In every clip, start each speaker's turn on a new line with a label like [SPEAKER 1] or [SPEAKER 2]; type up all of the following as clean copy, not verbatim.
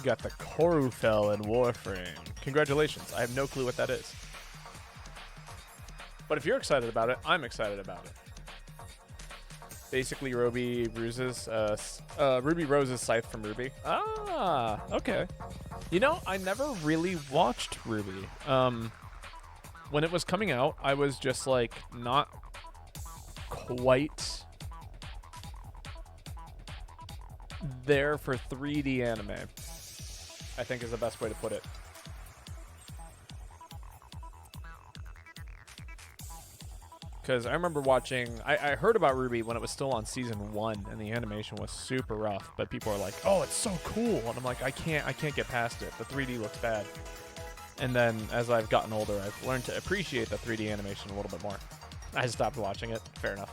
[SPEAKER 1] Got the Corufel in Warframe. Congratulations. I have no clue what that is. But if you're excited about it, I'm excited about it. Basically, Ruby Rose's Scythe from Ruby. Ah, okay. You know, I never really watched Ruby. When it was coming out, I was just like not quite there for 3D anime, I think is the best way to put it. Because I remember watching, I heard about Ruby when it was still on season 1, and the animation was super rough. But people are like, "Oh, it's so cool," and I'm like, I can't get past it. The 3D looks bad. And then as I've gotten older, I've learned to appreciate the 3D animation a little bit more. I stopped watching it. Fair enough.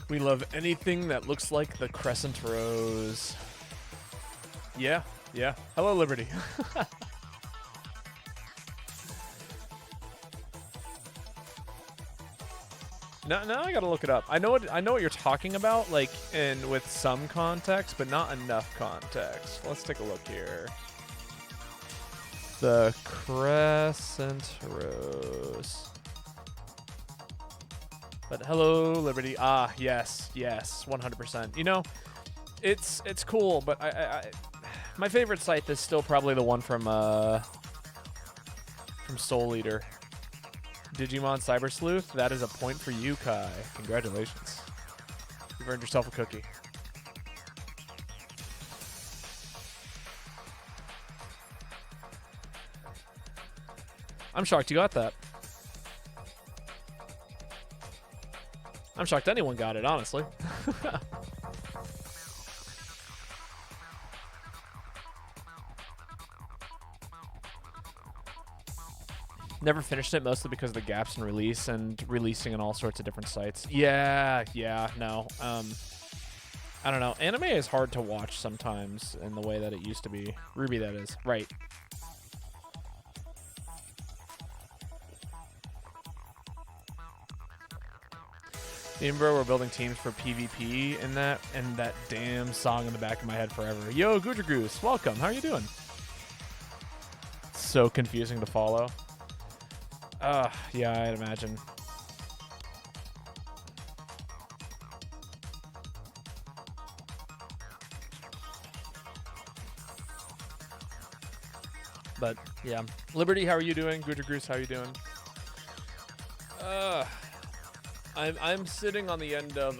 [SPEAKER 1] We love anything that looks like the Crescent Rose. Yeah, yeah. Hello, Liberty. Now I gotta look it up. I know what you're talking about, like, in with some context, but not enough context. Let's take a look here. The Crescent Rose. But hello, Liberty. Ah, yes, 100%. You know, it's cool, but my favorite scythe is still probably the one from Soul Eater. Digimon Cyber Sleuth. That is a point for you, Kai. Congratulations. You've earned yourself a cookie. I'm shocked you got that. I'm shocked anyone got it, honestly. Never finished it, mostly because of the gaps in release and releasing on all sorts of different sites. Yeah, no. I don't know. Anime is hard to watch sometimes in the way that it used to be. Ruby, that is. Right. Me and bro were building teams for PvP in that, and that damn song in the back of my head forever. Yo, Guja Goose, welcome. How are you doing? So confusing to follow. Yeah, I'd imagine. But yeah, Liberty, how are you doing? Guja Goose, how are you doing? I'm sitting on the end of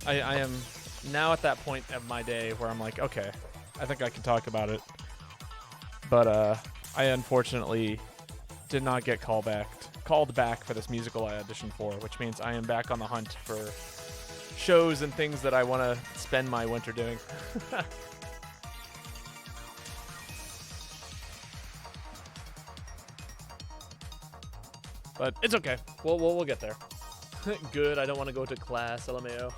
[SPEAKER 1] I am now at that point of my day where I'm like, okay, I think I can talk about it. But I unfortunately did not get called back for this musical I auditioned for, which means I am back on the hunt for shows and things that I want to spend my winter doing. But it's okay. We'll get there. Good. I don't want to go to class, LMAO.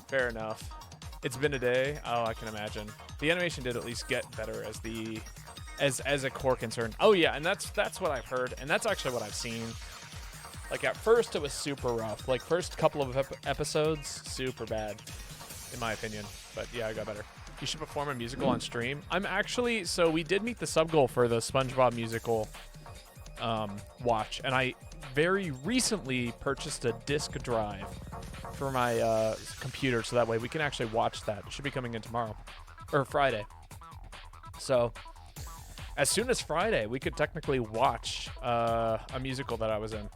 [SPEAKER 1] Fair enough. It's been a day. Oh, I can imagine. The animation did at least get better as a core concern. Oh yeah, and that's what I've heard, and that's actually what I've seen. Like at first it was super rough. Like first couple of episodes, super bad, in my opinion. But yeah, I got better. You should perform a musical on stream. I'm actually, so we did meet the sub goal for the SpongeBob musical watch, and I very recently purchased a disk drive for my computer, so that way we can actually watch that. It should be coming in tomorrow or Friday. So as soon as Friday, we could technically watch a musical that I was in,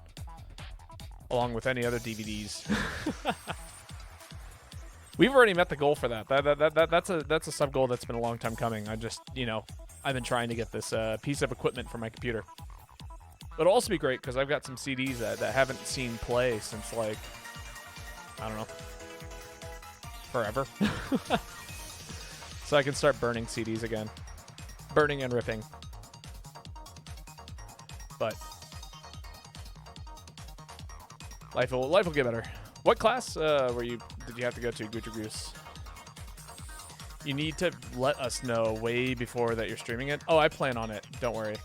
[SPEAKER 1] along with any other DVDs. We've already met the goal for that. That's a sub goal that's been a long time coming. I just, I've been trying to get this piece of equipment for my computer. It'll also be great because I've got some CDs that haven't seen play since, like, I don't know, forever. So I can start burning CDs again. Burning and ripping. But Life will get better. What class did you have to go to, Gucci Goose? You need to let us know way before that you're streaming it. Oh, I plan on it. Don't worry.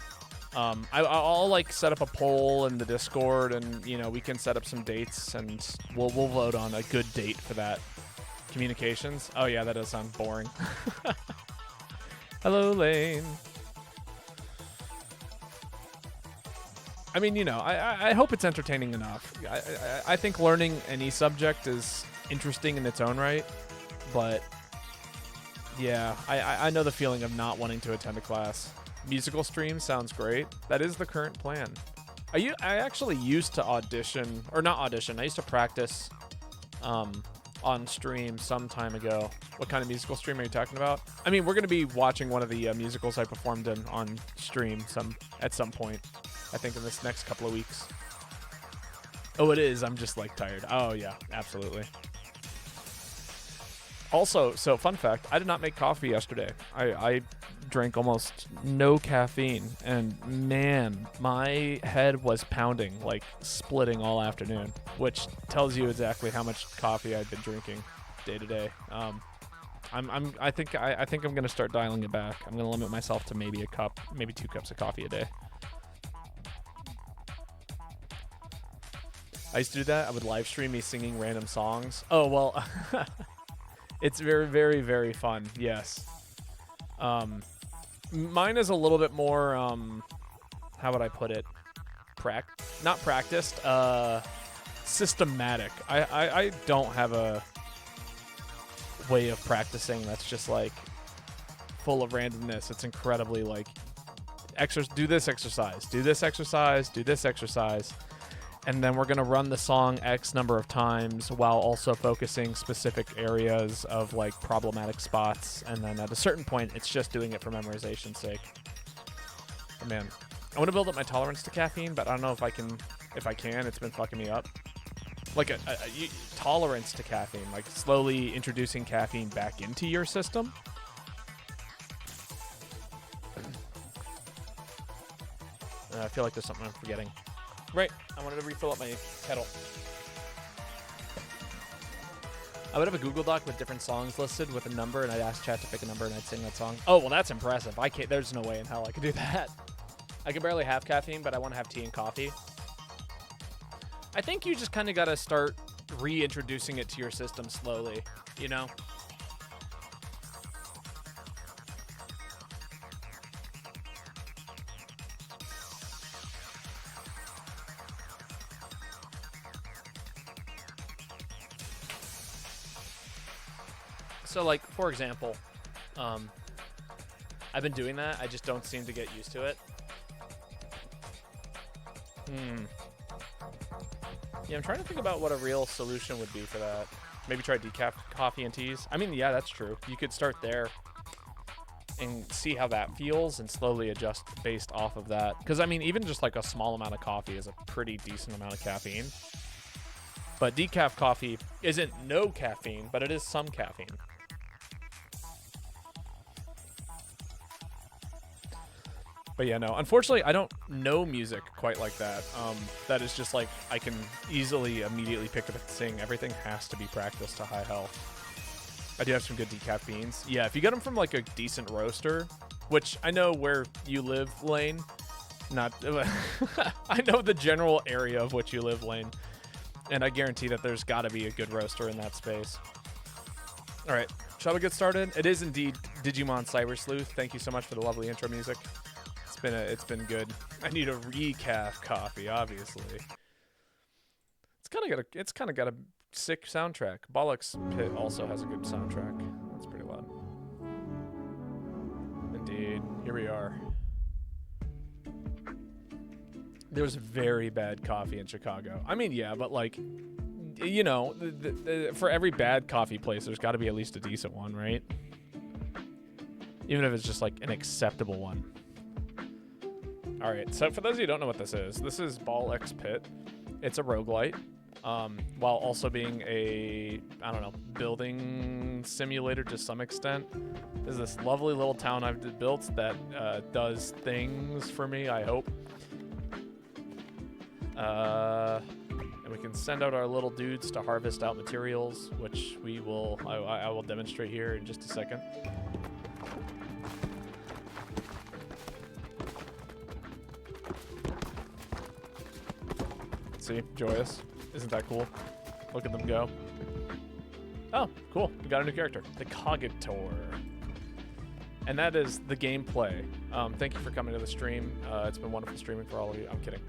[SPEAKER 1] I'll like set up a poll in the Discord, and you know we can set up some dates, and we'll vote on a good date for that. Communications. Oh yeah, that does sound boring. Hello, Lane. I mean, you know, I hope it's entertaining enough. I think learning any subject is interesting in its own right, but yeah, I know the feeling of not wanting to attend a class. Musical stream sounds great. That is the current plan. I actually used to audition, or not audition, I used to practice on stream some time ago. What kind of musical stream are you talking about? I mean, we're going to be watching one of the musicals I performed in on stream at some point. I think in this next couple of weeks. Oh, it is. I'm just like tired. Oh yeah, absolutely. Also, so fun fact, I did not make coffee yesterday. I drank almost no caffeine, and man, my head was pounding, like splitting all afternoon, which tells you exactly how much coffee I've been drinking day to day. I think I'm gonna start dialing it back. I'm gonna limit myself to maybe a cup, maybe 2 cups of coffee a day. I used to do that. I would live stream me singing random songs. Oh, well, it's very, very, very fun. Yes. Mine is a little bit more, how would I put it? Not practiced, systematic. I don't have a way of practicing that's just like full of randomness. It's incredibly like, do this exercise, do this exercise, do this exercise. And then we're going to run the song X number of times while also focusing specific areas of like problematic spots. And then at a certain point, it's just doing it for memorization's sake. Oh, man, I want to build up my tolerance to caffeine, but I don't know if I can. It's been fucking me up. Like a tolerance to caffeine, like slowly introducing caffeine back into your system. I feel like there's something I'm forgetting. Right, I wanted to refill up my kettle. I would have a Google Doc with different songs listed with a number, and I'd ask chat to pick a number, and I'd sing that song. Oh, well, that's impressive. There's no way in hell I could do that. I can barely have caffeine, but I want to have tea and coffee. I think you just kind of got to start reintroducing it to your system slowly, you know? So, like, for example, I've been doing that. I just don't seem to get used to it. Yeah, I'm trying to think about what a real solution would be for that. Maybe try decaf coffee and teas. I mean, yeah, that's true. You could start there and see how that feels and slowly adjust based off of that. Because, I mean, even just like a small amount of coffee is a pretty decent amount of caffeine. But decaf coffee isn't no caffeine, but it is some caffeine. But yeah, no, unfortunately, I don't know music quite like that. That is just like, I can easily, immediately pick up and sing. Everything has to be practiced to high health. I do have some good decaf beans. Yeah, if you get them from like a decent roaster, which I know where you live, Lane. Not, I know the general area of which you live, Lane. And I guarantee that there's got to be a good roaster in that space. All right, shall we get started? It is indeed Digimon Cyber Sleuth. Thank you so much for the lovely intro music. It's been good. I need a recaf coffee, obviously. It's kind of got a sick soundtrack. Bollocks Pit also has a good soundtrack. That's pretty loud. Indeed. Here we are. There was very bad coffee in Chicago. I mean, yeah, but like, you know, for every bad coffee place, there's got to be at least a decent one, right? Even if it's just like an acceptable one. All right, so for those of you who don't know what this is Ball X Pit. It's a roguelite, while also being a, I don't know, building simulator to some extent. There's this lovely little town I've built that does things for me, I hope. And And we can send out our little dudes to harvest out materials, which we will, I will demonstrate here in just a second. See, joyous. Isn't that cool? Look at them go. Oh, cool. We got a new character, the Cogitator. And that is the gameplay. Thank you for coming to the stream. It's been wonderful streaming for all of you. I'm kidding.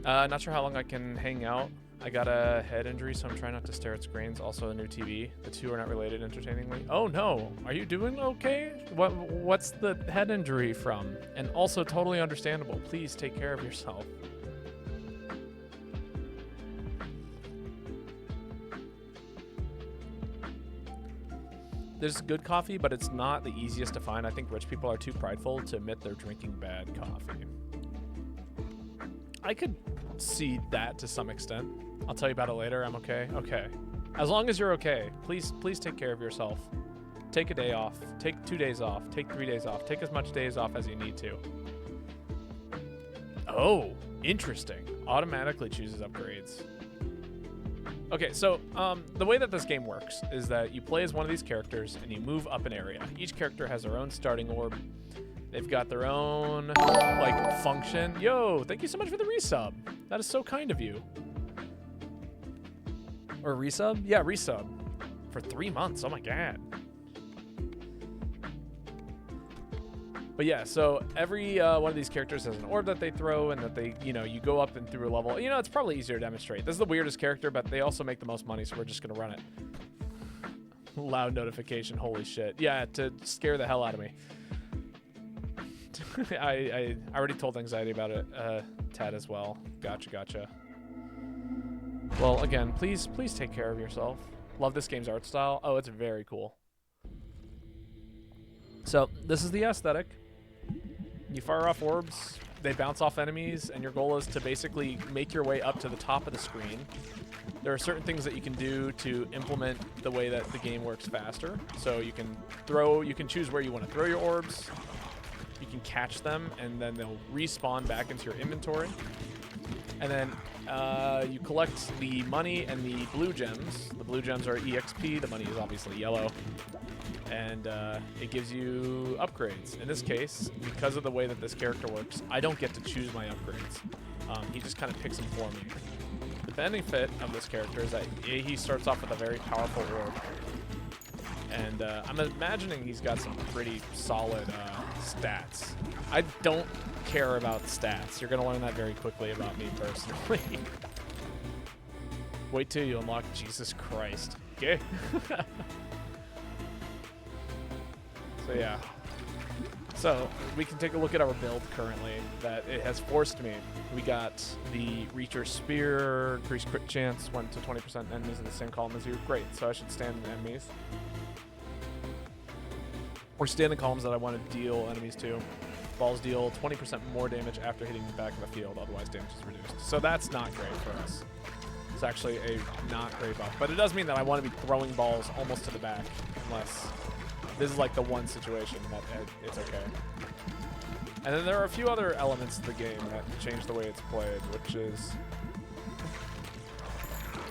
[SPEAKER 1] Not sure how long I can hang out. I got a head injury, so I'm trying not to stare at screens. Also, a new TV. The two are not related, entertainingly. Oh, no. Are you doing okay? What's the head injury from? And also totally understandable. Please take care of yourself. There's good coffee, but it's not the easiest to find. I think rich people are too prideful to admit they're drinking bad coffee. I could see that to some extent. I'll tell you about it later. I'm okay. Okay. As long as you're okay, please take care of yourself. Take a day off. Take 2 days off. Take 3 days off. Take as much days off as you need to. Oh, interesting. Automatically chooses upgrades. Okay, so the way that this game works is that you play as one of these characters and you move up an area. Each character has their own starting orb. They've got their own, like, function. Yo, thank you so much for the resub. That is so kind of you. Or resub? Yeah, resub. For 3 months. Oh, my God. But yeah, so every one of these characters has an orb that they throw and that they, you go up and through a level. It's probably easier to demonstrate. This is the weirdest character, but they also make the most money, so we're just going to run it. Loud notification. Holy shit. Yeah, to scare the hell out of me. I already told Anxiety about it, Tad as well. Gotcha. Well, again, please take care of yourself. Love this game's art style. Oh, it's very cool. So, this is the aesthetic. You fire off orbs, they bounce off enemies, and your goal is to basically make your way up to the top of the screen. There are certain things that you can do to implement the way that the game works faster. So you can choose where you want to throw your orbs. You can catch them, and then they'll respawn back into your inventory. And then you collect the money and the blue gems. The blue gems are EXP. The money is obviously yellow. And it gives you upgrades. In this case, because of the way that this character works, I don't get to choose my upgrades. He just kind of picks them for me. The benefit of this character is that he starts off with a very powerful orb. And I'm imagining he's got some pretty solid stats. I don't care about stats. You're going to learn that very quickly about me personally. Wait till you unlock Jesus Christ. Okay? So yeah. So we can take a look at our build currently that it has forced me. We got the Reacher Spear, increased crit chance, went to 20% enemies in the same column as you. Great, so I should stand in enemies. Or stand in columns that I want to deal enemies to. Balls deal 20% more damage after hitting the back of the field, otherwise damage is reduced. So that's not great for us. It's actually a not great buff. But it does mean that I want to be throwing balls almost to the back, unless this is like the one situation that it's okay. And then there are a few other elements of the game that change the way it's played, which is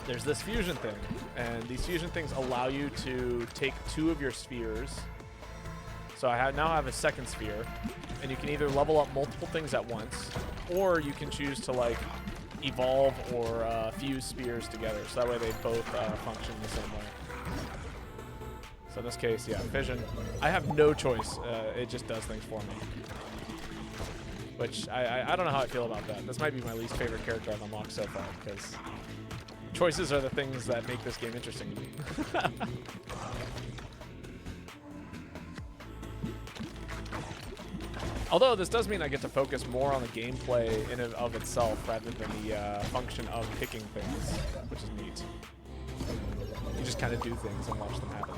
[SPEAKER 1] there's this fusion thing, and these fusion things allow you to take 2 of your spheres. So I now have a second sphere, and you can either level up multiple things at once, or you can choose to like evolve or fuse spheres together, so that way they both function the same way. So in this case, yeah, fission. I have no choice. It just does things for me. Which, I don't know how I feel about that. This might be my least favorite character I've unlocked so far, because choices are the things that make this game interesting to me. Although this does mean I get to focus more on the gameplay in and of itself rather than the function of picking things, which is neat. You just kind of do things and watch them happen.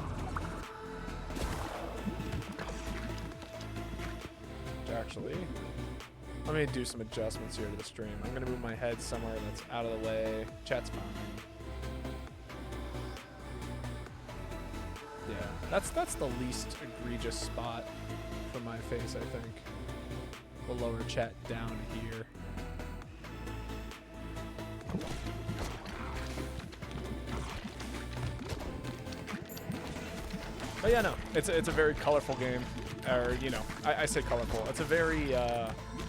[SPEAKER 1] Actually, let me do some adjustments here to the stream. I'm going to move my head somewhere that's out of the way. Chat's fine. Yeah, that's the least egregious spot for my face, I think. We'll lower chat down here. But yeah, no, it's a very colorful game, or you know, I say colorful. It's a very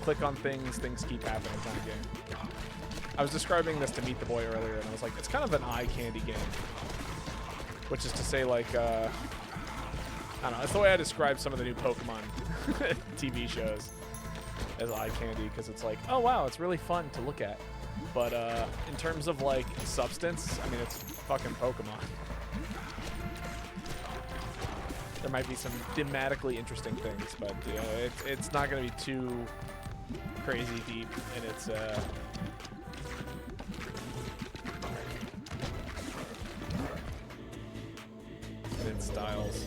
[SPEAKER 1] click on things, things keep happening kind of game. I was describing this to Meet the Boy earlier, and I was like, it's kind of an eye candy game, which is to say, like, I don't know. It's the way I describe some of the new Pokemon TV shows as eye candy, because it's like, oh wow, it's really fun to look at. But in terms of like substance, I mean, it's fucking Pokemon. There might be some thematically interesting things, but you know, it's not going to be too crazy deep in its styles.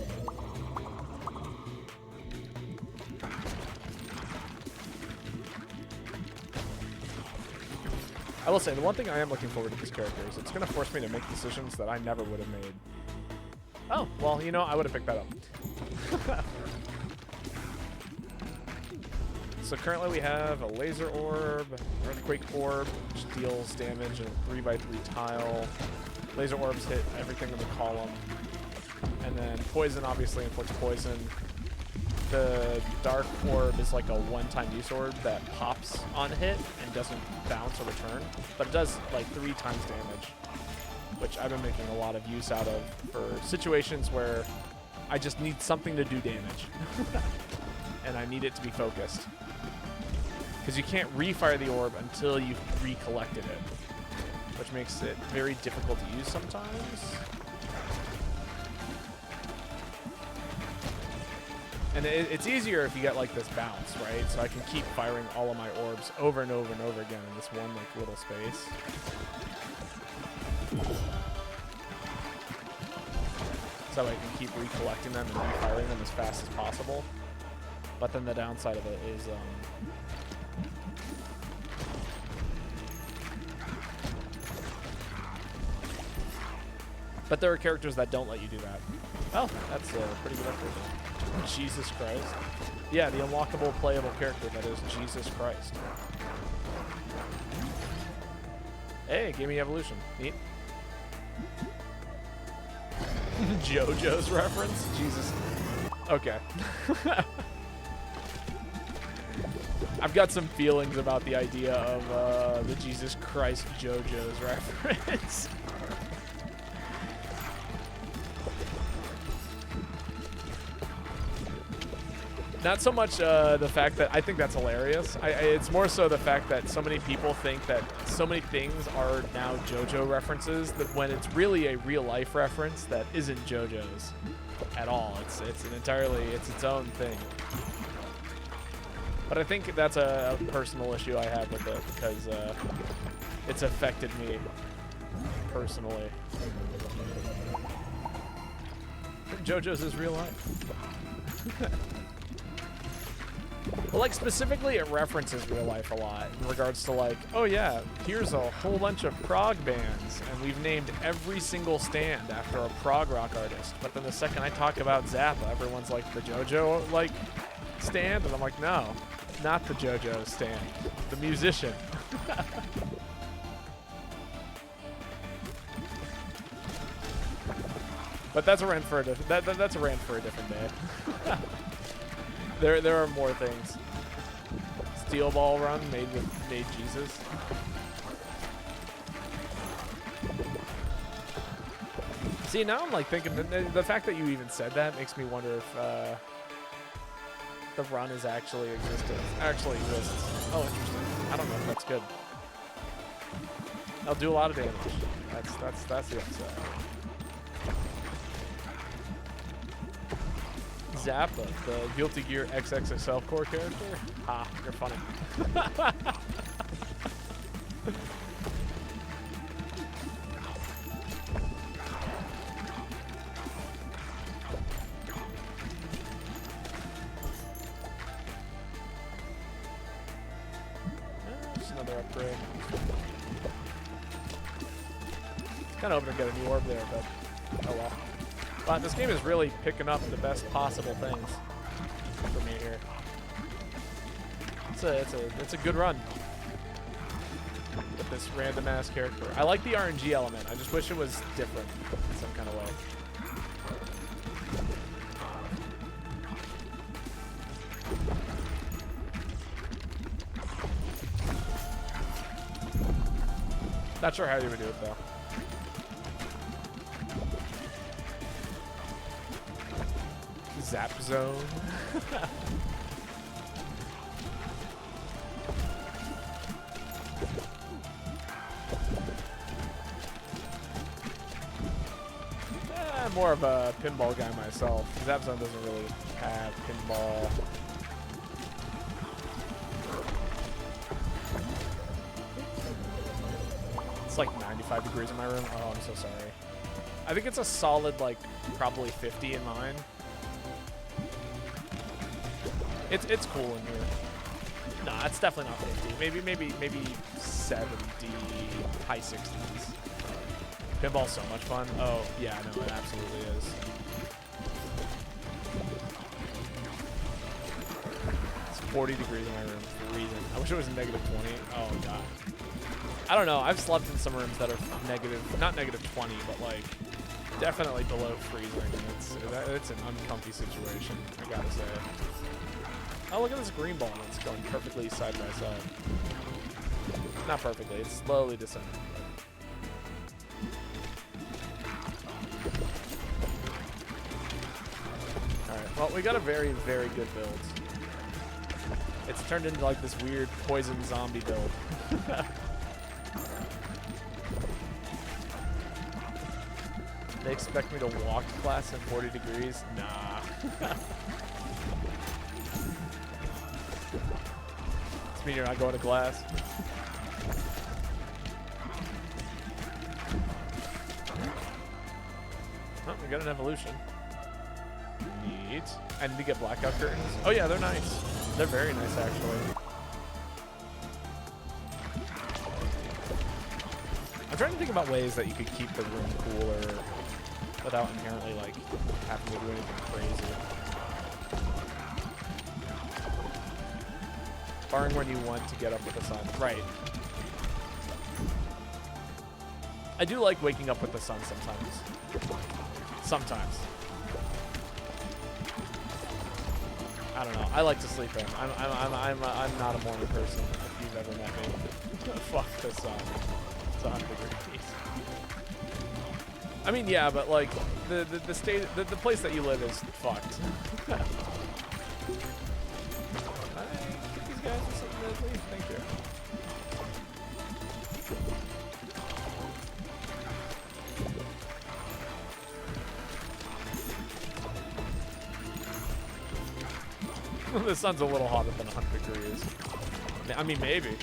[SPEAKER 1] I will say, the one thing I am looking forward to this character is it's going to force me to make decisions that I never would have made. Oh, well, you know, I would have picked that up. So currently we have a laser orb, earthquake orb, which deals damage in a 3x3 tile. Laser orbs hit everything in the column. And then poison obviously inflicts poison. The dark orb is like a one-time use orb that pops on hit and doesn't bounce or return, but it does like 3 times damage, which I've been making a lot of use out of for situations where I just need something to do damage. And I need it to be focused. Because you can't refire the orb until you've recollected it, which makes it very difficult to use sometimes. And it's easier if you get like this bounce, right? So I can keep firing all of my orbs over and over and over again in this one like little space. So I can keep recollecting them and refiring them as fast as possible. But then the downside of it is but there are characters that don't let you do that. Oh, that's a pretty good effort. Jesus Christ. Yeah, the unlockable playable character that is Jesus Christ. Hey, it gave me evolution. Neat. JoJo's reference? Jesus. Okay. I've got some feelings about the idea of the Jesus Christ JoJo's reference. Not so much the fact that I think that's hilarious. It's more so the fact that so many people think that so many things are now JoJo references that when it's really a real life reference that isn't JoJo's at all. It's an entirely, it's its own thing. But I think that's a personal issue I have with it because it's affected me personally. JoJo's is real life. Well, like, specifically, it references real life a lot in regards to, like, oh, yeah, here's a whole bunch of prog bands, and we've named every single stand after a prog rock artist. But then the second I talk about Zappa, everyone's like, the JoJo, like, stand? And I'm like, no, not the JoJo stand, the musician. But that's a rant for a that's a rant for a different day. There are more things. Steel ball run made Jesus. See, now I'm like thinking the fact that you even said that makes me wonder if the run is actually exists. Oh, interesting. I don't know if that's good. I'll do a lot of damage. That's the upside. Zappa, the Guilty Gear XXXL core character. Ha, you're funny. Just another upgrade. Kind of hoping to get a new orb there, but oh well. But this game is really picking up the best possible things for me here. It's a good run with this random ass character. I like the RNG element. I just wish it was different in some kind of way. Not sure how you would do it though. Zap zone. I'm more of a pinball guy myself. Zap zone doesn't really have pinball. It's like 95 degrees in my room. Oh, I'm so sorry. I think it's a solid, like, probably 50 in mine. It's cool in here. Nah, it's definitely not 50. Maybe 70, high 60s. Pinball's so much fun. Oh, yeah, no, it absolutely is. It's 40 degrees in my room, freezing. I wish it was negative 20. Oh, God. I don't know. I've slept in some rooms that are not negative 20, but like definitely below freezing. And it's an uncomfy situation, I gotta say. Oh, look at this green ball. It's going perfectly side by side. Not perfectly. It's slowly descending. All right. Well, we got a very, very good build. It's turned into like this weird poison zombie build. They expect me to walk to class in 40 degrees? Nah. Does mean you're not going to class? Oh, we got an evolution. Neat. I need to get blackout curtains. Oh yeah, they're nice. They're very nice, actually. I'm trying to think about ways that you could keep the room cooler without inherently, like, having to do anything crazy. Barring when you want to get up with the sun. Right. I do like waking up with the sun sometimes. Sometimes. I don't know. I like to sleep in. I'm not a morning person, if you've ever met me. Fuck the sun. It's 100 degrees. I mean, yeah, but like the state, the place that you live is fucked. Can I get these guys or something to leave? Thank you. The sun's a little hotter than 100 degrees. I mean, maybe.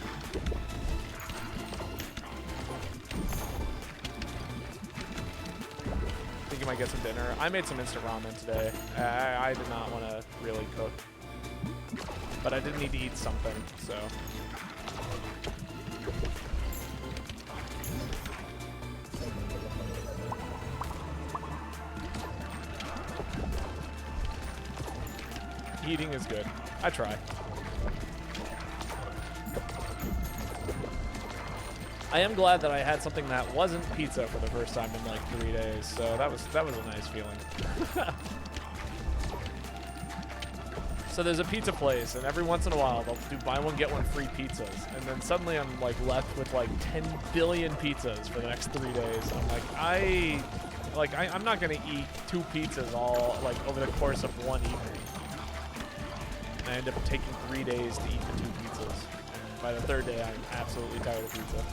[SPEAKER 1] Think you might get some dinner. I made some instant ramen today. I did not want to really cook, but I did need to eat something, so. Eating is good. I try. I am glad that I had something that wasn't pizza for the first time in like 3 days, so that was a nice feeling. So there's a pizza place, and every once in a while they'll do buy one get one free pizzas, and then suddenly I'm like left with like 10 billion pizzas for the next 3 days. I'm like I'm not gonna eat 2 pizzas all like over the course of one evening. I end up taking 3 days to eat the 2 pizzas. And by the 3rd day, I'm absolutely tired of pizza.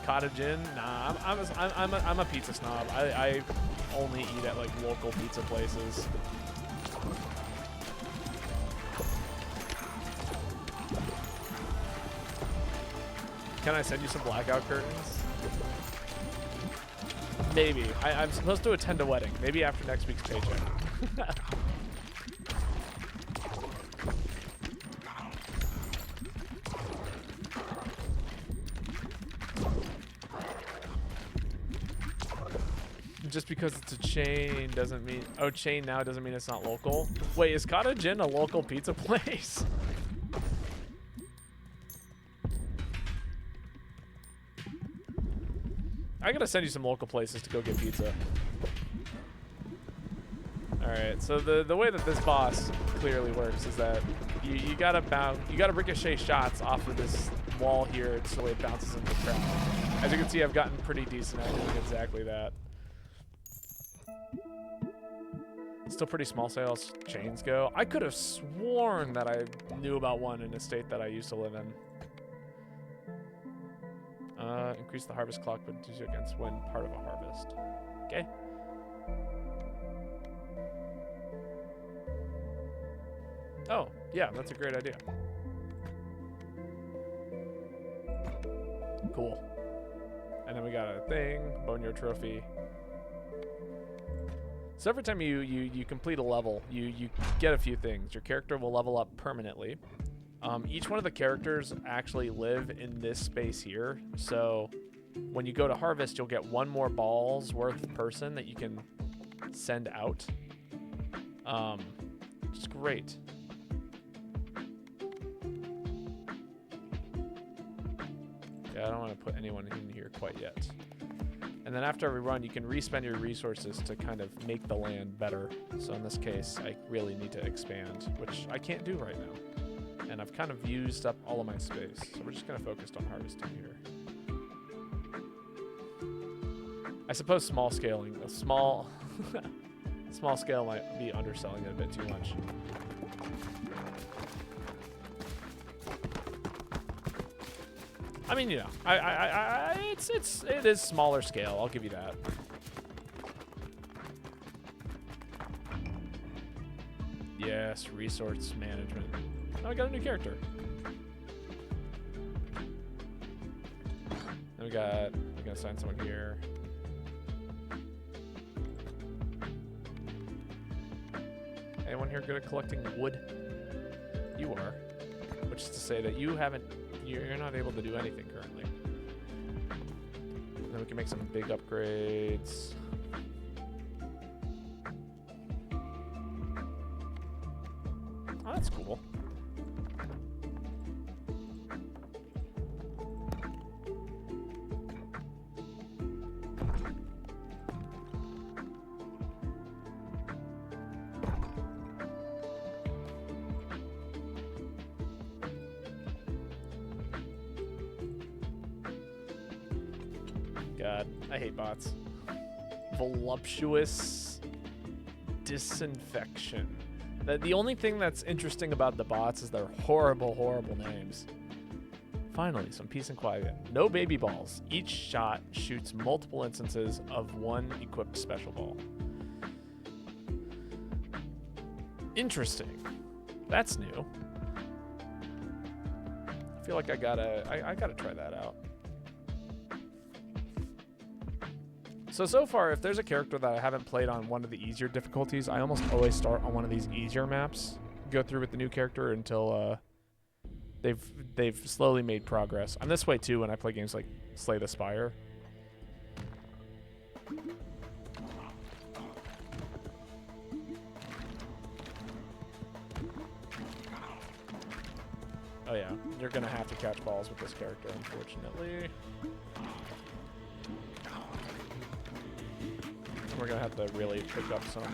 [SPEAKER 1] Cottage Inn? Nah, I'm a pizza snob. I only eat at like local pizza places. Can I send you some blackout curtains? Maybe. I'm supposed to attend a wedding. Maybe after next week's paycheck. Just because it's a chain doesn't mean... Oh, chain now doesn't mean it's not local? Wait, is Cottage Inn a local pizza place? I gotta send you some local places to go get pizza. Alright, so the way that this boss clearly works is that You gotta ricochet shots off of this wall here so it bounces into the crowd. As you can see, I've gotten pretty decent at doing exactly that. Still pretty small sales chains go. I could have sworn that I knew about one in a state that I used to live in. Increase the harvest clock, but 2 seconds when part of a harvest. Okay. Oh, yeah, that's a great idea. Cool. And then we got a thing, Boneyard Trophy. So every time you complete a level, you get a few things. Your character will level up permanently. Each one of the characters actually live in this space here. So when you go to harvest, you'll get 1 more balls worth per person that you can send out. Which is great. Yeah, I don't want to put anyone in here quite yet. And then after every run, you can respend your resources to kind of make the land better. So in this case, I really need to expand, which I can't do right now. And I've kind of used up all of my space. So we're just going to focus on harvesting here. I suppose small scaling, small scale might be underselling it a bit too much. I mean, you know, it is smaller scale. I'll give you that. Yes, resource management. Oh, I got a new character. Then we're gonna assign someone here. Anyone here good at collecting wood? You are, which is to say that you're not able to do anything currently. And then we can make some big upgrades. Oh, that's cool. God, I hate bots. Voluptuous disinfection. The only thing that's interesting about the bots is their horrible, horrible names. Finally, some peace and quiet. No baby balls. Each shot shoots multiple instances of 1 equipped special ball. Interesting. That's new. I feel like I gotta try that out. So far, if there's a character that I haven't played on one of the easier difficulties, I almost always start on one of these easier maps, go through with the new character until they've slowly made progress. I'm this way too when I play games like Slay the Spire. Oh yeah, you're gonna have to catch balls with this character, unfortunately. We're gonna have to really pick up some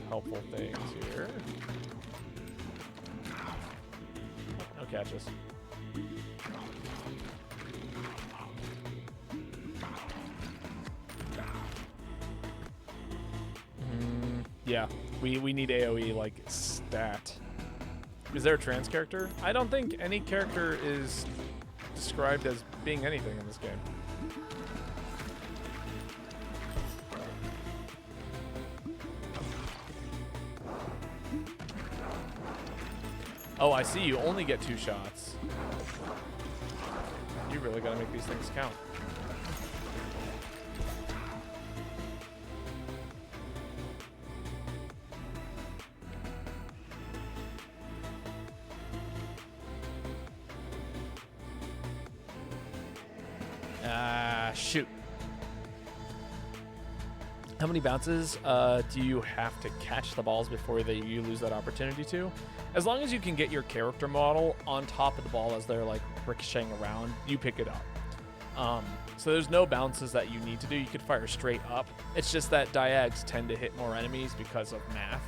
[SPEAKER 1] helpful things here. No catches. Yeah, we need AoE like stat. Is there a trans character? I don't think any character is described as being anything in this game. Oh, I see. You only get 2 shots. You really gotta make these things count. Shoot. How many bounces do you have to catch the balls before you lose that opportunity to? As long as you can get your character model on top of the ball as they're like ricocheting around, you pick it up. So there's no bounces that you need to do. You could fire straight up. It's just that diags tend to hit more enemies because of math.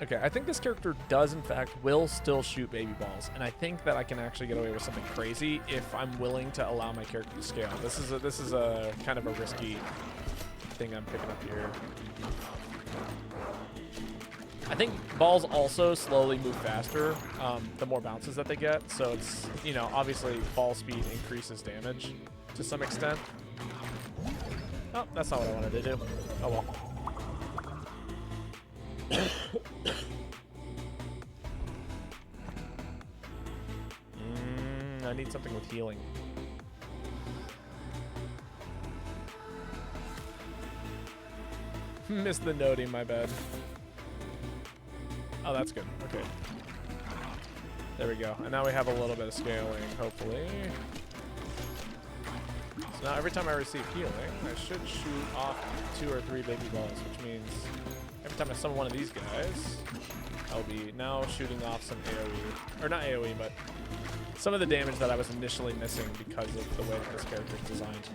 [SPEAKER 1] Okay, I think this character does, in fact, will still shoot baby balls, and I think that I can actually get away with something crazy if I'm willing to allow my character to scale. This is a kind of a risky thing I'm picking up here. I think balls also slowly move faster the more bounces that they get, so it's, you know, obviously ball speed increases damage to some extent. Oh, that's not what I wanted to do. Oh well. I need something with healing. Missed the noting, my bad. Oh, that's good. Okay. There we go. And now we have a little bit of scaling, hopefully. So now every time I receive healing, I should shoot off 2 or 3 baby balls, which means every time I summon one of these guys, I'll be now shooting off some AoE. Or not AoE, but some of the damage that I was initially missing because of the way that this character is designed.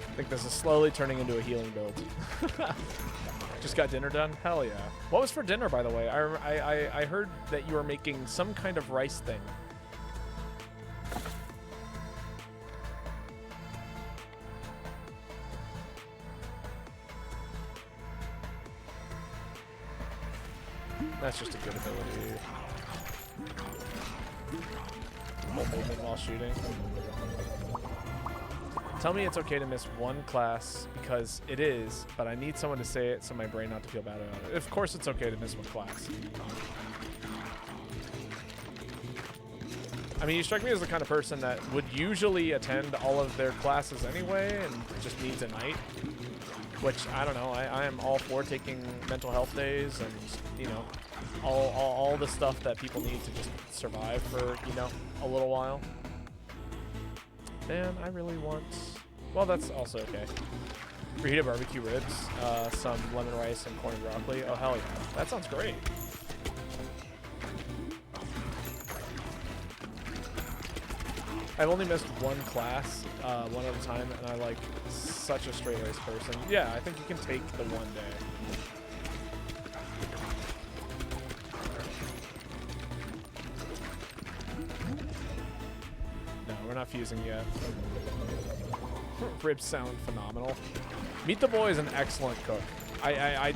[SPEAKER 1] I think this is slowly turning into a healing build. Just got dinner done? Hell yeah. What was for dinner, by the way? I heard that you were making some kind of rice thing. That's just a good ability. Movement while shooting. Tell me it's okay to miss one class, because it is, but I need someone to say it so my brain not to feel bad about it. Of course it's okay to miss one class. I mean, you strike me as the kind of person that would usually attend all of their classes anyway and just needs a night. Which, I don't know, I am all for taking mental health days and, you know, all the stuff that people need to just survive for, you know, a little while. Man, I really want... Well, that's also okay. Fajita barbecue ribs, some lemon rice and corn and broccoli. Oh, hell yeah. That sounds great. I've only missed one class, one at a time, and I like such a straight-laced person. Yeah, I think you can take the one day. No, we're not fusing yet. Ribs sound phenomenal. Meet the Boy is an excellent cook. I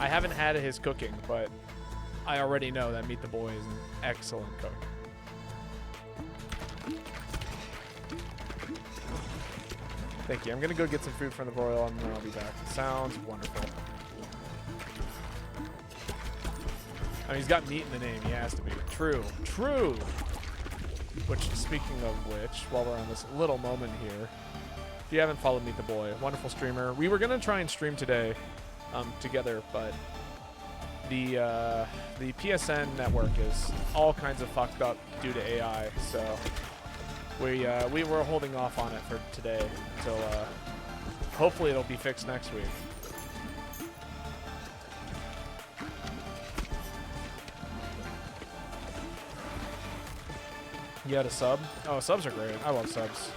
[SPEAKER 1] haven't had his cooking, but I already know that Meet the Boy is an excellent cook. Thank you. I'm gonna go get some food from the broil and then I'll be back. Sounds wonderful. I mean, he's got meat in the name. He has to be. True. True. Which, speaking of which, while we're on this little moment here, if you haven't followed Meet the Boy, wonderful streamer. We were gonna try and stream today together, but the PSN network is all kinds of fucked up due to AI, so we were holding off on it for today until hopefully it'll be fixed next week. You had a sub? Oh, subs are great. I love subs.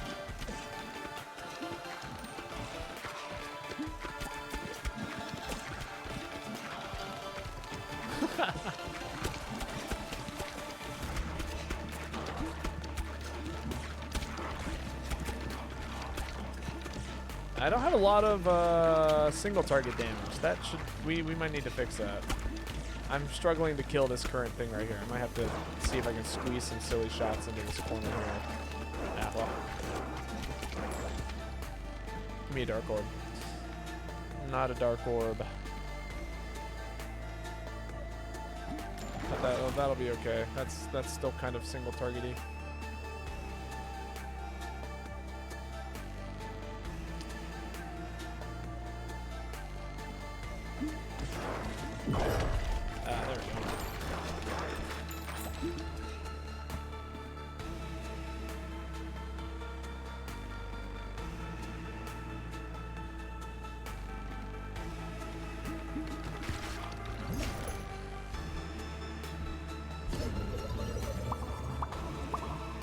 [SPEAKER 1] I don't have a lot of single target damage. That should we might need to fix that. I'm struggling to kill this current thing right here. I might have to see if I can squeeze some silly shots into this corner here. Ah, well. Give me a dark orb. Not a dark orb. But that'll be okay. That's still kind of single targety. There we go.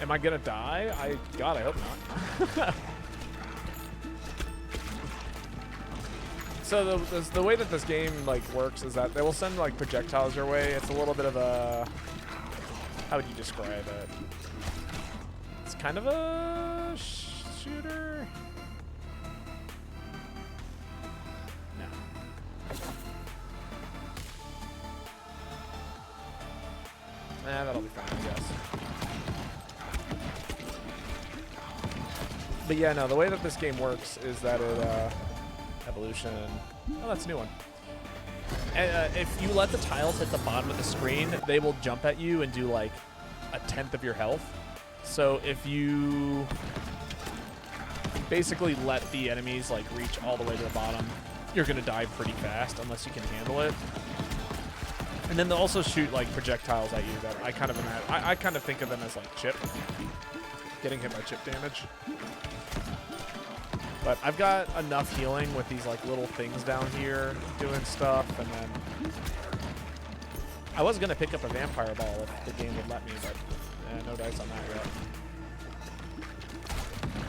[SPEAKER 1] Am I gonna die? God, I hope not. So the way that this game like works is that they will send like projectiles your way. It's a little bit of a, how would you describe it? It's kind of a shooter. No. That'll be fine, I guess. But yeah, no, the way that this game works is that it, evolution. Oh, that's a new one. And, if you let the tiles hit the bottom of the screen, they will jump at you and do like 1/10 of your health. So if you basically let the enemies like reach all the way to the bottom, you're gonna die pretty fast unless you can handle it. And then they'll also shoot like projectiles at you that I kind of imagine, I kind of think of them as like chip, getting hit by chip damage. But I've got enough healing with these like little things down here doing stuff, and then I was gonna pick up a vampire ball if the game would let me, but no dice on that yet.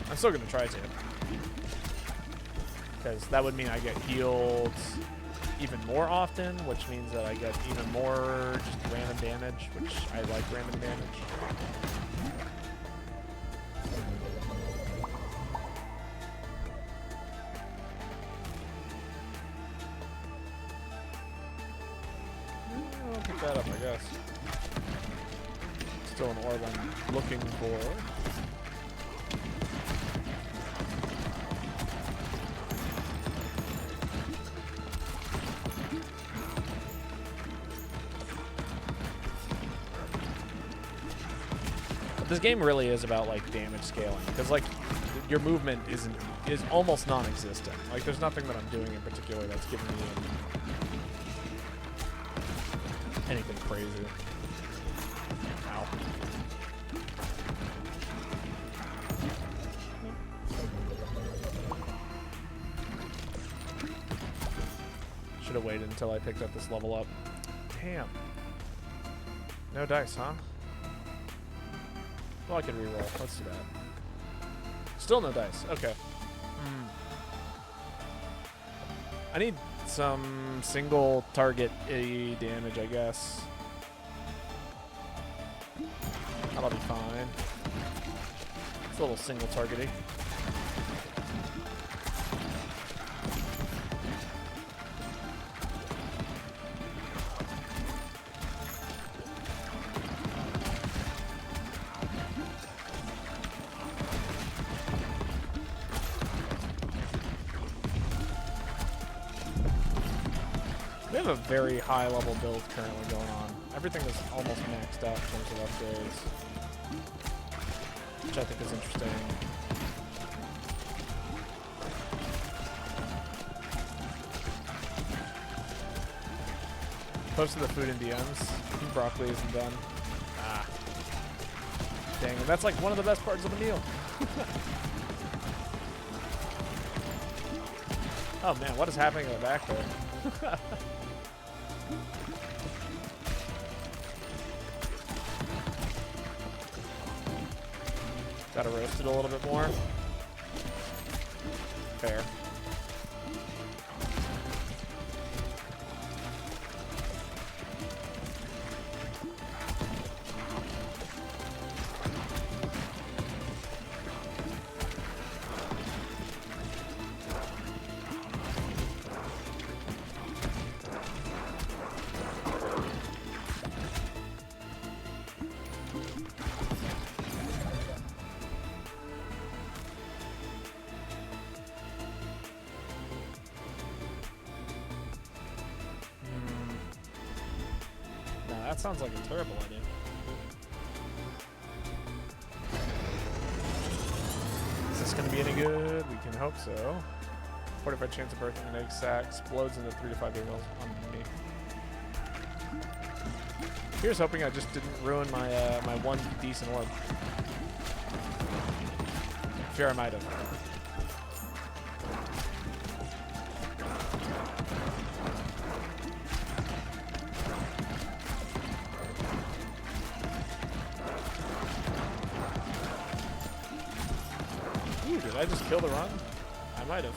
[SPEAKER 1] I'm still gonna try to, because that would mean I get healed even more often, which means that I get even more just random damage, which I like random damage. I'll pick that up, I guess. Still an orb I'm looking for. This game really is about like damage scaling, because like your movement is almost non-existent. Like there's nothing that I'm doing in particular that's giving me anything crazy. Ow. Should have waited until I picked up this level up. Damn. No dice, huh? Well, I could reroll. Let's do that. Still no dice. Okay. I need some single target AE damage, I guess. That'll be fine. It's a little single targeting. We have a very high level build currently going on. Everything is almost maxed out in terms of upgrades, which I think is interesting. Posted the food in DMs. Broccoli isn't done. Ah. Dang, and that's like one of the best parts of the meal. Oh man, what is happening in the back there? Gotta roast it a little bit more. Fair. That sounds like a terrible idea. Is this going to be any good? We can hope so. 45 chance of birthing an egg sac explodes into 3 to 5 day rolls on me. Here's hoping I just didn't ruin my my one decent orb. Sure, I might have. Ooh, did I just kill the run? I might have.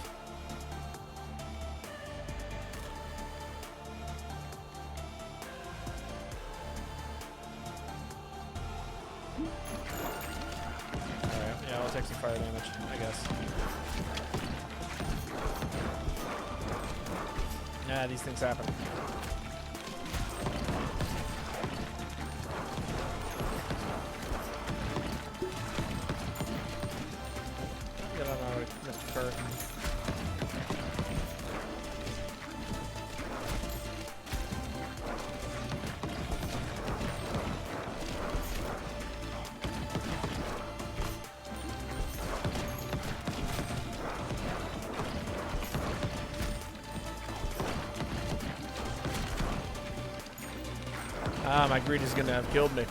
[SPEAKER 1] Alright, yeah, I'll take some fire damage, I guess. Nah, these things happen. Get on our Mr. Kerr. Ah, my greed is gonna have killed me.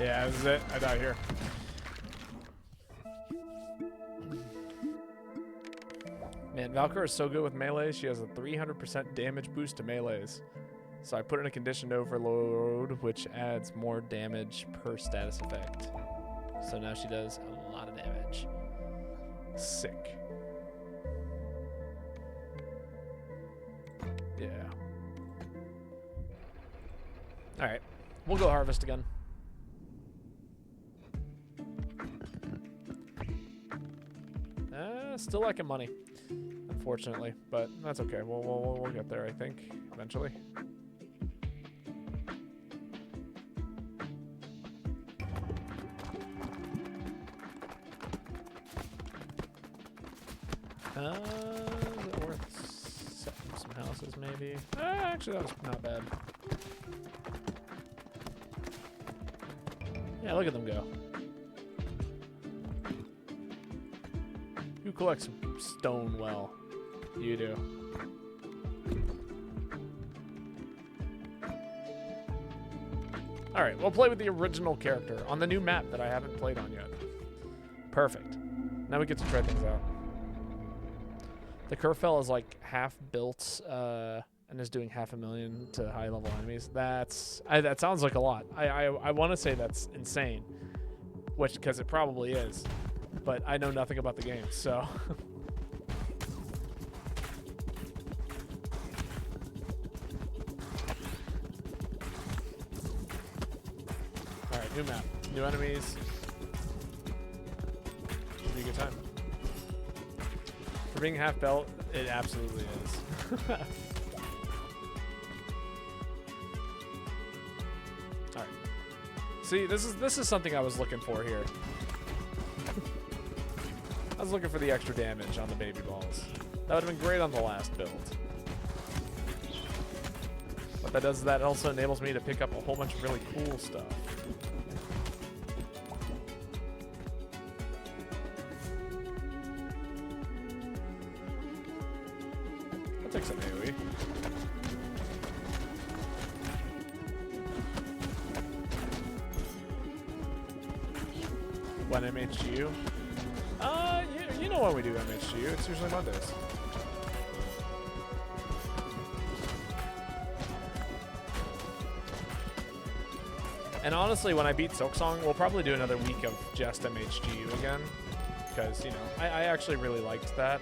[SPEAKER 1] Yeah, this is it. I die here. Man, Valkyr is so good with melee. She has a 300% damage boost to melees. So I put in a conditioned overload, which adds more damage per status effect. So now she does a lot of damage. Sick. Yeah. Alright. We'll go harvest again. Still liking money, unfortunately, but that's okay. We'll get there, I think, eventually. Is it worth setting some houses, maybe? Actually, that was not bad. Yeah, look at them go. Who collects stone well? You do. Alright, we'll play with the original character on the new map that I haven't played on yet. Perfect. Now we get to try things out. The Kerfell is like half built and is doing 500,000 to high level enemies. That sounds like a lot. I want to say that's insane, which because it probably is. But I know nothing about the game, so. Alright, new map. New enemies. Should be a good time. For being half belt, it absolutely is. Alright. See, this is something I was looking for here. I was looking for the extra damage on the baby balls. That would have been great on the last build. What that does is that also enables me to pick up a whole bunch of really cool stuff. I'll take some AoE. When MHGU? You know when we do MHGU. It's usually Mondays. And honestly, when I beat Silksong, we'll probably do another week of just MHGU again. Because, you know, I actually really liked that.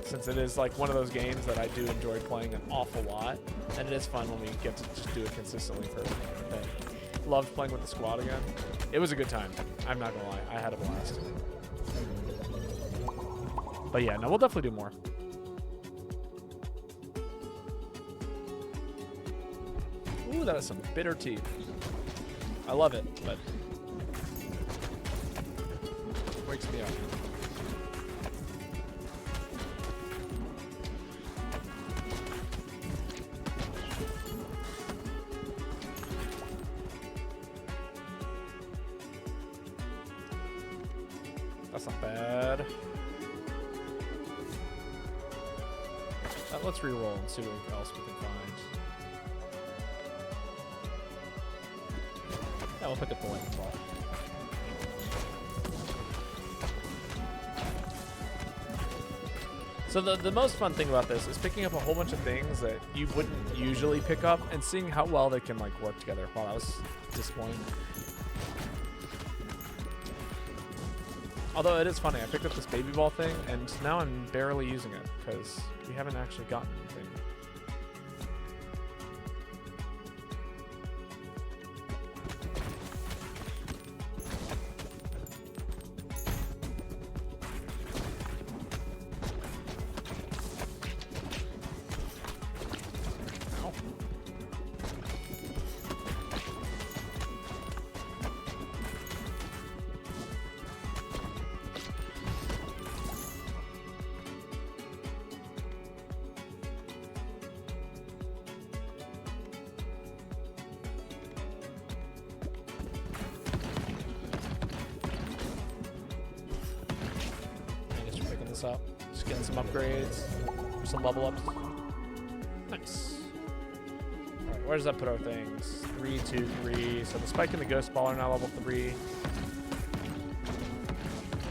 [SPEAKER 1] Since it is like one of those games that I do enjoy playing an awful lot. And it is fun when we get to just do it consistently for a bit. Loved playing with the squad again. It was a good time. I'm not gonna lie. I had a blast. But yeah, no, we'll definitely do more. Ooh, that is some bitter tea. I love it, but wakes me up. That's not bad. Let's re-roll and see what else we can find. Yeah, we'll pick up the lightning ball. So the most fun thing about this is picking up a whole bunch of things that you wouldn't usually pick up and seeing how well they can like work together. Wow, that was disappointing. Although it is funny, I picked up this baby ball thing and now I'm barely using it because we haven't actually gotten anything. Up. Just getting some upgrades, some level ups. Nice. Alright, where does that put our things? 3, 2, 3. So the spike and the ghost ball are now level 3.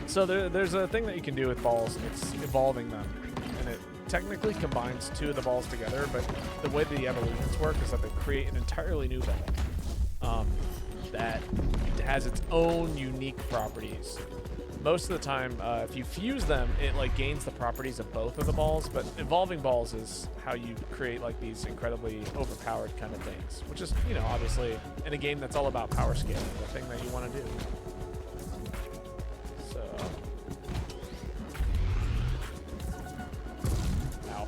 [SPEAKER 1] So there's a thing that you can do with balls. It's evolving them. And it technically combines 2 of the balls together, but the way the evolutions work is that they create an entirely new ball that has its own unique properties. Most of the time, if you fuse them, it like gains the properties of both of the balls, but evolving balls is how you create like these incredibly overpowered kind of things, which is, you know, obviously in a game that's all about power scaling, the thing that you want to do. So, ow.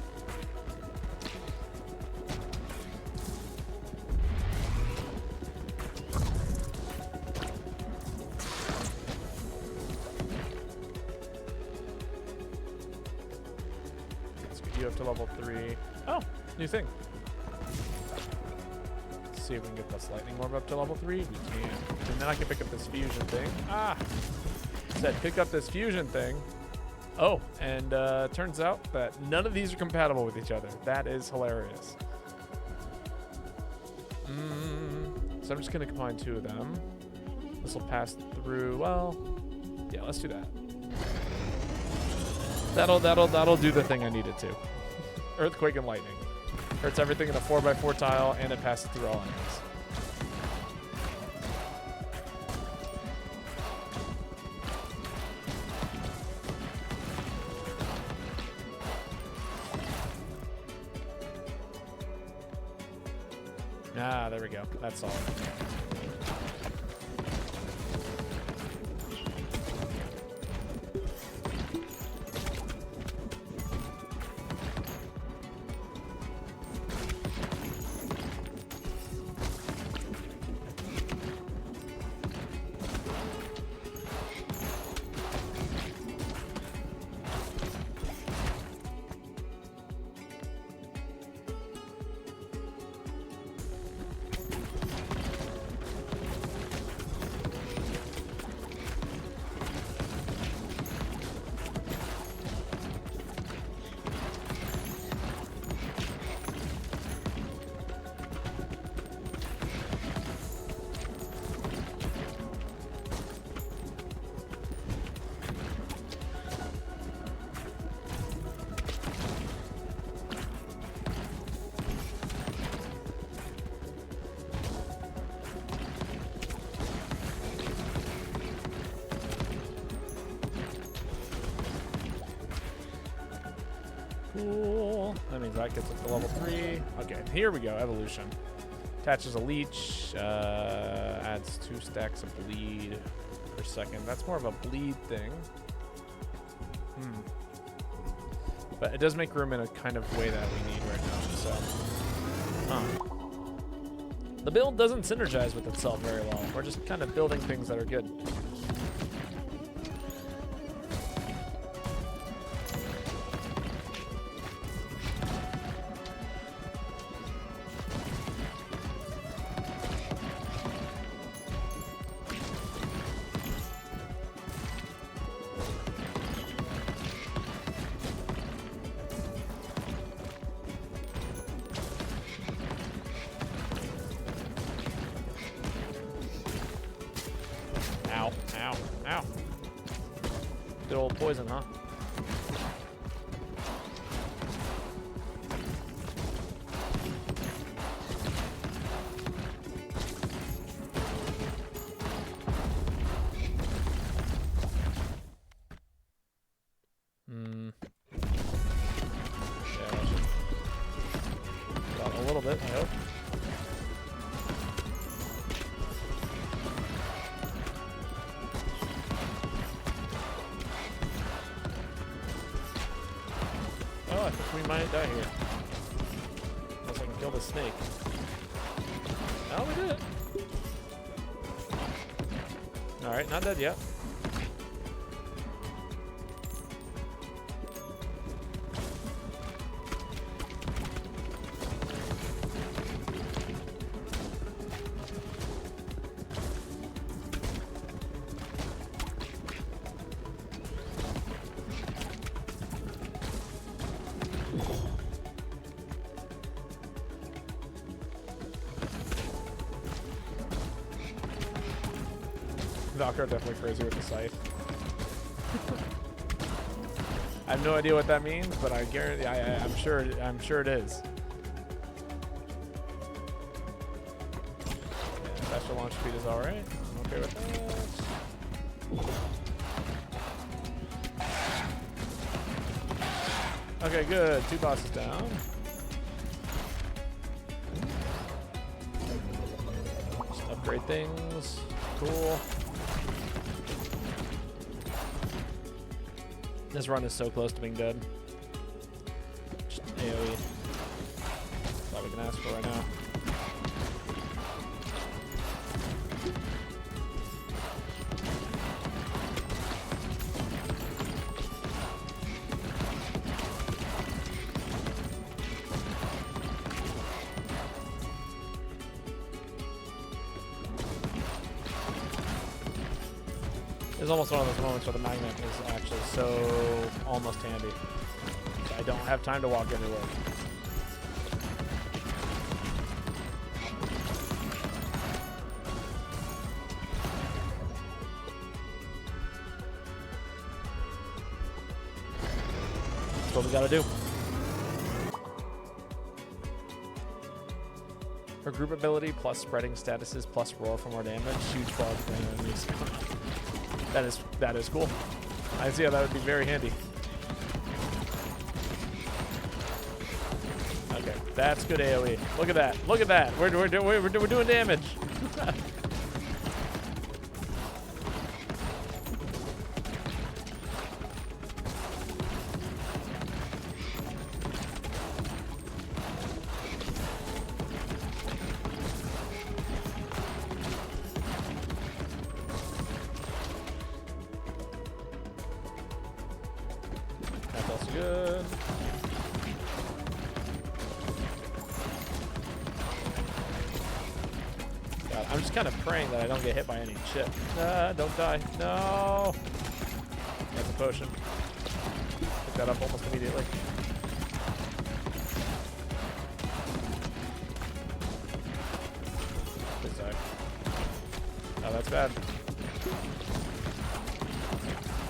[SPEAKER 1] You up to level 3. Oh, new thing. Let's see if we can get this lightning orb up to level 3. We can. And then I can pick up this fusion thing. Ah! Said pick up this fusion thing. Oh, and turns out that none of these are compatible with each other. That is hilarious. So I'm just going to combine 2 of them. This will pass through. Well, yeah, let's do that. That'll do the thing I need it to. Earthquake and lightning. Hurts everything in the 4x4 tile, and it passes through all enemies. Ah, there we go. That's all. Cool. That means that gets up to level 3. Okay, here we go. Evolution. Attaches a leech. Adds 2 stacks of bleed per second. That's more of a bleed thing. But it does make room in a kind of way that we need right now. So, the build doesn't synergize with itself very well. We're just kind of building things that are good. the old poison, huh? Yeah, that should got a little bit, I hope. Oh, I think we might die here. Unless I can kill the snake. Oh, we did it. Alright, not dead yet. Valkyr definitely crazy with the scythe. I have no idea what that means, but I guarantee I'm sure it is. Yeah, faster launch speed is all right. I'm okay with that. Okay, good. 2 bosses down. Just upgrade things. Cool. This run is so close to being dead. Just AoE. That's all we can ask for right now. It's almost one of those moments where the magnet is actually so almost handy. I don't have time to walk anywhere. That's what we gotta do. Her group ability plus spreading statuses plus roar for more damage. Huge bar for enemies. That is cool. I see how that would be very handy. Okay, that's good AoE. Look at that. Look at that. We're doing damage. Good. God, I'm just kind of praying that I don't get hit by any shit. Don't die. No. That's a potion. Pick that up almost immediately. Please die. Oh, that's bad.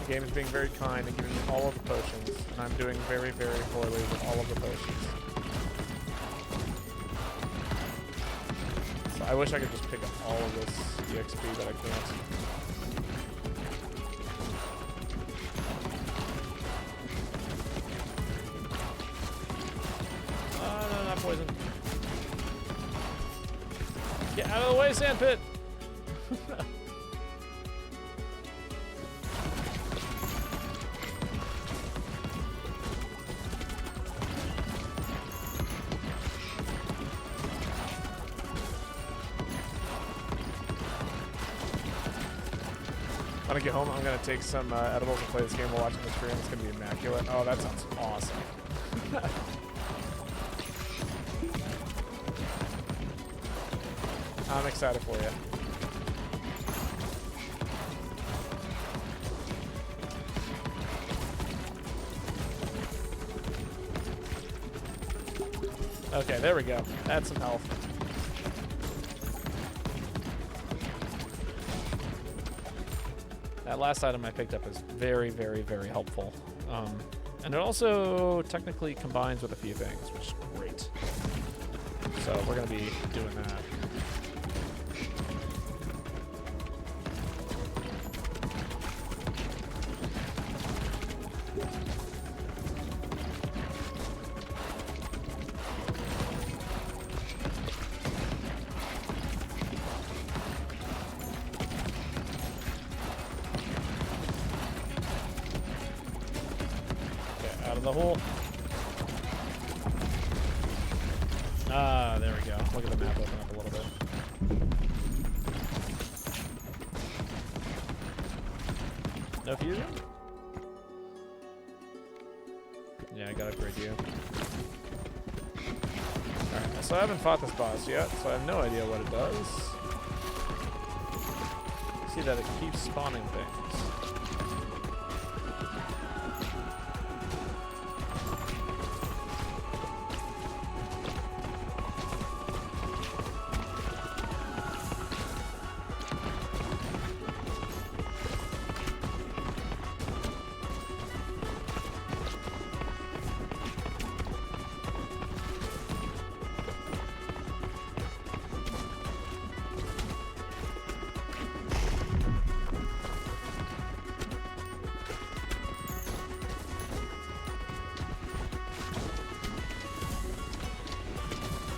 [SPEAKER 1] The game is being very kind and giving me all of the potions, and I'm doing very, very poorly with all of the potions. So I wish I could just pick up all of this EXP, but I can't. Oh, no, not poison. Get out of the way, sandpit! When I get home, I'm going to take some edibles and play this game while watching the stream. It's going to be immaculate. Oh, that sounds awesome. I'm excited for you. Okay, there we go. That's some health. That last item I picked up is very, very, very helpful. And it also technically combines with a few things, which is great. So we're going to be doing that. Out of the hole. Ah, there we go. Look at the map open up a little bit. No fusion? Yeah, I gotta upgrade you. Alright, so I haven't fought this boss yet, so I have no idea what it does. See that it keeps spawning things.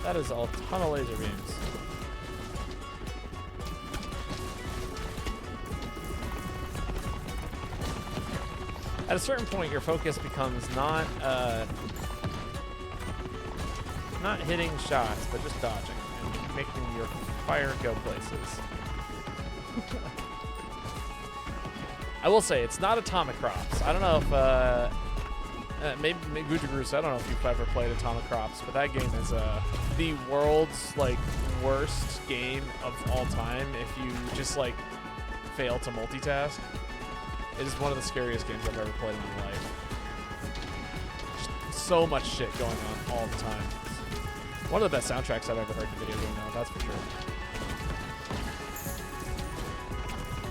[SPEAKER 1] That is a ton of laser beams. At a certain point, your focus becomes not hitting shots, but just dodging and making your fire go places. I will say, it's not Atomic Crops. I don't know if... maybe Gujagrus, I don't know if you've ever played Atomic Crops, but that game is the world's worst game of all time if you just fail to multitask. It is one of the scariest games I've ever played in my life. Just so much shit going on all the time. One of the best soundtracks I've ever heard in a video game now, that's for sure.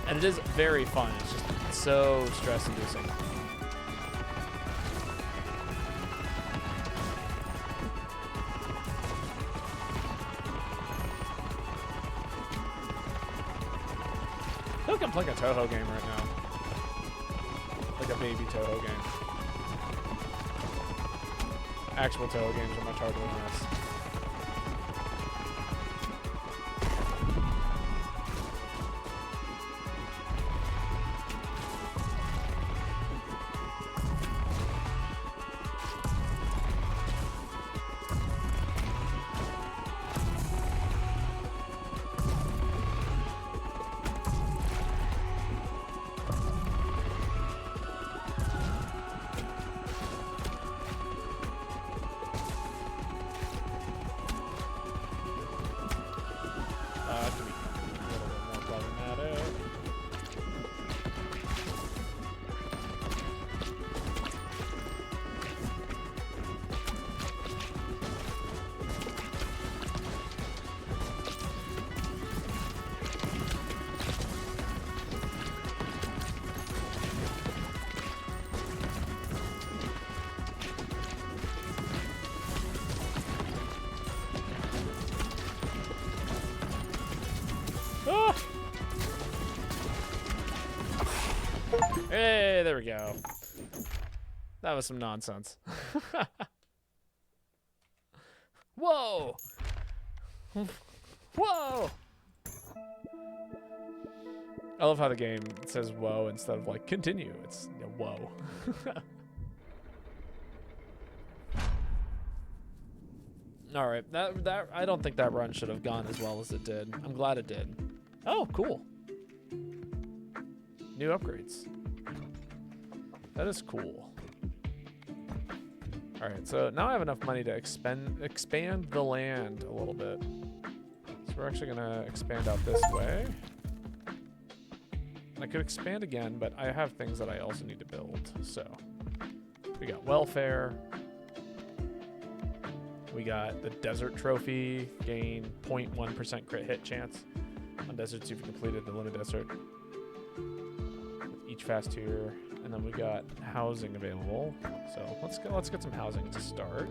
[SPEAKER 1] And it is very fun. It's just so stress-inducing. I feel like I'm playing a Toho game right now. Like a baby Toho game. Actual Toho games are much harder than this. Hey, there we go. That was some nonsense. Whoa! Whoa! I love how the game says whoa instead of continue. It's whoa. All right, that I don't think that run should have gone as well as it did. I'm glad it did. Oh, cool. New upgrades. That is cool. All right, so now I have enough money to expand the land a little bit. So we're actually gonna expand out this way. And I could expand again, but I have things that I also need to build. So we got welfare. We got the desert trophy, gain 0.1% crit hit chance on deserts you've completed the limit desert. fast here, and then we got housing available. So let's get some housing to start.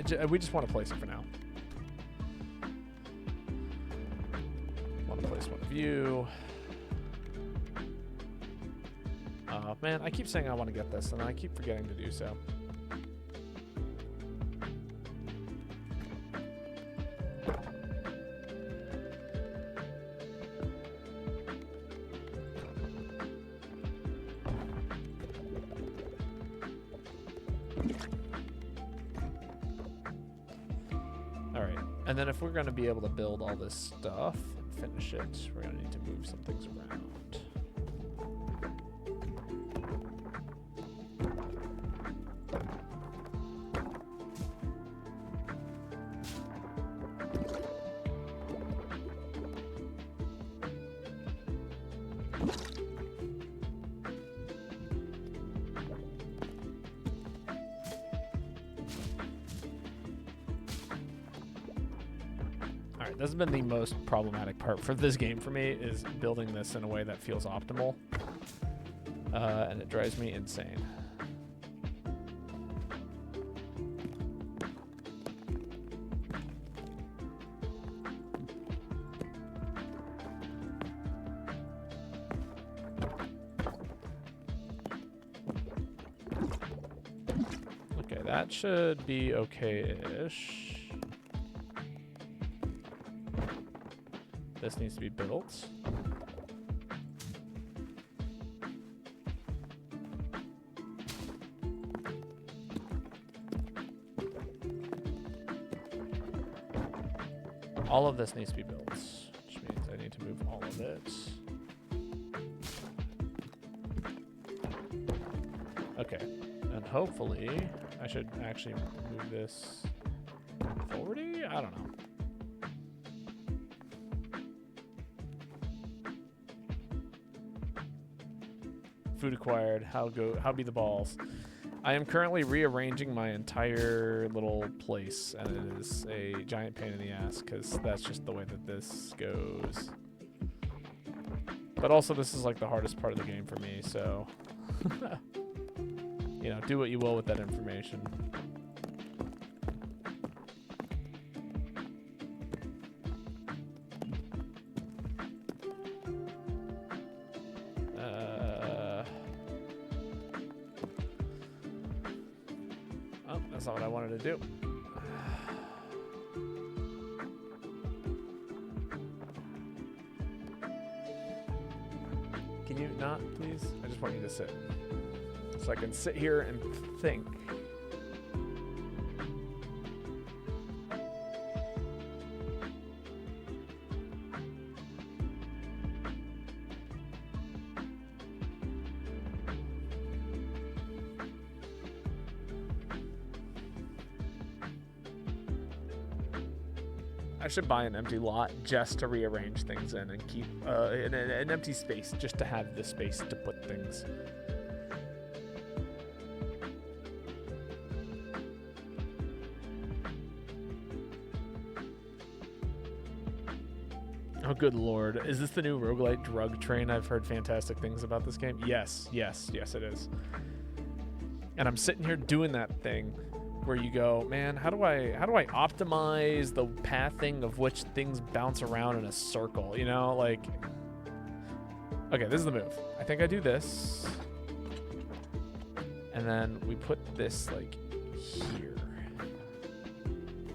[SPEAKER 1] All right, we just want to place it for now. Want to place one of you. Man, I keep saying I want to get this, and I keep forgetting to do so. All right, and then if we're going to be able to build all this stuff and finish it, we're going to need to move some things around. This has been the most problematic part for this game for me, is building this in a way that feels optimal. And it drives me insane. Okay, that should be okay-ish. This needs to be built. All of this needs to be built, which means I need to move all of it. Okay, and hopefully I should actually move this forwardy? I don't know. Food acquired. How be the balls? I am currently rearranging my entire little place, and it is a giant pain in the ass because that's just the way that this goes. But also, this is like the hardest part of the game for me, so you know, do what you will with that information. That's not what I wanted to do. Can you not, please? I just want you to sit. So I can sit here and think. I should buy an empty lot just to rearrange things in and keep an empty space just to have the space to put things. Oh, good lord. Is this the new Rougelite drug train? I've heard fantastic things about this game. Yes, yes, yes, it is. And I'm sitting here doing that thing where you go, man, how do I optimize the pathing of which things bounce around in a circle, you know? Like, okay, this is the move. I think I do this. And then we put this, like, here.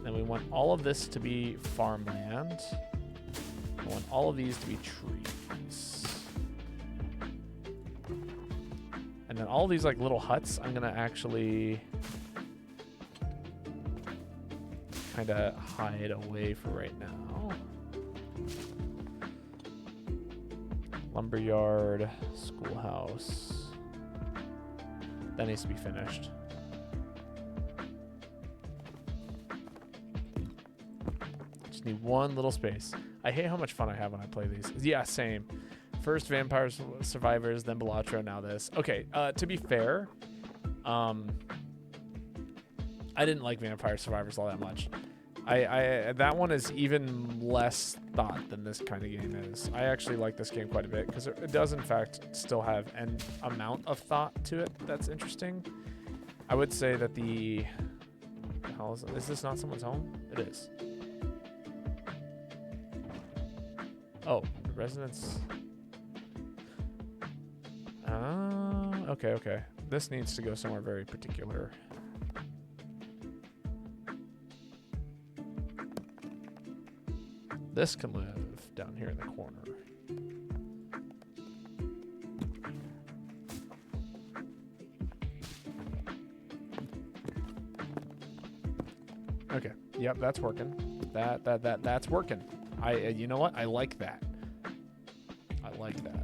[SPEAKER 1] Then we want all of this to be farmland. I want all of these to be trees. And then all these, like, little huts, I'm gonna actually kind of hide away for right now. Lumberyard, schoolhouse. That needs to be finished. Just need one little space. I hate how much fun I have when I play these. Yeah, same. First Vampire Survivors, then Balatro, now this. Okay, to be fair, I didn't like Vampire Survivors all that much. I that one is even less thought than this kind of game is. I actually like this game quite a bit because it does in fact still have an amount of thought to it that's interesting. I would say that the hell is this not someone's home? It is. Oh, the residence. Okay. This needs to go somewhere very particular. This can live down here in the corner. Okay. Yep, that's working. That's working. You know what? I like that. I like that.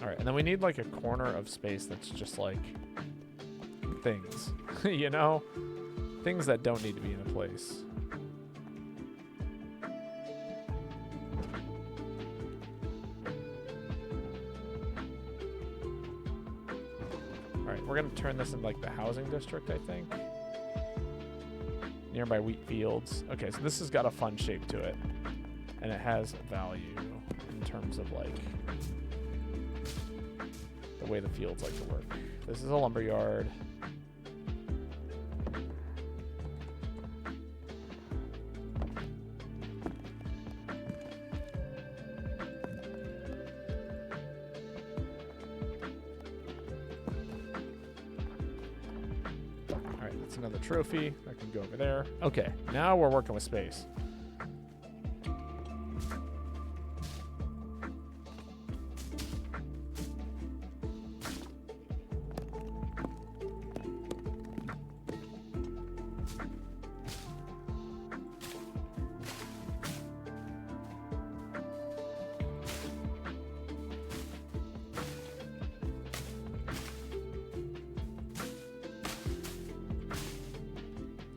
[SPEAKER 1] All right, and then we need like a corner of space that's just like things, you know? Things that don't need to be in a place. All right, we're gonna turn this into like the housing district, I think. Nearby wheat fields. Okay, so this has got a fun shape to it, and it has value in terms of like the way the fields like to work. This is a lumber yard. All right, that's another trophy. That can go over there. Okay, now we're working with space.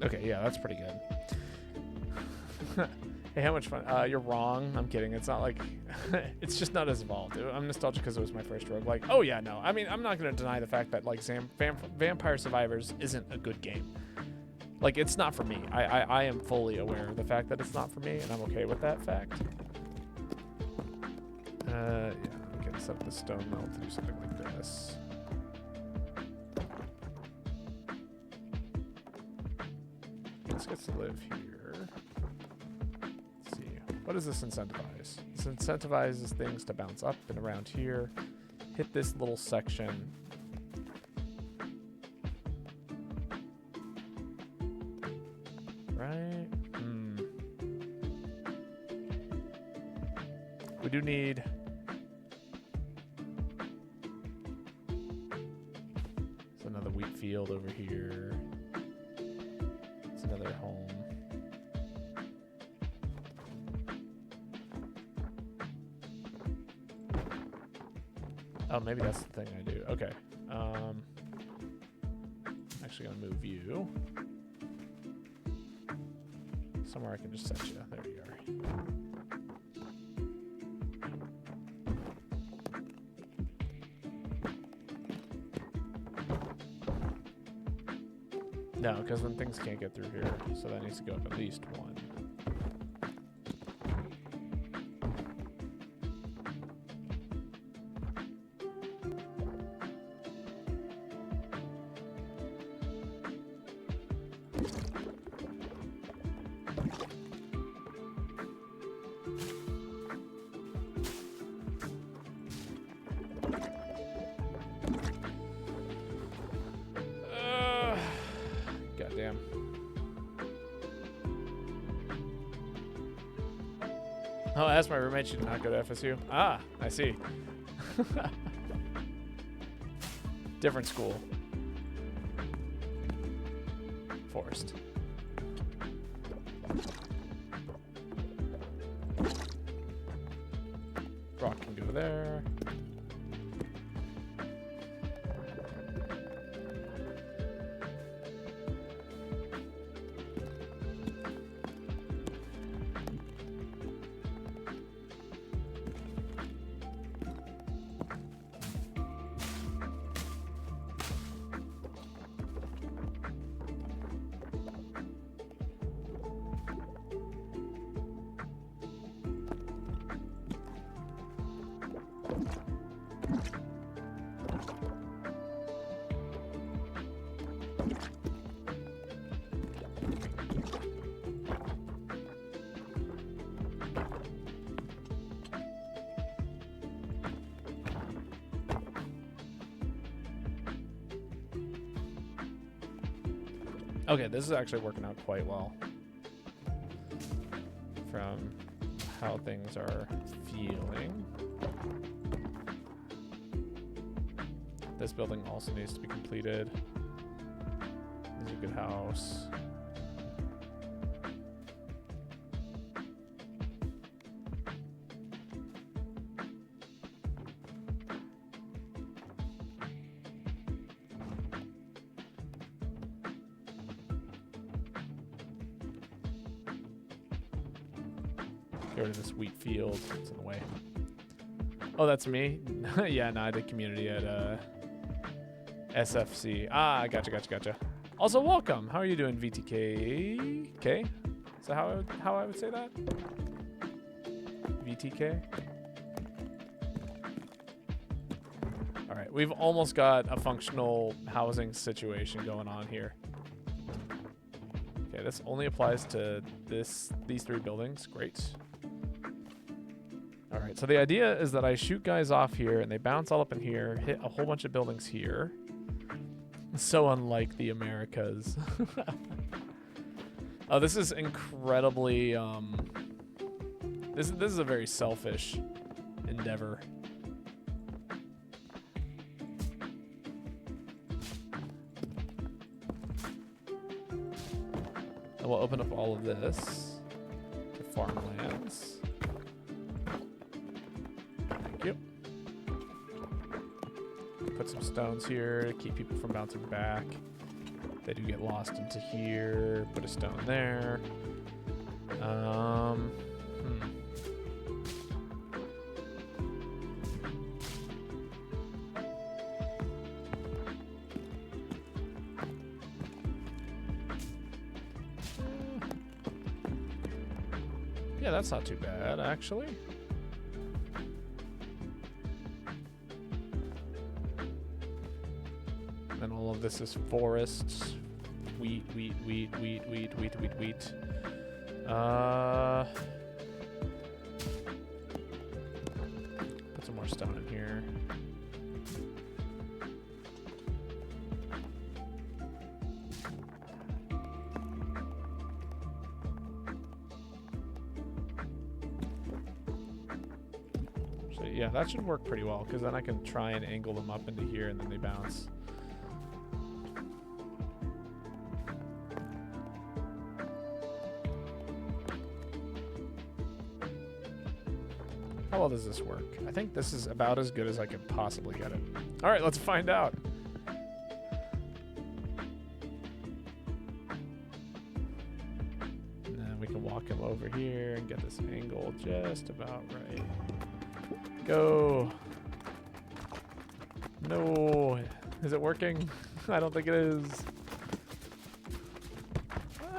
[SPEAKER 1] Okay, yeah, that's pretty good. Hey, how much fun? You're wrong. I'm kidding. It's not like... it's just not as evolved. I'm nostalgic because it was my first roguelike. Oh, yeah, no. I mean, I'm not going to deny the fact that, like, Vampire Survivors isn't a good game. Like, it's not for me. I am fully aware of the fact that it's not for me, and I'm okay with that fact. Yeah, we can set the stone melt to do something like this. This gets to live here. Let's see. What does this incentivize? This incentivizes things to bounce up and around here. Hit this little section. Right? We do need... It's another wheat field over here. Another home. Oh, maybe that's the thing I do. Okay. Actually gonna move you somewhere I can just set you. There you are. No, because then things can't get through here, so that needs to go up at least one. Goddamn. Oh, I asked my roommate, she did not go to FSU. Ah, I see. Different school. Forced. Rock can go there. Okay, this is actually working out quite well from how things are feeling. This building also needs to be completed. This is a good house. Get rid of this wheat field. It's in the way. Oh, that's me? Yeah, no, I did community at SFC. Ah, gotcha. Also, welcome. How are you doing, VTK? K? Is that how I would say that? VTK? All right, we've almost got a functional housing situation going on here. Okay, this only applies to these 3 buildings. Great. All right, so the idea is that I shoot guys off here and they bounce all up in here, hit a whole bunch of buildings here. So unlike the Americas. Oh, this is incredibly, this is a very selfish endeavor. And we'll open up all of this to farmlands. Thank you. Put some stones here to keep people from bouncing back. They do get lost into here. Put a stone there. Yeah, that's not too bad, actually. And all of this is forests. Wheat. Put some more stone in here. So yeah, that should work pretty well, because then I can try and angle them up into here and then they bounce. How well does this work? I think this is about as good as I could possibly get it. All right, let's find out. And then we can walk him over here and get this angle just about right. Go. No. Is it working? I don't think it is.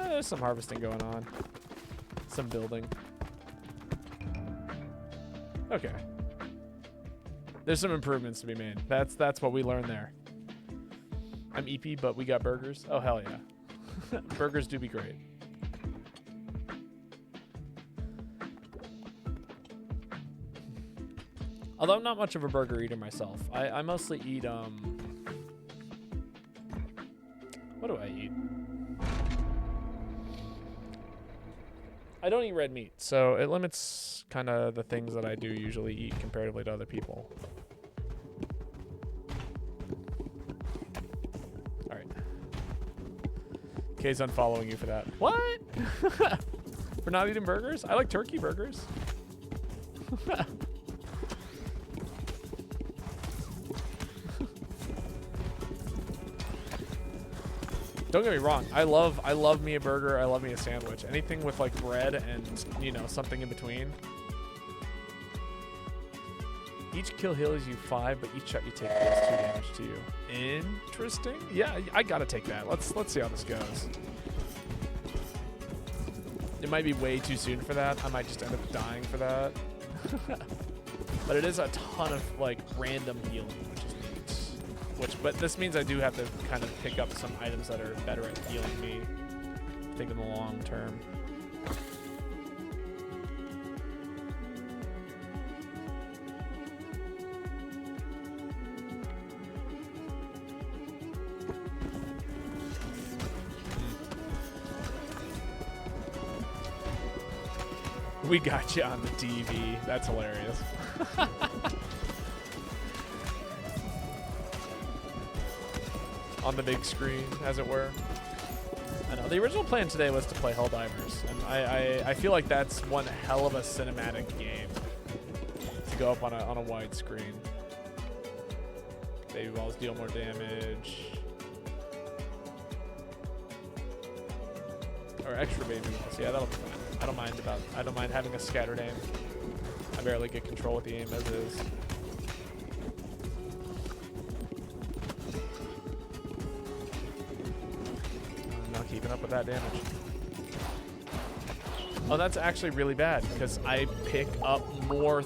[SPEAKER 1] There's some harvesting going on. Some building. Okay. There's some improvements to be made. That's what we learned there. I'm EP, but we got burgers. Oh, hell yeah. Burgers do be great. Although I'm not much of a burger eater myself. I mostly eat, what do I eat? I don't eat red meat, so it limits kind of the things that I do usually eat comparatively to other people. All right. Kay's unfollowing you for that. What? For not eating burgers? I like turkey burgers. Don't get me wrong. I love me a burger. I love me a sandwich. Anything with like bread and, you know, something in between. Each kill heals you 5, but each shot you take deals 2 damage to you. Interesting. Yeah, I gotta take that. Let's see how this goes. It might be way too soon for that. I might just end up dying for that. But it is a ton of like random healing, which is neat. But this means I do have to kind of pick up some items that are better at healing me. I think in the long term. We got you on the TV. That's hilarious. On the big screen, as it were. I know. The original plan today was to play Helldivers, and I feel like that's one hell of a cinematic game to go up on a wide screen. Baby balls deal more damage. Or extra baby balls. Yeah, that'll be fine. I don't mind having a scattered aim. I barely get control with the aim as is. I'm not keeping up with that damage. Oh, that's actually really bad because I pick up more.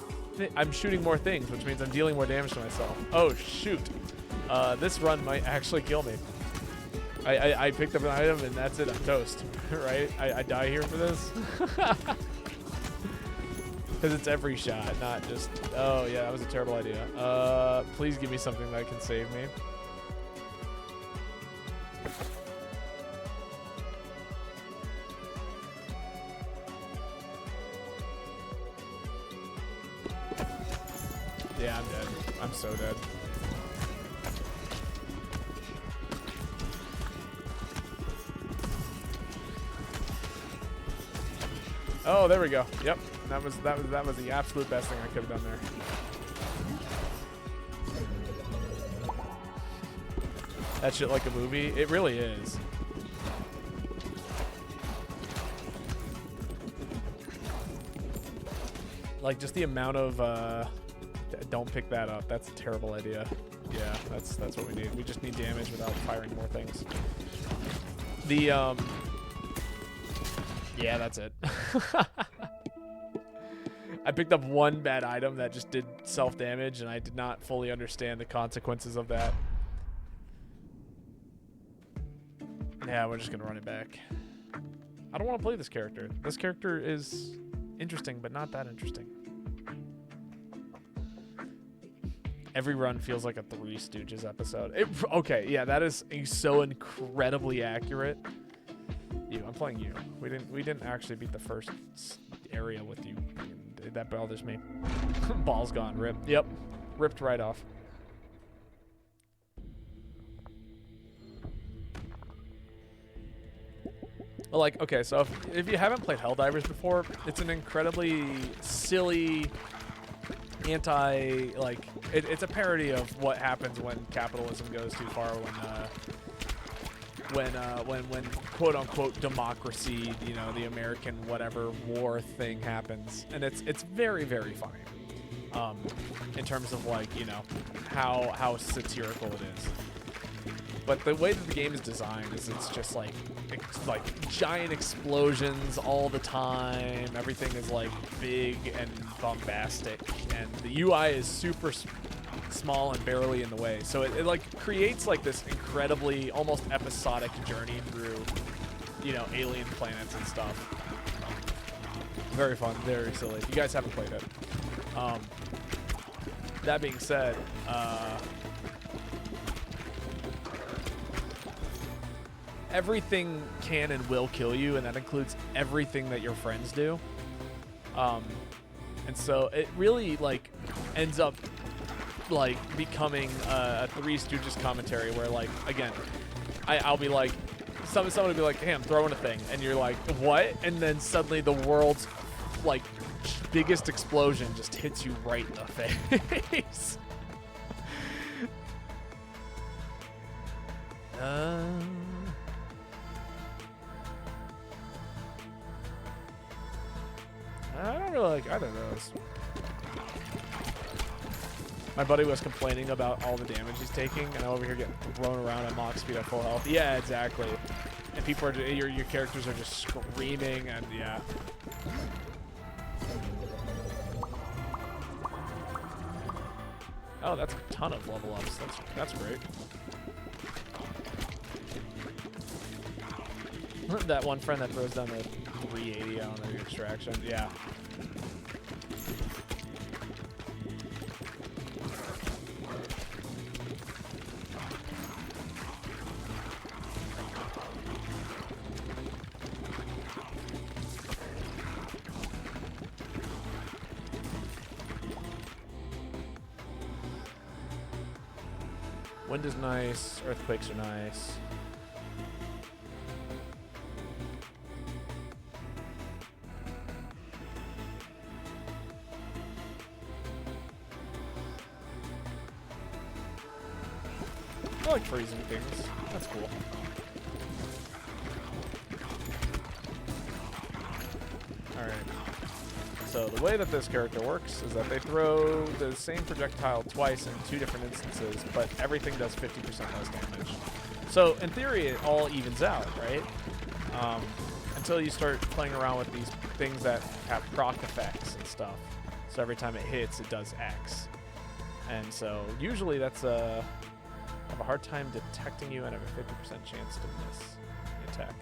[SPEAKER 1] I'm shooting more things, which means I'm dealing more damage to myself. Oh shoot! This run might actually kill me. I picked up an item and that's it. I'm toast. Right? I die here for this. Because it's every shot, not just... Oh, yeah, that was a terrible idea. Please give me something that can save me. Yeah, I'm dead. I'm so dead. Oh, there we go. Yep. That was the absolute best thing I could have done there. That shit like a movie. It really is. Like just the amount of don't pick that up. That's a terrible idea. Yeah, that's what we need. We just need damage without firing more things. The yeah, that's it. I picked up one bad item that just did self-damage, and I did not fully understand the consequences of that. Yeah, we're just going to run it back. I don't want to play this character. This character is interesting, but not that interesting. Every run feels like a Three Stooges episode. Okay, yeah, that is so incredibly accurate. You, I'm playing you. We didn't actually beat the first area with you. That bothers me. Ball's gone. Rip. Yep. Ripped right off. Well, like, okay, so if you haven't played Helldivers before, it's an incredibly silly, it's a parody of what happens when capitalism goes too far, when quote unquote democracy, you know, the American whatever war thing happens, and it's very, very funny, in terms of like, you know, how satirical it is. But the way that the game is designed is it's just like giant explosions all the time. Everything is like big and bombastic, and the UI is super small and barely in the way. So it like creates like this incredibly almost episodic journey through, you know, alien planets and stuff. Very fun, very silly. If you guys haven't played it. That being said, everything can and will kill you, and that includes everything that your friends do. And so it really like ends up like becoming a Three Stooges commentary where, like, again, I'll be like, someone will be like, hey, I'm throwing a thing, and you're like, what? And then suddenly the world's like biggest explosion just hits you right in the face. I don't really like either of those. My buddy was complaining about all the damage he's taking, and I'm over here getting thrown around at max speed at full health. Yeah, exactly. And people are, your characters are just screaming, and yeah. Oh, that's a ton of level ups. That's great. That one friend that throws down the 380 on the extraction. Yeah. Wind is nice. Earthquakes are nice. I like freezing things. That's cool. Alright. So the way that this character works is that they throw the same projectile twice in 2 different instances, but everything does 50% less damage. So in theory, it all evens out, right? Until you start playing around with these things that have proc effects and stuff. So every time it hits, it does X. And so usually that's I have a hard time detecting you and have a 50% chance to miss the attack.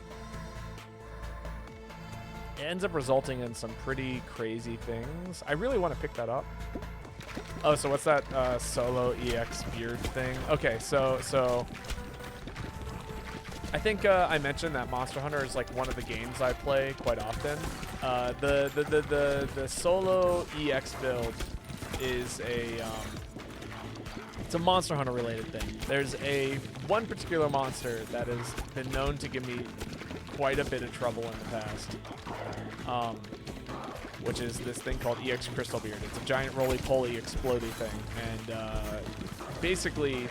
[SPEAKER 1] It ends up resulting in some pretty crazy things. I really want to pick that up. Oh, so what's that solo EX beard thing? Okay, so I think I mentioned that Monster Hunter is like one of the games I play quite often. The solo EX build is it's a Monster Hunter related thing. There's one particular monster that has been known to give me quite a bit of trouble in the past, which is this thing called EX Crystal Beard. It's a giant roly-poly explodey thing, and basically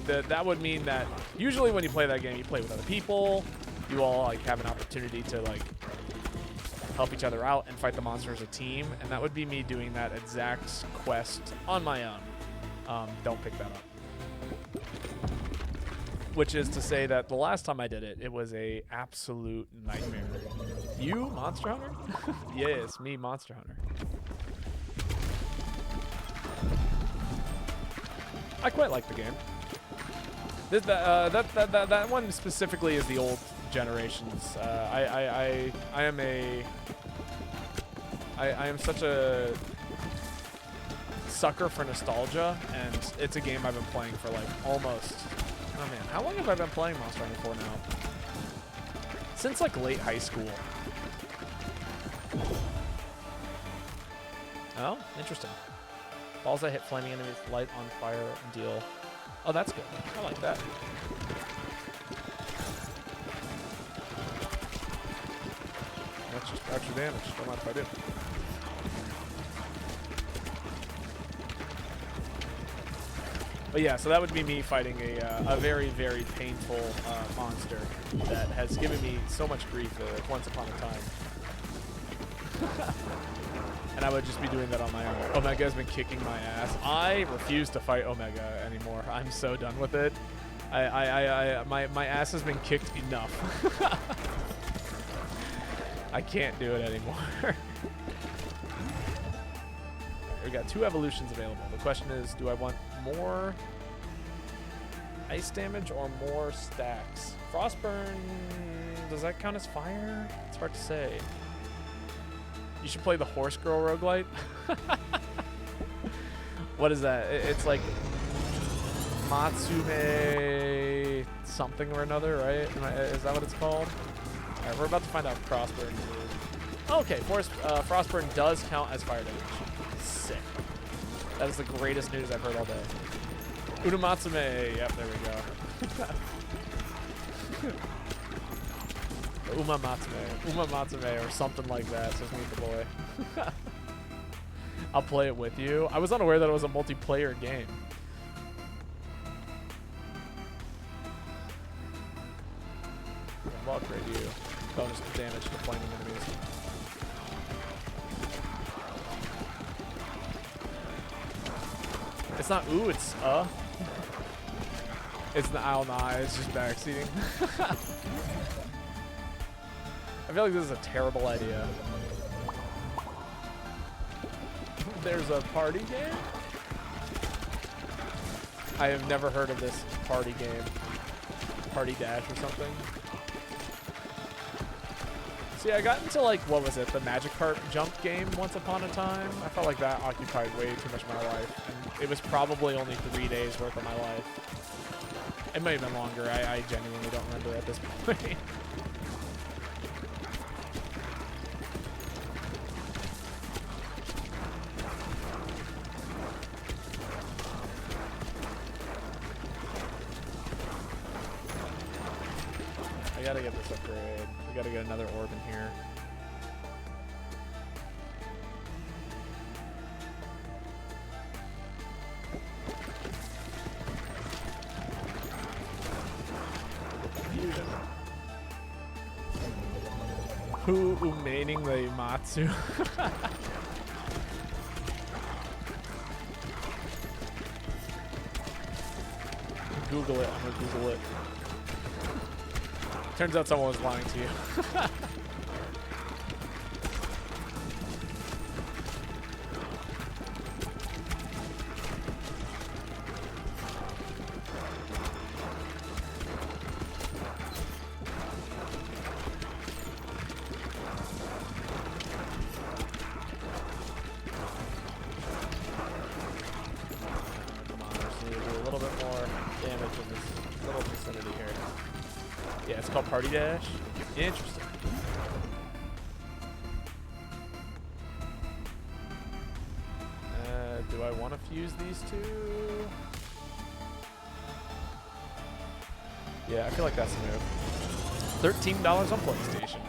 [SPEAKER 1] that would mean that usually when you play that game, you play with other people. You all like have an opportunity to like help each other out and fight the monster as a team, and that would be me doing that exact quest on my own. Don't pick that up. Which is to say that the last time I did it, it was a absolute nightmare. You, Monster Hunter? Yes, me, Monster Hunter. I quite like the game. That one specifically is the old generations. I am such a sucker for nostalgia, and it's a game I've been playing for like almost. Oh man, how long have I been playing Monster Hunter for now? Since like late high school. Oh, interesting. Balls that hit flaming enemies light on fire and deal. Oh, that's good. I like that. That's just extra damage. Don't mind if I do. But yeah, so that would be me fighting a very, very painful monster that has given me so much grief once upon a time. And I would just be doing that on my own. Omega has been kicking my ass. I refuse to fight Omega anymore. I'm so done with it. My ass has been kicked enough. I can't do it anymore. We got 2 evolutions available. The question is, do I want more ice damage or more stacks? Frostburn, does that count as fire? It's hard to say. You should play the Horse Girl roguelite. What is that? It's like Matsume something or another, right? Is that what it's called? All right, we're about to find out Frostburn. Okay, Frostburn does count as fire damage. Sick. That is the greatest news I've heard all day. Unamatsume. Yep, there we go. Umamatsume or something like that, says Meet the Boy. I'll play it with you. I was unaware that it was a multiplayer game. I'll upgrade you. Bonus damage to flaming enemies. It's not ooh, it's It's the owl nah, it's just backseating. I feel like this is a terrible idea. There's a party game? I have never heard of this party game. Party Dash or something. See, I got into like, what was it, the Magikarp jump game once upon a time. I felt like that occupied way too much of my life. And it was probably only 3 days worth of my life. It might have been longer. I genuinely don't remember at this point. I gotta get this upgrade. We gotta get another orb in here. Fusion. Who umaining the Matsu? Google it. I'm gonna Google it. Turns out someone was lying to you. Come on, I just need to do a little bit more damage in this little vicinity here. Yeah, it's called Party Dash. Interesting. Do I want to fuse these two? Yeah, I feel like that's the move. $13 on PlayStation.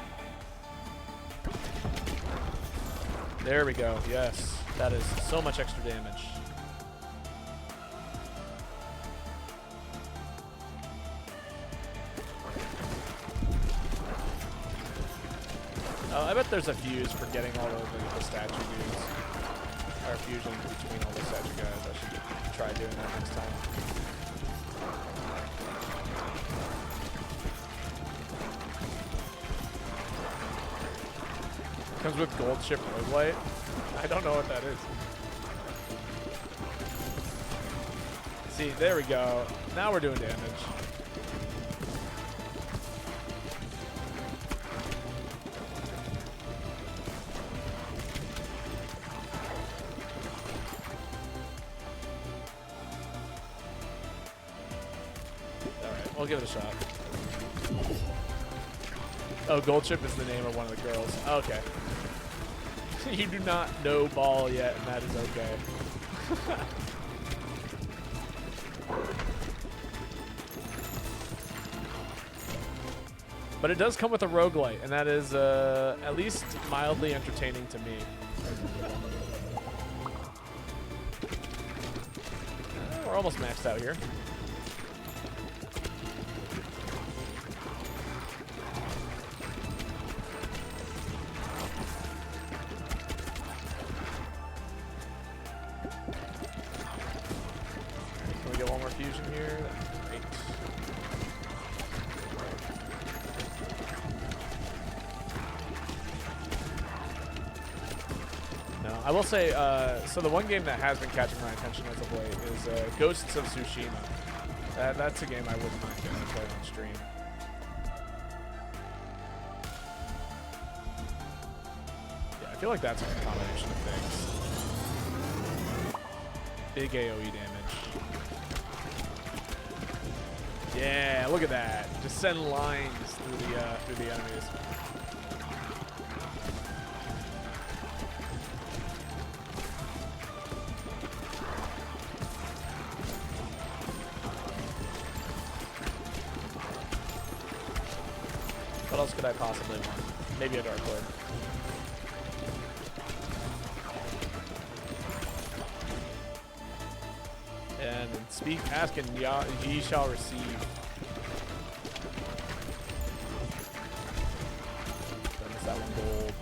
[SPEAKER 1] There we go. Yes, that is so much extra damage. I bet there's a fuse for getting all of the statue dudes. Or fusion between all the statue guys. I should try doing that next time. Comes with gold chip Rougelite. I don't know what that is. See, there we go. Now we're doing damage. I'll give it a shot. Oh, Gold Chip is the name of one of the girls. Okay. You do not know ball yet, and that is okay. But it does come with a roguelite, and that is at least mildly entertaining to me. We're almost maxed out here. Fusion here. Great. No, I will say, so the one game that has been catching my attention as of late is Ghosts of Tsushima. That's a game I wouldn't mind getting to play on stream. Yeah, I feel like that's a combination of things. Big AoE damage. Yeah, look at that. Just send lines through the enemies. What else could I possibly want? Maybe a Dark Lord. And ask and ye shall receive. Bonus that one gold.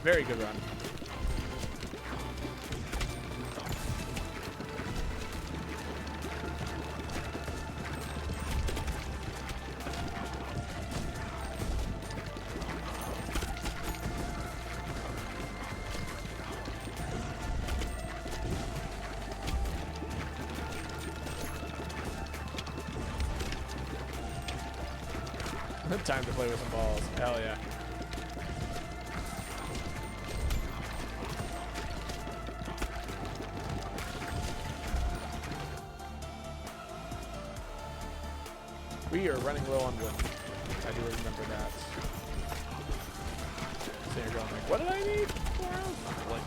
[SPEAKER 1] Very good run. Time to play with some balls. Hell yeah. We are running low on wood. I do remember that. So you're going like, what did I need? 4 hours? Not really.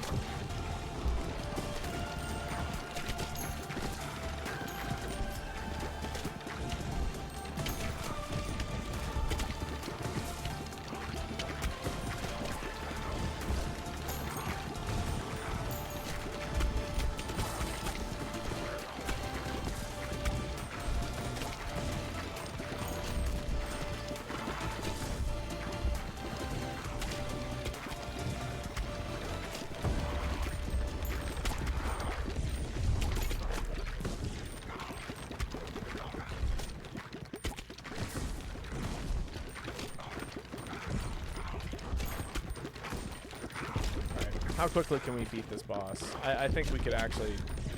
[SPEAKER 1] How quickly can we beat this boss? I think we could actually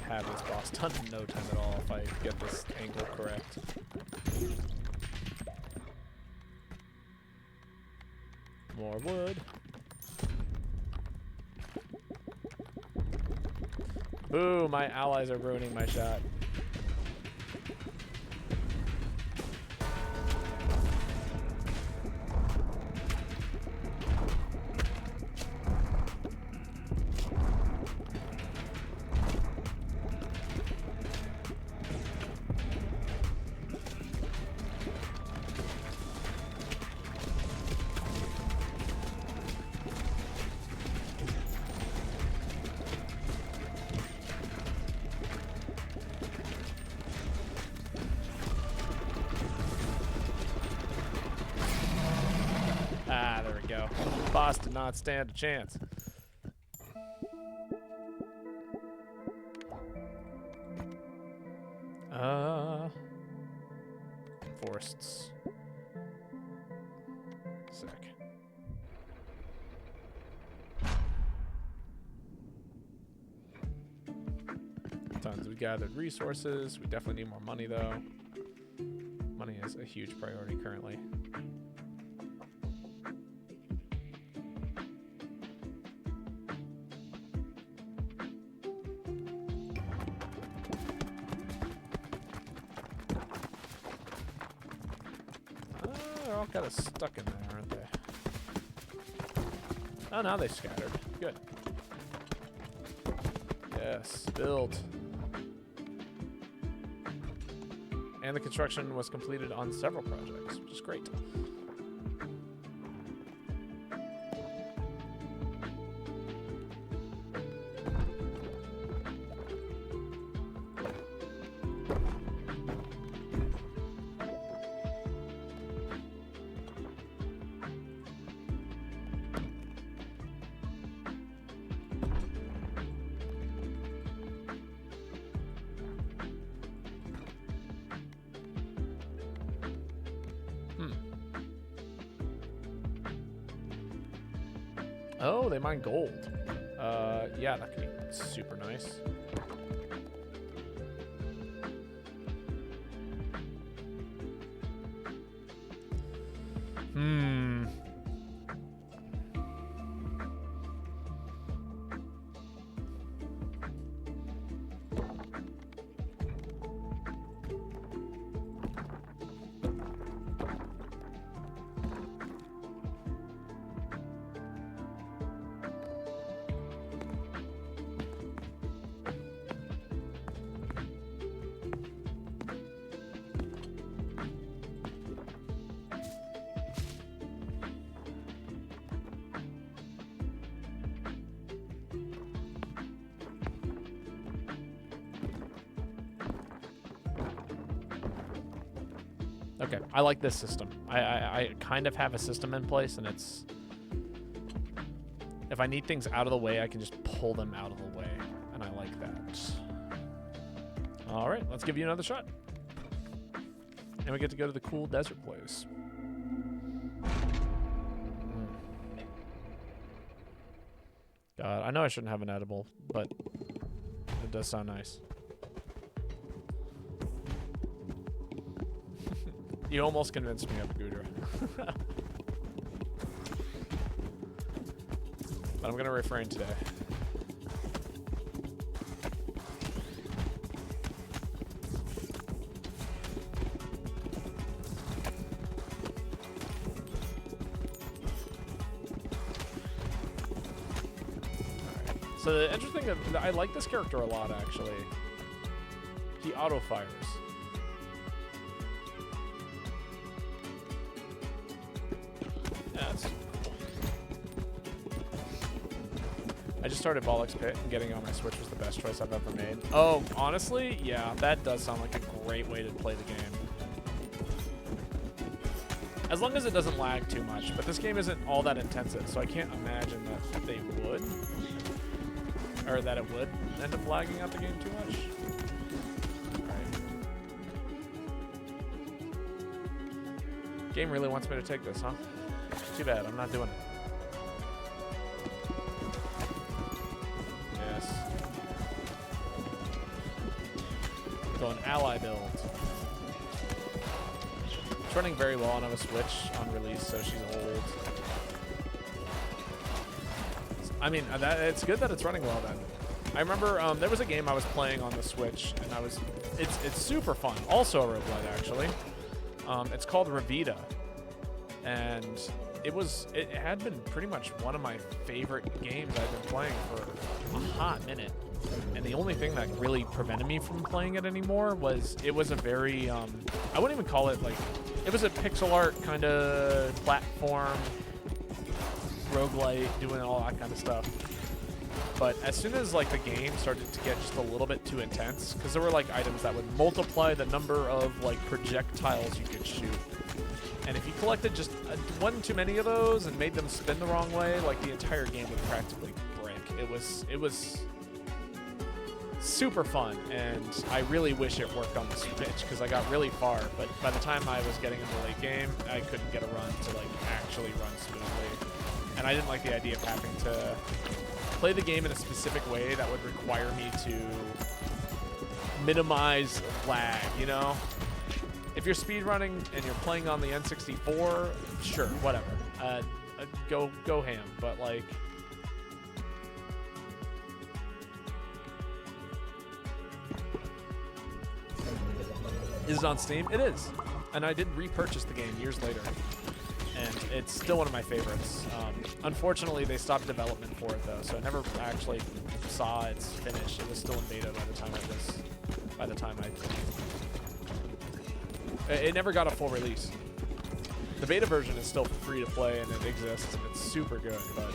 [SPEAKER 1] have this boss done in no time at all if I get this angle correct. More wood. Boo, my allies are ruining my shot. Ah, there we go. Boss did not stand a chance. Forests. Sick. Tons. We gathered resources. We definitely need more money, though. Money is a huge priority currently. They're all kind of stuck in there, aren't they? Oh, now they scattered. Good. Yes, build. And the construction was completed on several projects, which is great. Oh, they mine gold. Yeah, that could be super nice. Okay, I like this system. I kind of have a system in place, and it's... If I need things out of the way, I can just pull them out of the way, and I like that. All right, let's give you another shot. And we get to go to the cool desert place. God, I know I shouldn't have an edible, but it does sound nice. You almost convinced me of Gudra. But I'm gonna refrain today. So the interesting thing, I like this character a lot, actually. He auto-fires. Yeah, that's cool. I just started Bollock's Pit, and getting on my Switch was the best choice I've ever made. Oh, honestly, yeah, that does sound like a great way to play the game. As long as it doesn't lag too much, but this game isn't all that intensive, so I can't imagine that they would. Or that it would end up lagging out the game too much. Alright. Game really wants me to take this, huh? Too bad, I'm not doing it. Yes. Go an ally build. It's running very well on a Switch on release, so she's old. I mean, it's good that it's running well then. I remember there was a game I was playing on the Switch, and it's super fun. Also a roguelite, actually. It's called Rougelite, and it had been pretty much one of my favorite games I've been playing for a hot minute. And the only thing that really prevented me from playing it anymore was it was a very I wouldn't even call it like, it was a pixel art kind of platform roguelite, doing all that kind of stuff. But as soon as like the game started to get just a little bit too intense, because there were like items that would multiply the number of like projectiles you could shoot, and if you collected just one too many of those and made them spin the wrong way, like the entire game would practically break. It was super fun, and I really wish it worked on the Switch, because I got really far, but by the time I was getting in the late game, I couldn't get a run to like actually run smoothly. And I didn't like the idea of having to play the game in a specific way that would require me to minimize lag, you know? If you're speedrunning and you're playing on the N64, sure, whatever. Go ham, but like... Is it on Steam? It is. And I did repurchase the game years later. And it's still one of my favorites. Unfortunately, they stopped development for it though, so I never actually saw its finish. It was still in beta by the time it never got a full release. The beta version is still free to play and it exists and it's super good, but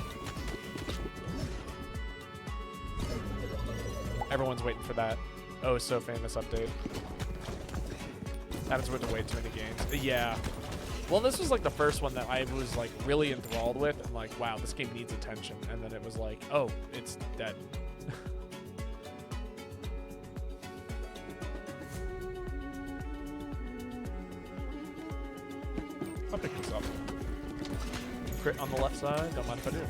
[SPEAKER 1] everyone's waiting for that oh so famous update. Happens with the way too many games. Yeah. Well, this was like the first one that I was like really enthralled with, and like, wow, this game needs attention. And then it was like, oh, it's dead. I'll pick this up. Crit on the left side, don't mind if I do.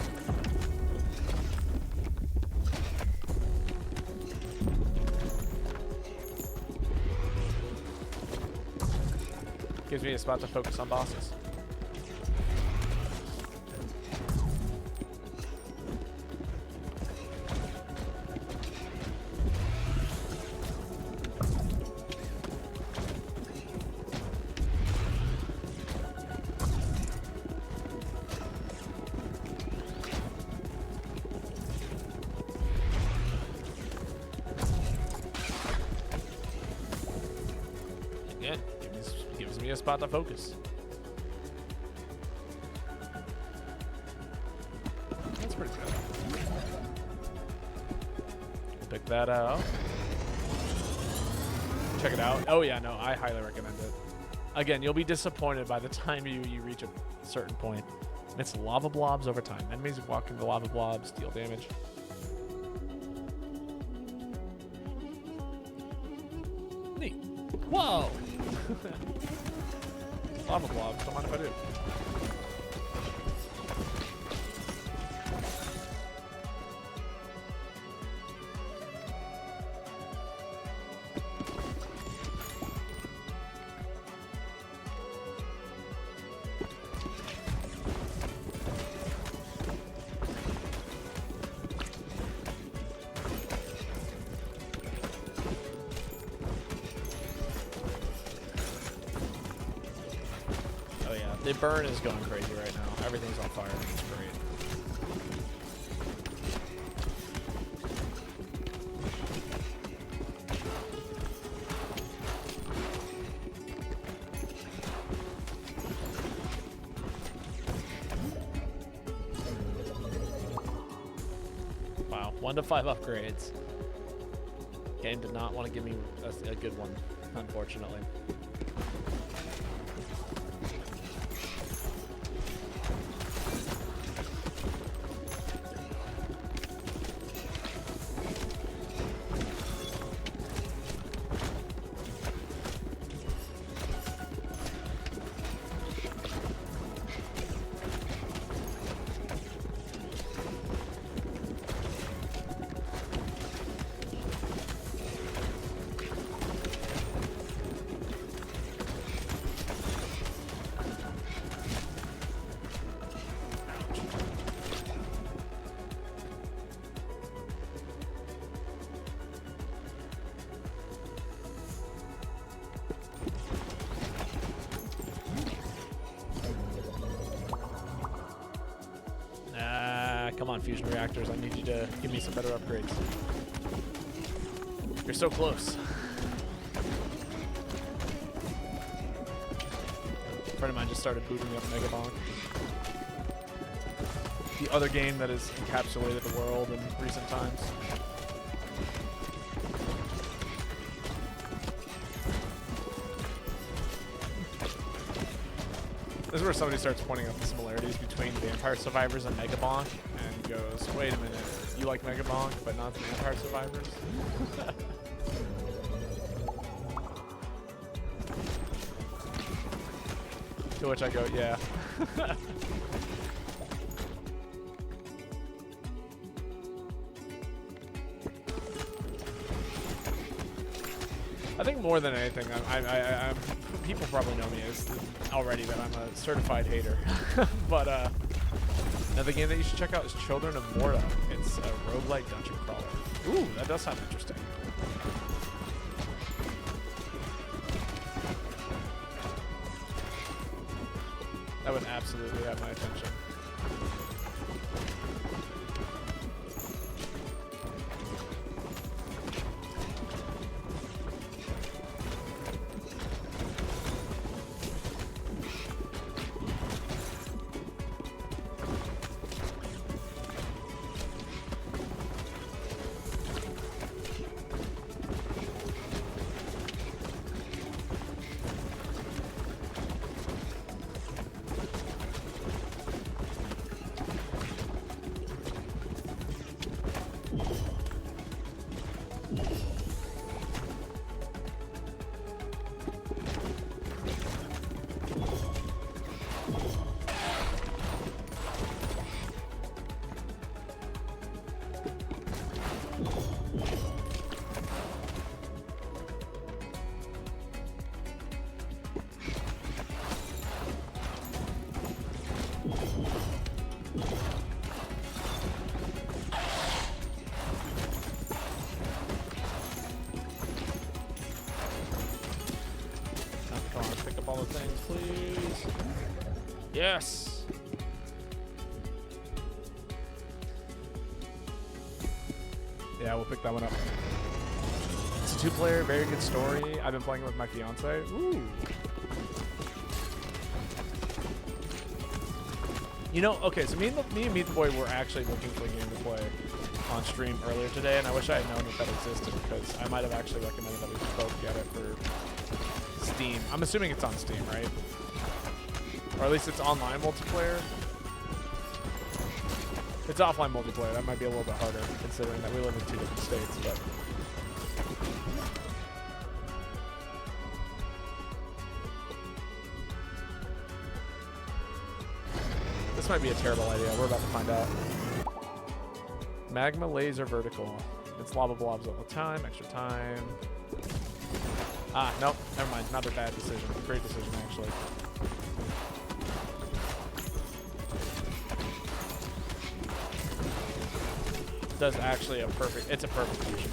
[SPEAKER 1] Gives me a spot to focus on bosses. Again, gives me a spot to focus. That's pretty good. Pick that out. Check it out. Oh yeah, no, I highly recommend it. Again, you'll be disappointed by the time you reach a certain point. It's lava blobs over time. Enemies walk into lava blobs, deal damage. Neat. Whoa! Lava blobs, don't mind if I do. The burn is going crazy right now. Everything's on fire. It's great. Wow, 1 to 5 upgrades. Game did not want to give me a good one, unfortunately. Come on, fusion reactors. I need you to give me some better upgrades. You're so close. A friend of mine just started booting up Mega Bonk. The other game that has encapsulated the world in recent times. This is where somebody starts pointing out the similarities between Vampire Survivors and Mega Bonk and goes, wait a minute, you like Mega Bonk but not the Vampire Survivors? To which I go, yeah. I think more than anything, I'm people probably know me as already that I'm a certified hater. But another game that you should check out is Children of Morta. It's a roguelike dungeon crawler. Ooh, that does sound interesting. That would absolutely have my attention. Yes! Yeah, we'll pick that one up. It's a 2-player, very good story. I've been playing it with my fiance. Ooh. You know, okay, so me and Meat the Boy were actually looking for a game to play on stream earlier today, and I wish I had known that existed, because I might have actually recommended that we both get it for Steam. I'm assuming it's on Steam, right? Or at least it's online multiplayer. It's offline multiplayer. That might be a little bit harder, considering that we live in 2 different states. But this might be a terrible idea. We're about to find out. Magma laser vertical. It's lava blobs all the time. Extra time. Ah, nope. Never mind. Not a bad decision. Great decision, actually. Does actually a perfect, it's a perfect fusion.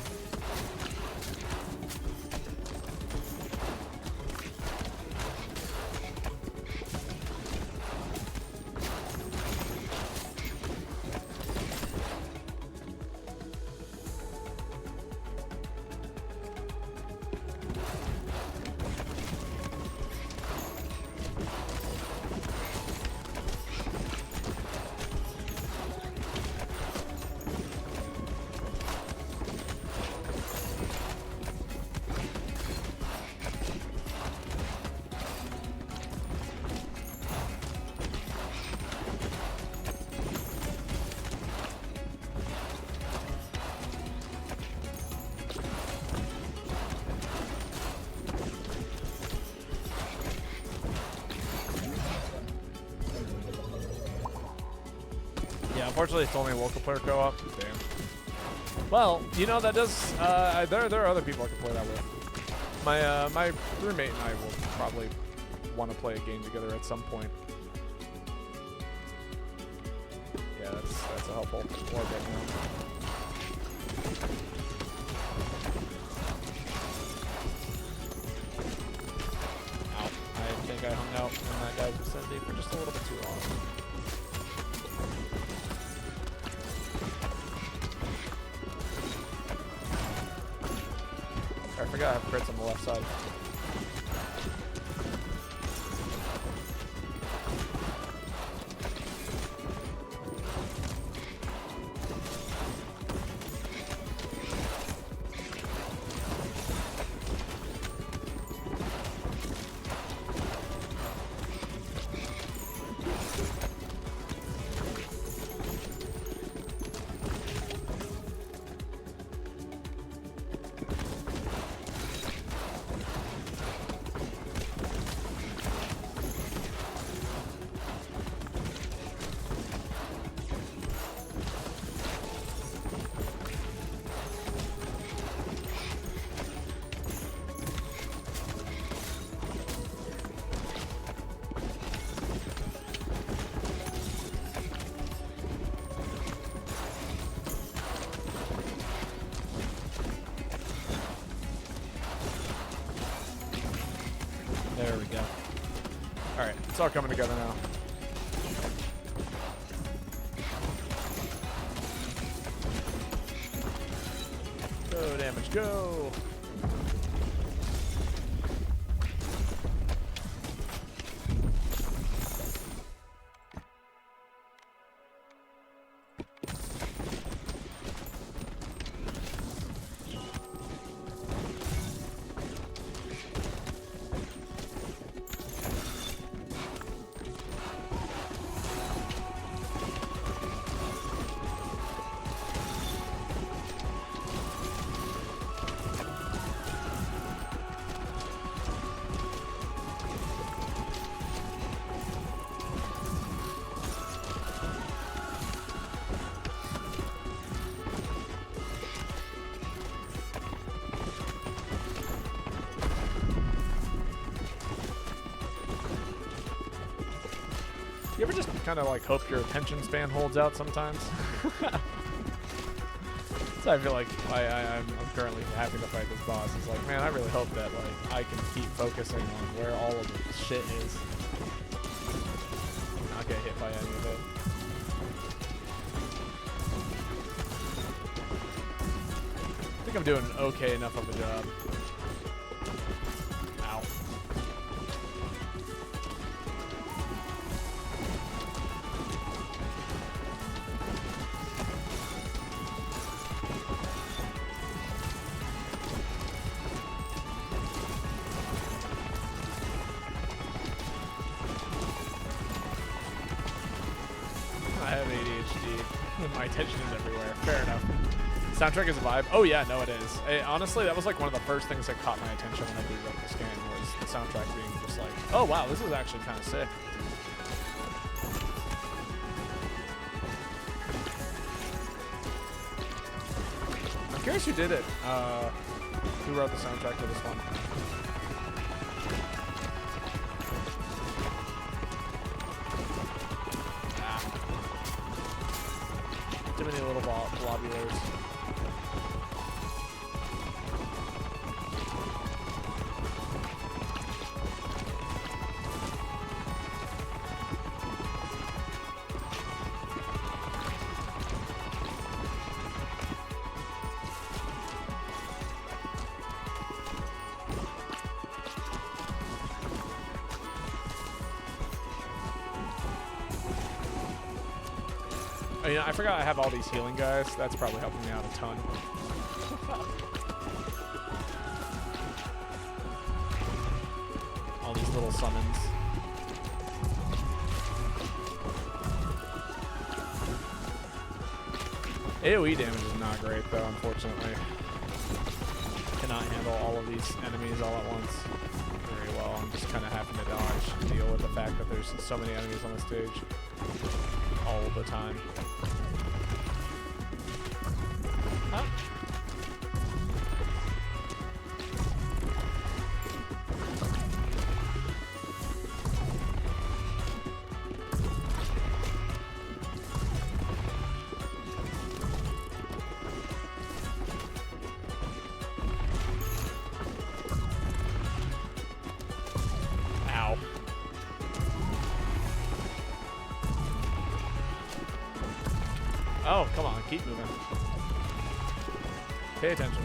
[SPEAKER 1] Unfortunately, it's only a local player co-op. Damn. Well, you know, that does, there are other people I can play that with. My roommate and I will probably want to play a game together at some point. Yeah, that's a helpful orb right now. Ow. I think I hung out in that guy's vicinity for just a little bit too long. I forgot I have crits on the left side. There we go. Alright, it's all coming together now. Go, damage, go! You ever just kind of like hope your attention span holds out sometimes? So I feel like I'm currently having to fight this boss. It's like, man, I really hope that like I can keep focusing on where all of the shit is. Not get hit by any of it. I think I'm doing okay enough of a job. Ow. I have ADHD. My attention is everywhere. Fair enough. Soundtrack is a vibe. Oh yeah, no, it is. Honestly, that was like one of the first things that caught my attention when I booted up this game was the soundtrack being just like, oh wow, this is actually kind of sick. I'm curious who did it. Who wrote the soundtrack to this one? Too many little globulars. You know, I forgot I have all these healing guys. That's probably helping me out a ton. All these little summons. AoE damage is not great though, unfortunately. Cannot handle all of these enemies all at once very well. I'm just kind of having to dodge and deal with the fact that there's so many enemies on the stage all the time. Huh? Ow. Oh, come on, keep moving. Pay attention.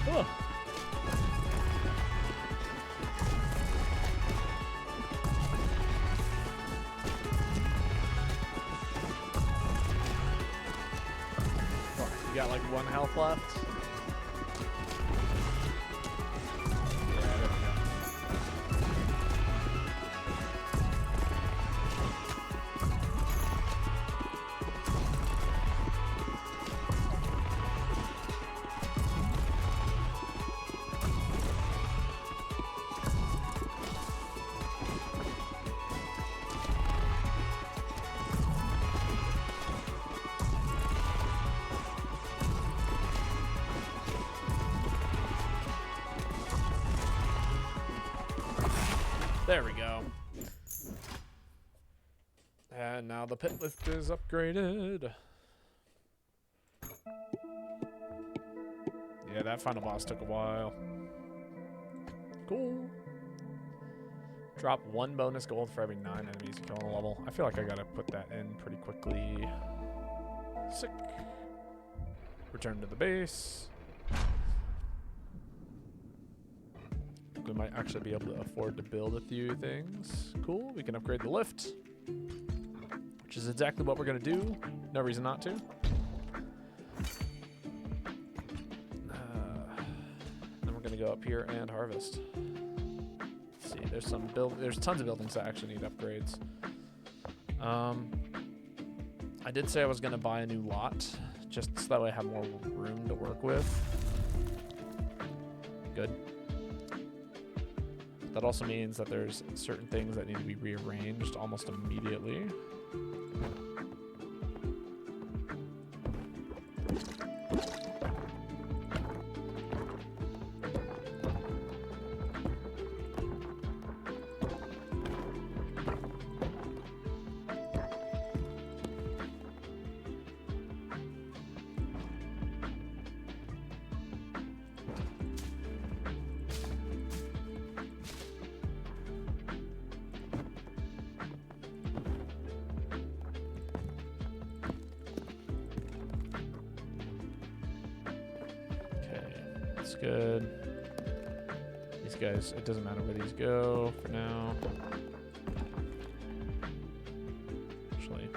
[SPEAKER 1] Oh. You got like 1 health left. Yeah, there we There we go. And now the pit lift is upgraded. Yeah, that final boss took a while. Cool. Drop 1 bonus gold for every 9 enemies you kill on a level. I feel like I gotta put that in pretty quickly. Sick. Return to the base. We might actually be able to afford to build a few things. Cool, we can upgrade the lift, which is exactly what we're gonna do. No reason not to. Then we're gonna go up here and harvest. Let's see, there's tons of buildings that actually need upgrades. I did say I was gonna buy a new lot, just so that way I have more room to work with. Good. That also means that there's certain things that need to be rearranged almost immediately. That's good. These guys, it doesn't matter where these go for now. Actually,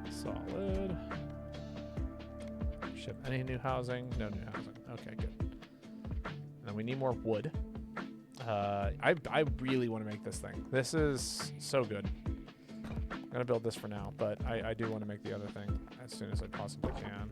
[SPEAKER 1] solid. Ship any new housing? No new housing. Okay, good. And then we need more wood. I really want to make this thing. This is so good. I'm gonna build this for now, but I do want to make the other thing as soon as I possibly can.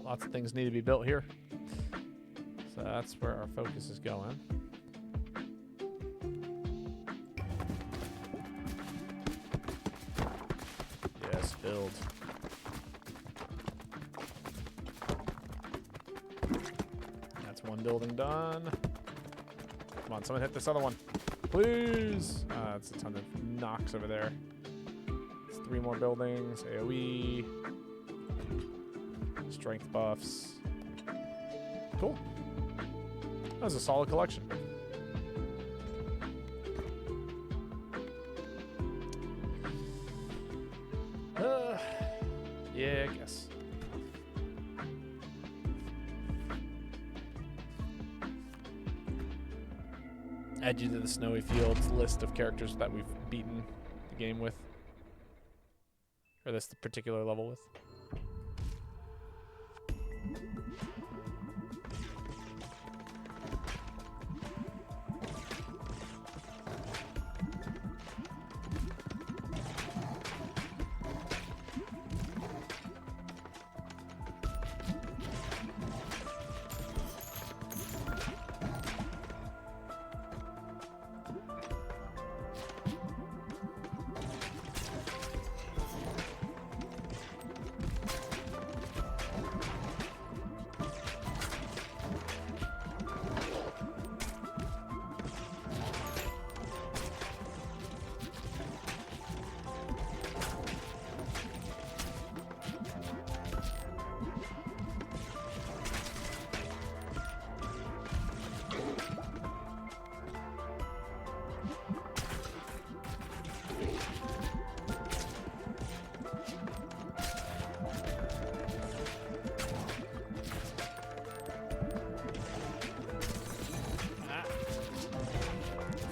[SPEAKER 1] lots of things need to be built here. So that's where our focus is going. Yes, build. That's one building done. Come on, someone hit this other one. Please! It's a ton of knocks over there. It's 3 more buildings. AoE. Strength buffs. Cool. That was a solid collection. Yeah, I guess. Add you to the Snowy Fields list of characters that we've beaten the game with. Or this particular level with.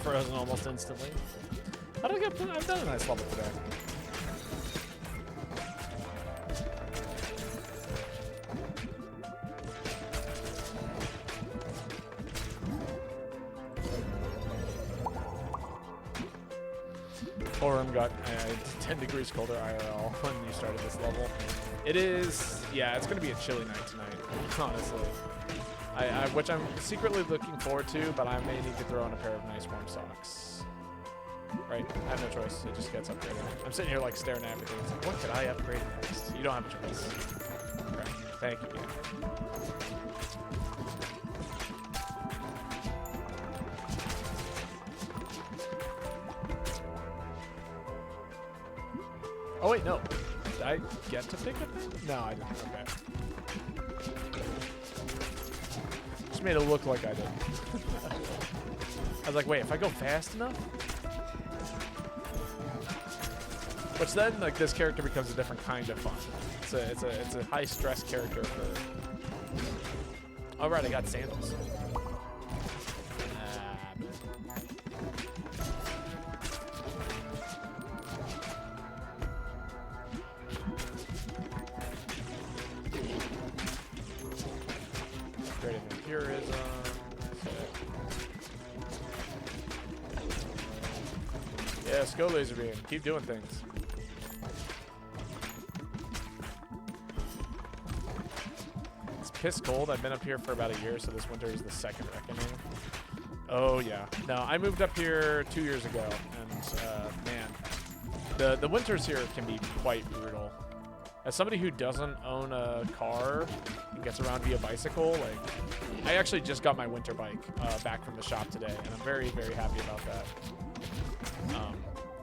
[SPEAKER 1] Frozen almost instantly. How did I get? I've done a nice level today. Forum got 10 degrees colder IRL when you started this level. It is, yeah, it's going to be a chilly night tonight, honestly. Which I'm secretly looking forward to, but I may need to throw on a pair of nice warm socks. Right? I have no choice. It just gets upgraded. I'm sitting here like staring at everything. It's like, what could I upgrade next? You don't have a choice. Right. Thank you, game. Oh wait, no. Did I get to pick up that? No, I didn't. Okay. Just made it look like I did. I was like, wait, if I go fast enough? Which then, like, this character becomes a different kind of fun. It's a high stress character for. All right, I got sandals. Yes, go laser beam. Keep doing things. It's piss cold. I've been up here for about a year, so this winter is the second reckoning. Oh yeah. No, I moved up here 2 years ago, and man, the winters here can be quite brutal. As somebody who doesn't own a car and gets around via bicycle, like, I actually just got my winter bike back from the shop today, and I'm very, very happy about that.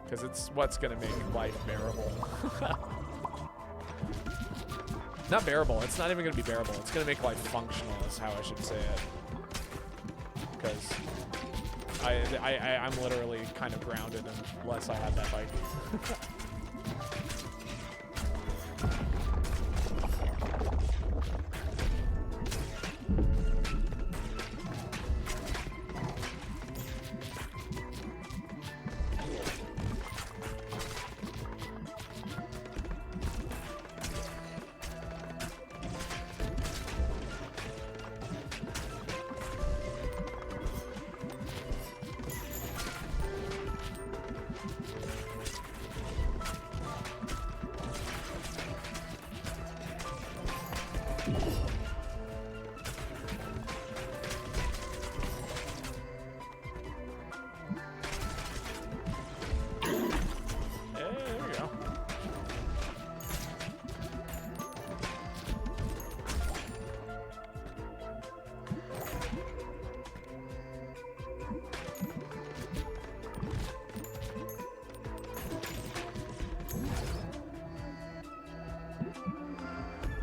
[SPEAKER 1] Because it's what's going to make life bearable. Not bearable. It's not even going to be bearable. It's going to make life functional is how I should say it. Because I'm literally kind of grounded unless I have that bike.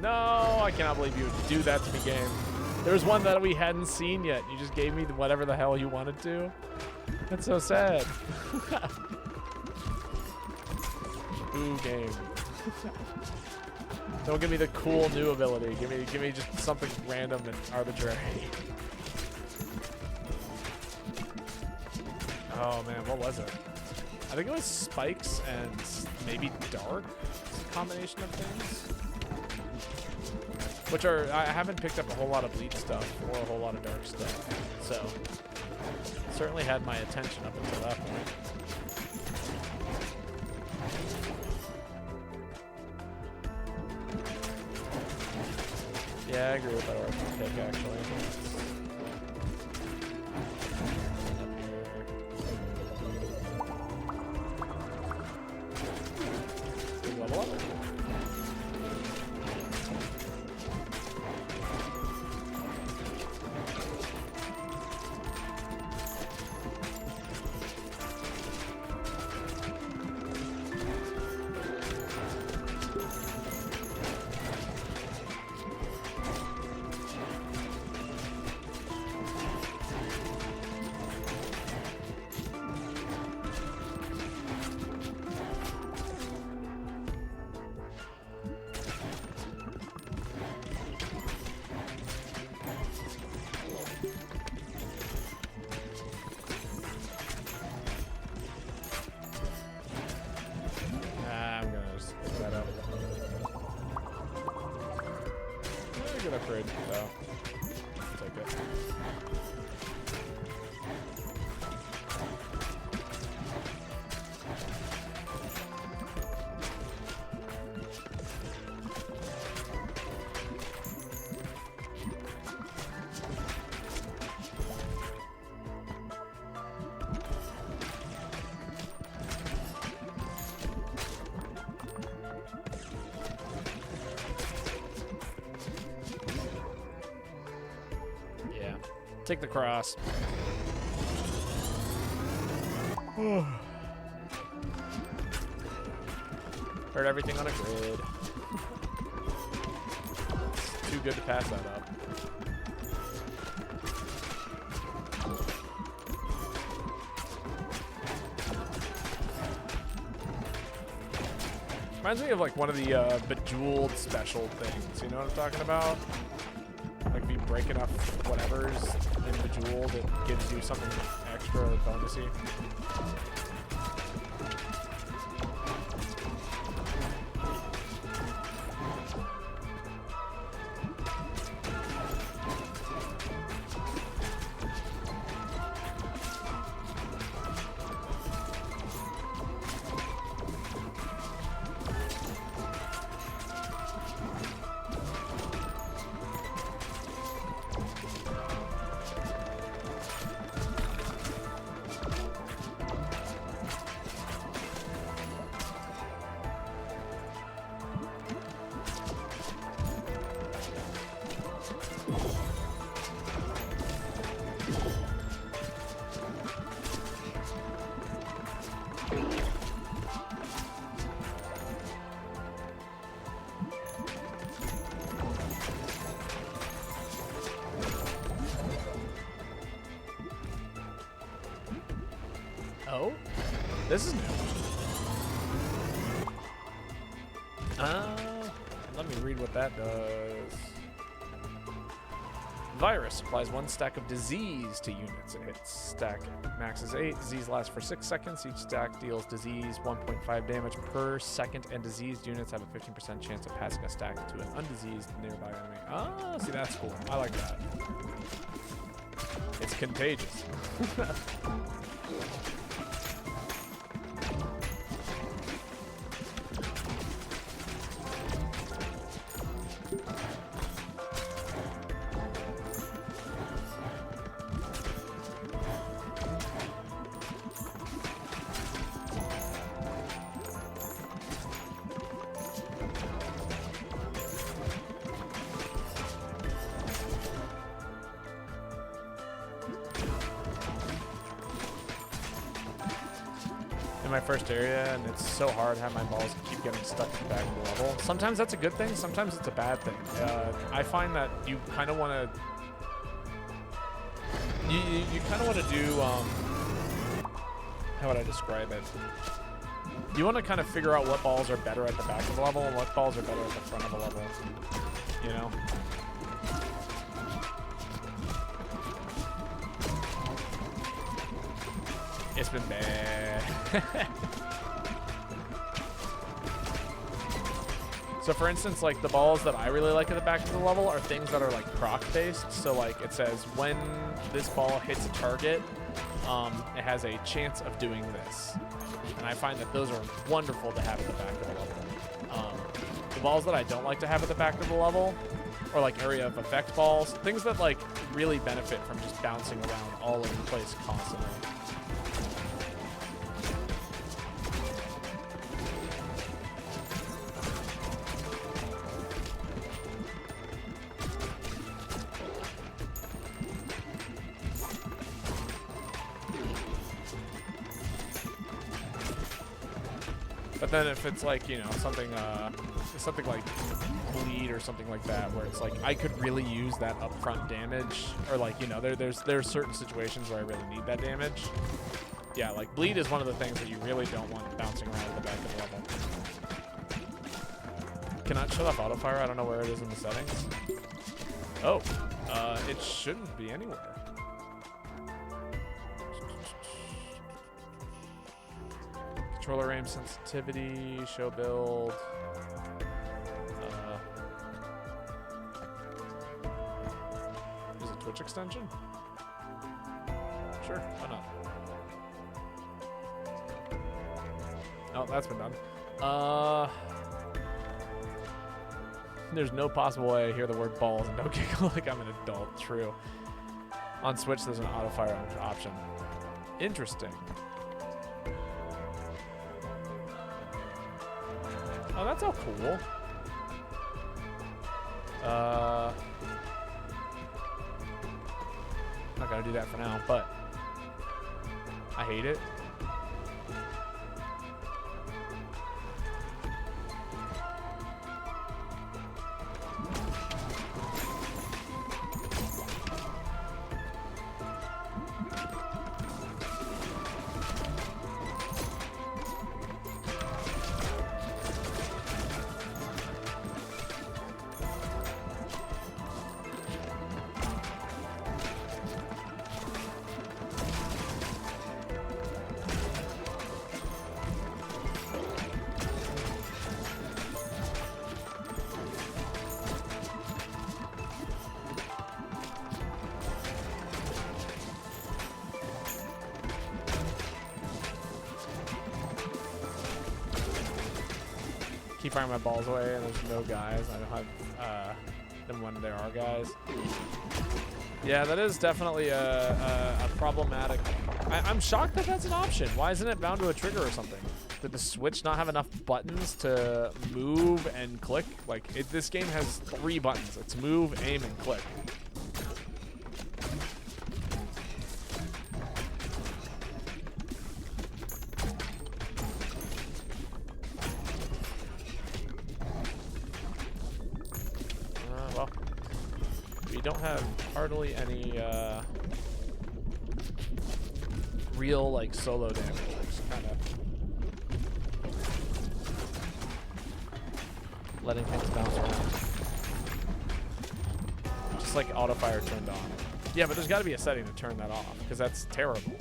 [SPEAKER 1] No, I cannot believe you would do that to me, game. There was one that we hadn't seen yet. You just gave me whatever the hell you wanted to. That's so sad. Ooh, game. Don't give me the cool new ability. Give me just something random and arbitrary. Oh man, what was it? I think it was spikes and maybe dark. It's a combination of things. Which are, I haven't picked up a whole lot of bleed stuff or a whole lot of dark stuff. So, certainly had my attention up until that point. Yeah, I agree with that origin pick, actually. Big level up. Good upgrade, though. Take it. Take the cross. Heard everything on a grid. It's too good to pass that up. Reminds me of like one of the Bejeweled special things. You know what I'm talking about? Like if you break enough whatevers in Bejeweled, it gives you something extra or bonusy. Oh, this is new. Let me read what that does. Virus applies 1 stack of disease to units. It hits stack max is 8. Disease lasts for 6 seconds. Each stack deals disease 1.5 damage per second, and diseased units have a 15% chance of passing a stack to an undiseased nearby enemy. Ah, see, that's cool. I like that. It's contagious. in my first area, and it's so hard how my balls keep getting stuck at the back of the level. Sometimes that's a good thing, sometimes it's a bad thing. I find that you kind of want to you kind of want to do how would I describe it? You want to kind of figure out what balls are better at the back of the level and what balls are better at the front of the level. You know? It's been bad. So for instance, like the balls that I really like at the back of the level are things that are like proc based. So like it says when this ball hits a target, it has a chance of doing this. And I find that those are wonderful to have at the back of the level. The balls that I don't like to have at the back of the level or like area of effect balls, things that like really benefit from just bouncing around all over the place constantly. But then if it's like, you know, something like bleed or something like that, where it's like I could really use that upfront damage, or like, you know, there's certain situations where I really need that damage. Yeah, like bleed is one of the things that you really don't want bouncing around at the back of the level. Cannot shut off auto fire. I don't know where it is in the settings. Oh, it shouldn't be anywhere. Controller aim sensitivity, show build. Is it Twitch extension? Sure, why not? Oh, that's been done. There's no possible way I hear the word balls and don't giggle like I'm an adult. True. On Switch, there's an auto fire option. Interesting. Oh, that's all cool. Not gonna do that for now, but I hate it. Keep firing my balls away, and there's no guys. I don't have them when there are guys. Yeah, that is definitely a problematic. I'm shocked that that's an option. Why isn't it bound to a trigger or something? Did the Switch not have enough buttons to move and click? Like, this game has 3 buttons. It's move, aim, and click. We don't have hardly any real like solo damage. Just kind of letting things bounce around. Just like auto fire turned on. Yeah, but there's got to be a setting to turn that off because that's terrible.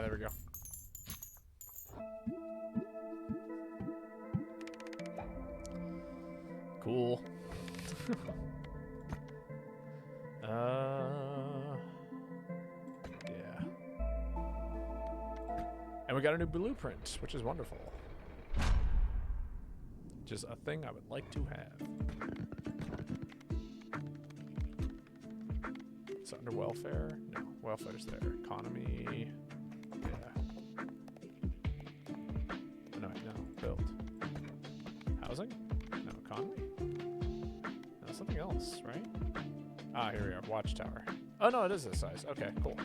[SPEAKER 1] there we go. Cool. Yeah. And we got a new blueprint, which is wonderful. Which is a thing I would like to have. It's under welfare? No, welfare's there. Economy. Yeah. No, build. Housing? No, economy? No, something else, right? Ah, here we are. Watchtower. Oh, no, it is this size. Okay, cool.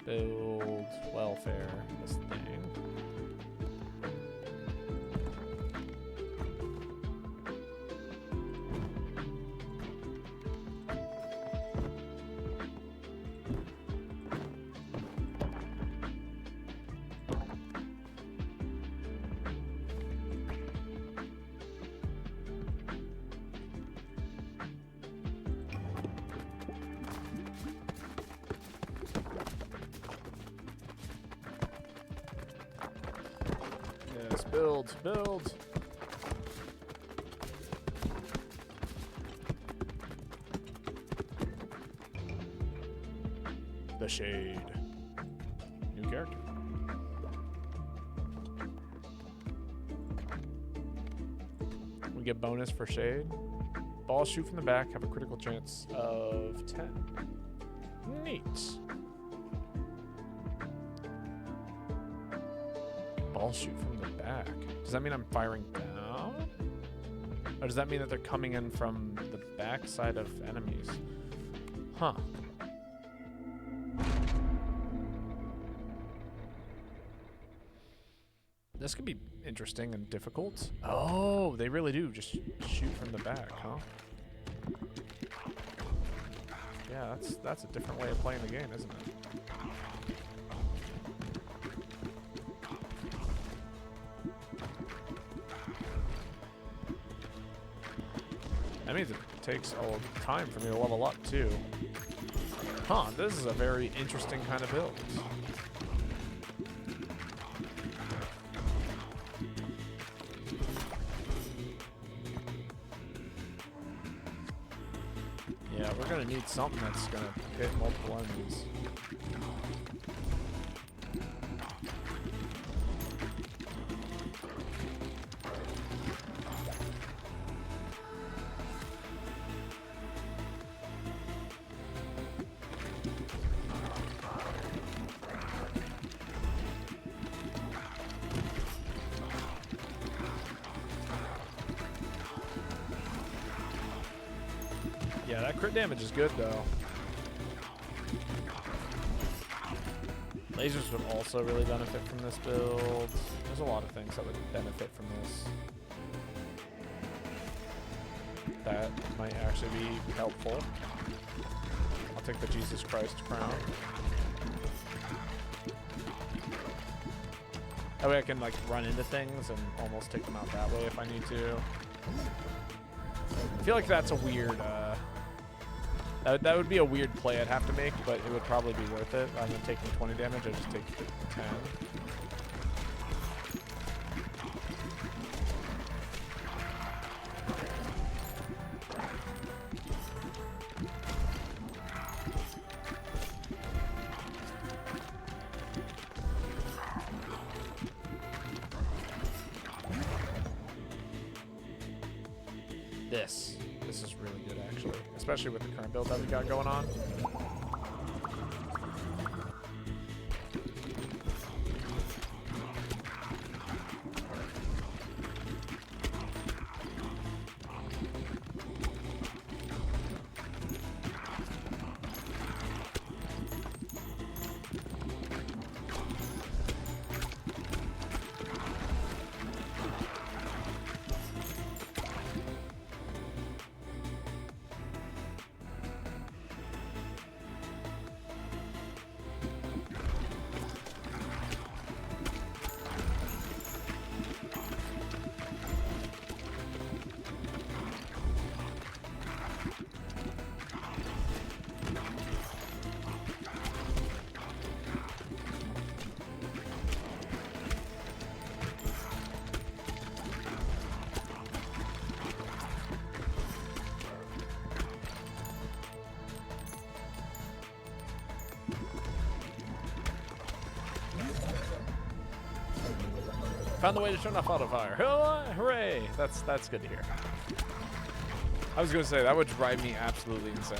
[SPEAKER 1] Build welfare, this thing. Yes, build, build. The Shade. New character. We get bonus for Shade. Balls shoot from the back have a critical chance of 10. Neat. Balls shoot from the back. Does that mean I'm firing down? Or does that mean that they're coming in from the back side of enemies? Huh. This could be interesting and difficult. Oh, they really do just shoot from the back, huh? Yeah, that's a different way of playing the game, isn't it? That means it takes a time for me to level up, too. Huh, this is a very interesting kind of build. Yeah, we're gonna need something that's gonna hit multiple enemies. Yeah, that crit damage is good, though. Lasers would also really benefit from this build. There's a lot of things that would benefit from this. That might actually be helpful. I'll take the Jesus Christ crown. That way I can, like, run into things and almost take them out that way if I need to. I feel like that's a weird, that would be a weird play I'd have to make, but it would probably be worth it. Rather than taking 20 damage, I'd just take 10. This is really good, actually, especially with the current build that we got going on. Found the way to turn off auto fire. Hooray! That's good to hear. I was gonna say that would drive me absolutely insane.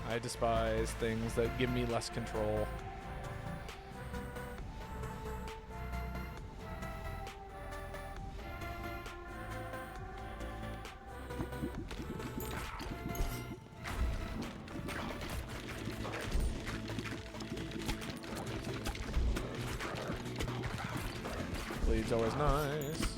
[SPEAKER 1] I despise things that give me less control. Bleed's always nice.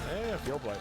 [SPEAKER 1] Hey, field blight.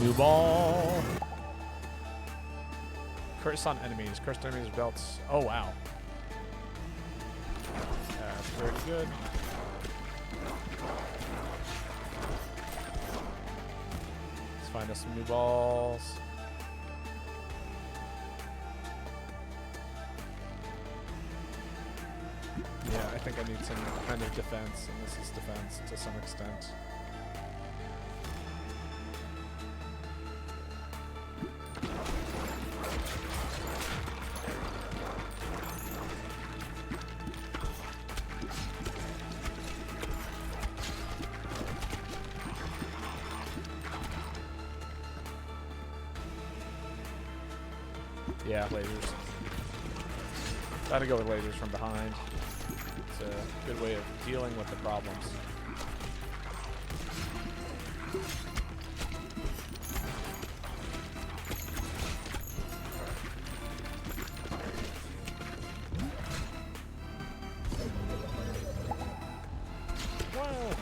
[SPEAKER 1] New ball. Curse on enemies. Cursed enemies belts. Oh, wow. That's pretty good. Let's find us some new balls. Yeah, I think I need some kind of defense, and this is defense to some extent. Yeah, lasers. Gotta go with lasers from behind. It's a good way of dealing with the problems. Whoa!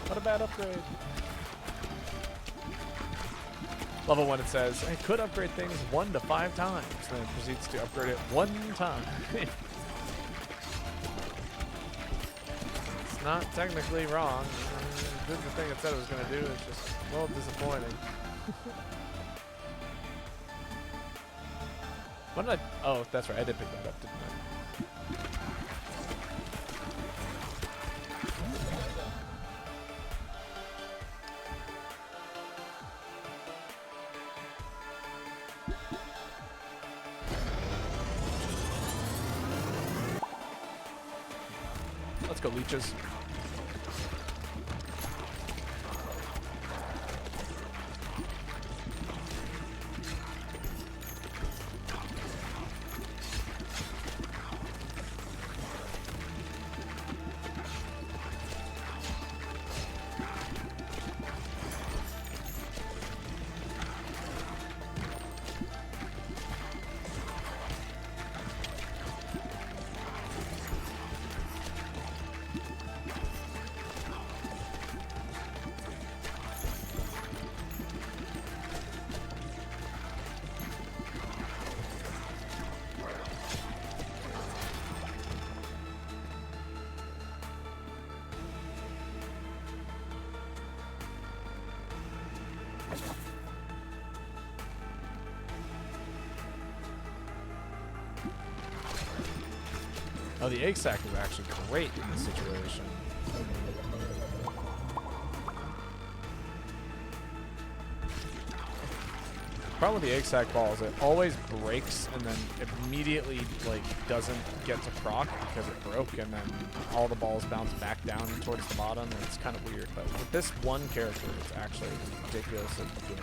[SPEAKER 1] What a bad upgrade. Level 1, it says, I could upgrade things 1 to 5 times. Then it proceeds to upgrade it 1 time. It's not technically wrong. Did the thing it said it was going to do. It's just a little disappointing. What did I... Oh, that's right. I did pick that up, didn't I? Let's go, leeches. Oh, the egg sack is actually great in this situation. The problem with the egg sack ball is it always breaks and then immediately like doesn't get to proc because it broke, and then all the balls bounce back down towards the bottom, and it's kind of weird. But with this one character, it's actually ridiculously good.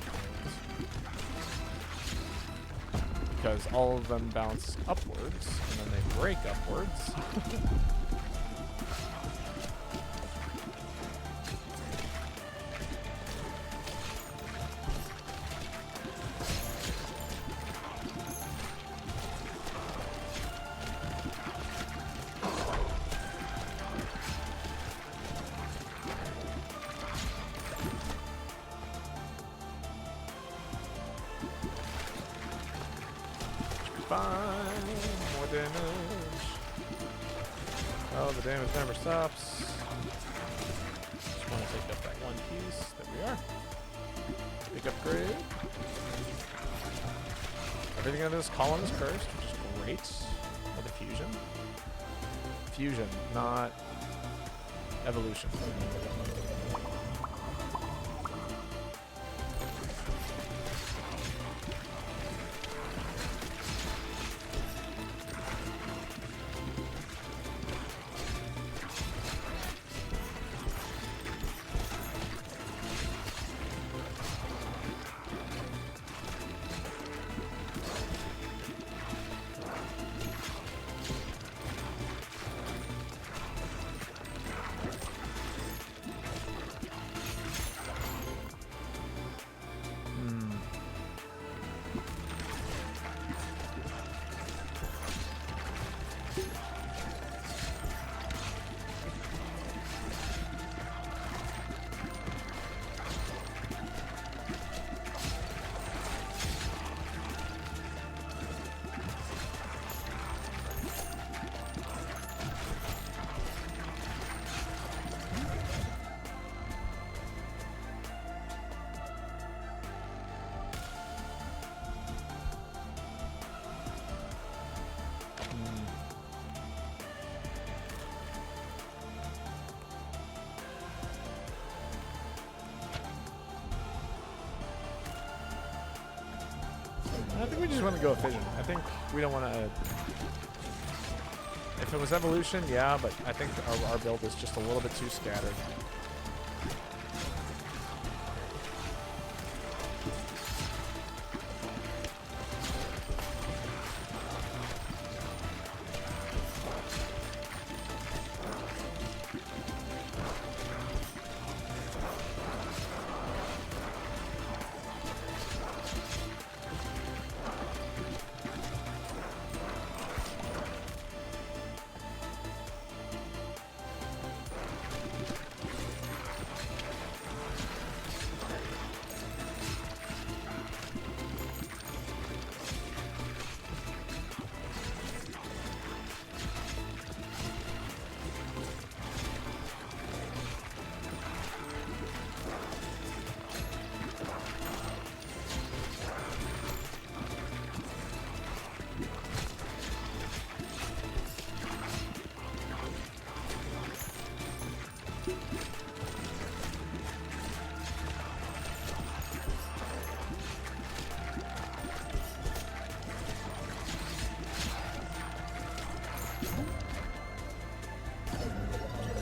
[SPEAKER 1] because all of them bounce upwards, and then they break upwards. Fine, more damage. Oh, the damage never stops. Just want to take up that one piece. There we are. Big upgrade. Everything on this column is cursed, which is great. Another fusion. Fusion, not evolution. I think we just want to go fission. I think we don't want to... If it was evolution, yeah, but I think our build is just a little bit too scattered.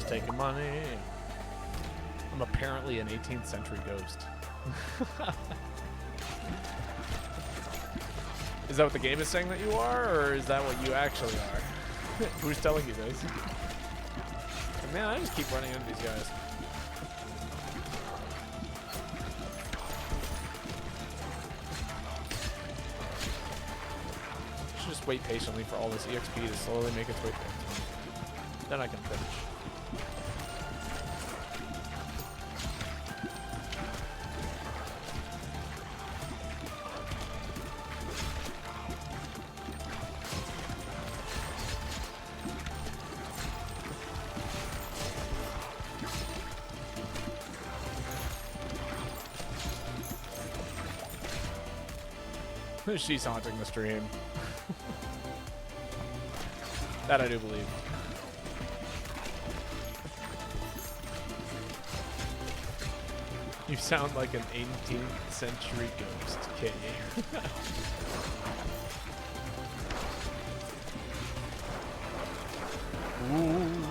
[SPEAKER 1] Taking money. I'm apparently an 18th century ghost. Is that what the game is saying that you are, or is that what you actually are? Who's telling you this? And man, I just keep running into these guys. I should just wait patiently for all this EXP to slowly make its way through. Then I can finish. She's haunting the stream. That I do believe. You sound like an 18th century ghost, K. Ooh.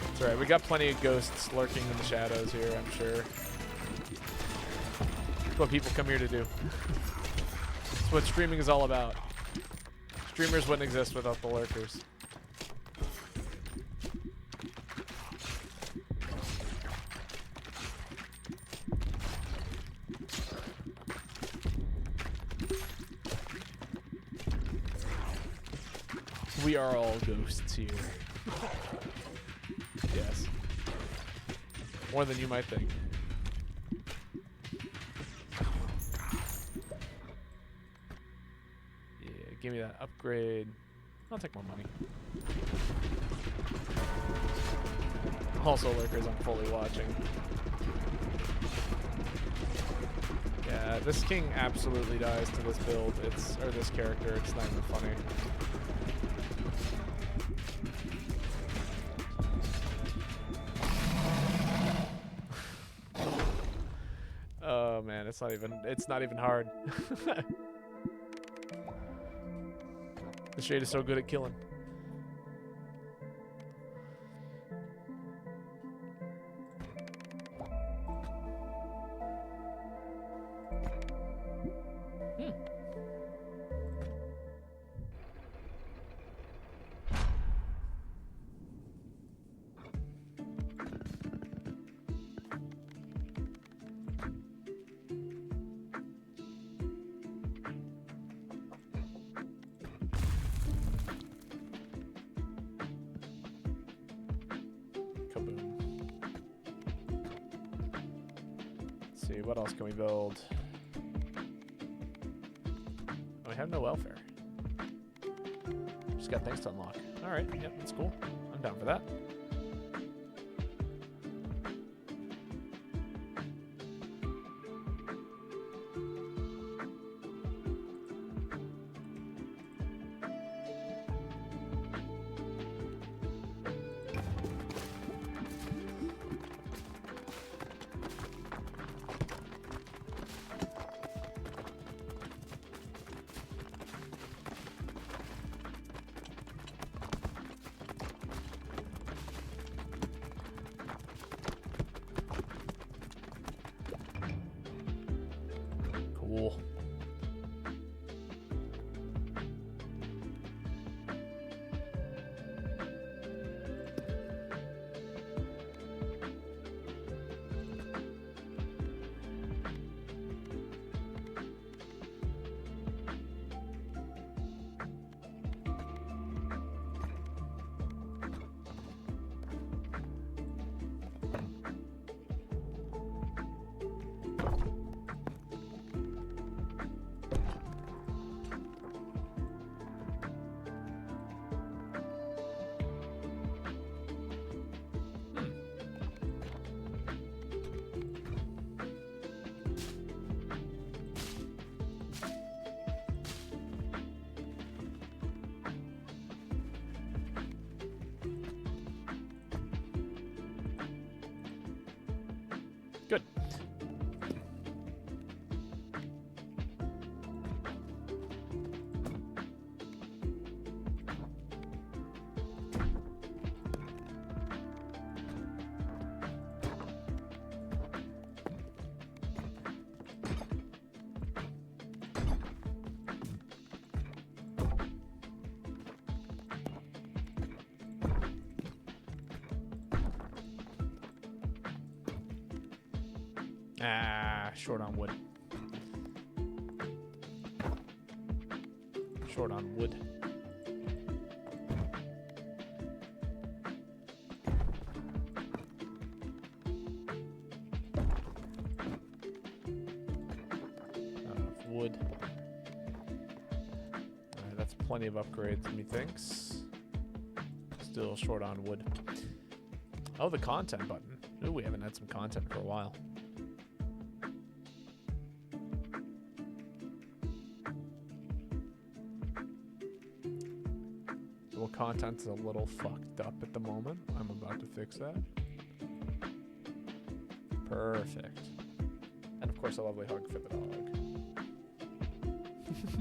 [SPEAKER 1] That's right, we got plenty of ghosts lurking in the shadows here, I'm sure. What people come here to do. what streaming is all about. Streamers wouldn't exist without the lurkers. We are all ghosts here. Yes. More than you might think. Yeah, give me that upgrade. I'll take more money. Also, lurkers, I'm fully watching. Yeah, this king absolutely dies to this build. Or this character. It's not even funny. Oh man, it's not even hard. The shade is so good at killing. What else can we build? Oh, we have no welfare. Just got things to unlock. Alright, yep, that's cool. I'm down for that. Cool. Good. Ah, short on wood. Short on wood. Not enough wood. Alright, that's plenty of upgrades, methinks. Still short on wood. Oh, the content button. Ooh, we haven't had some content for a while. Content's a little fucked up at the moment. I'm about to fix that. Perfect. And of course a lovely hug for the dog.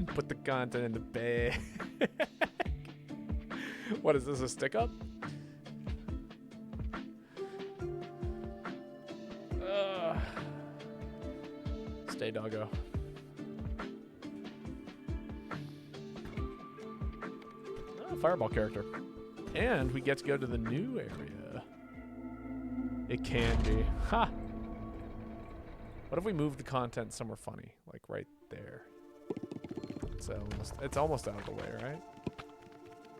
[SPEAKER 1] Put the content in the bag. What is this, a stick up? Stay, doggo. Fireball character. And we get to go to the new area. It can be. Ha! What if we move the content somewhere funny? Like right there. It's almost out of the way, right?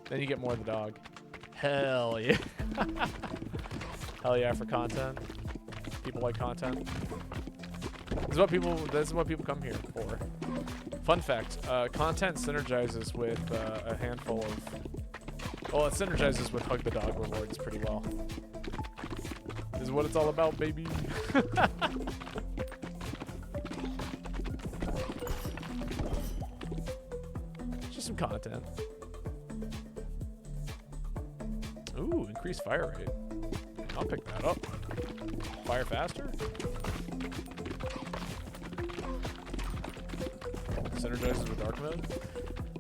[SPEAKER 1] Then you get more of the dog. Hell yeah. Hell yeah for content. People like content. This is what people come here for. Fun fact, content synergizes with a handful of... Well, it synergizes with Hug the Dog rewards pretty well. This is what it's all about, baby. Just some content. Ooh, increased fire rate. I'll pick that up. Fire faster? Synergizes with dark mode.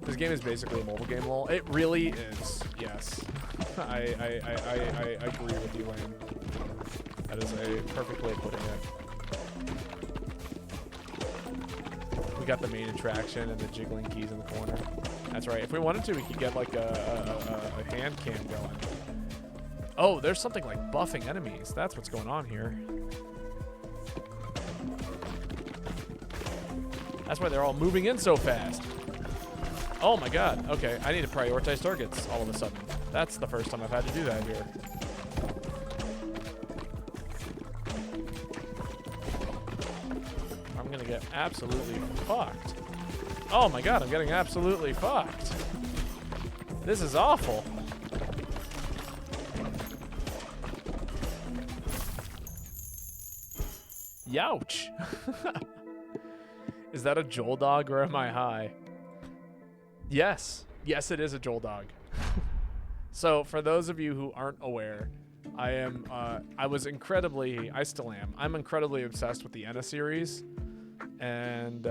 [SPEAKER 1] This game is basically a mobile game, lol. It really is. Yes, I agree with you, Lane. That is a perfect way of putting it. We got the main attraction and the jiggling keys in the corner. That's right. If we wanted to, we could get like a hand cam going. Oh, there's something like buffing enemies. That's what's going on here. That's why they're all moving in so fast. Oh my god. Okay, I need to prioritize targets all of a sudden. That's the first time I've had to do that here. I'm gonna get absolutely fucked. Oh my god, I'm getting absolutely fucked. This is awful. Youch. Is that a Joel dog or am I high? Yes. Yes, it is a Joel dog. So for those of you who aren't aware, I still am. I'm incredibly obsessed with the Enna series. And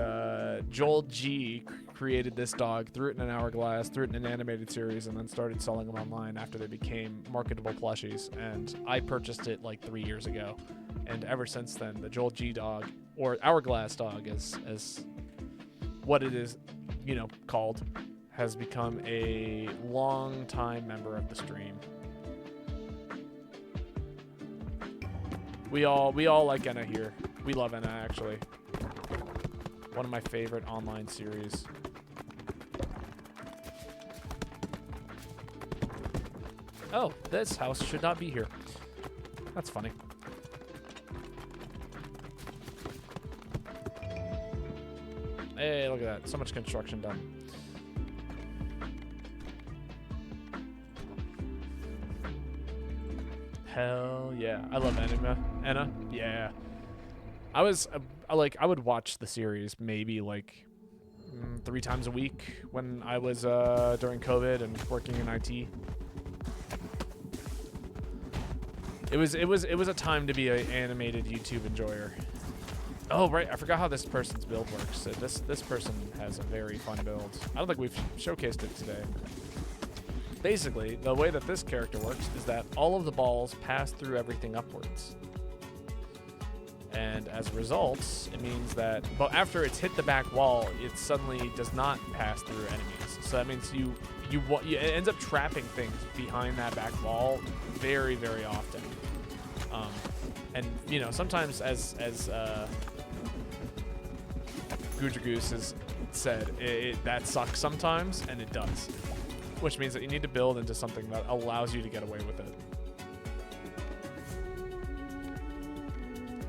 [SPEAKER 1] Joel G created this dog, threw it in an hourglass, threw it in an animated series, and then started selling them online after they became marketable plushies. And I purchased it like 3 years ago. And ever since then, the Joel G dog, or hourglass dog as what it is, you know, called, has become a long-time member of the stream. We all like Enna here. We love Enna, actually. One of my favorite online series. Oh, this house should not be here. That's funny. Hey, look at that. So much construction done. Hell yeah. I love Enna. Yeah. I would watch the series maybe like 3 times a week when I was during COVID and working in IT. It was a time to be an animated YouTube enjoyer. Oh right, I forgot how this person's build works. So this person has a very fun build. I don't think we've showcased it today. Basically, the way that this character works is that all of the balls pass through everything upwards. And as a result, it means that, but after it's hit the back wall, it suddenly does not pass through enemies. So that means it ends up trapping things behind that back wall very, very often. And you know, sometimes as Guja Goose has said, that sucks sometimes, and it does. Which means that you need to build into something that allows you to get away with it.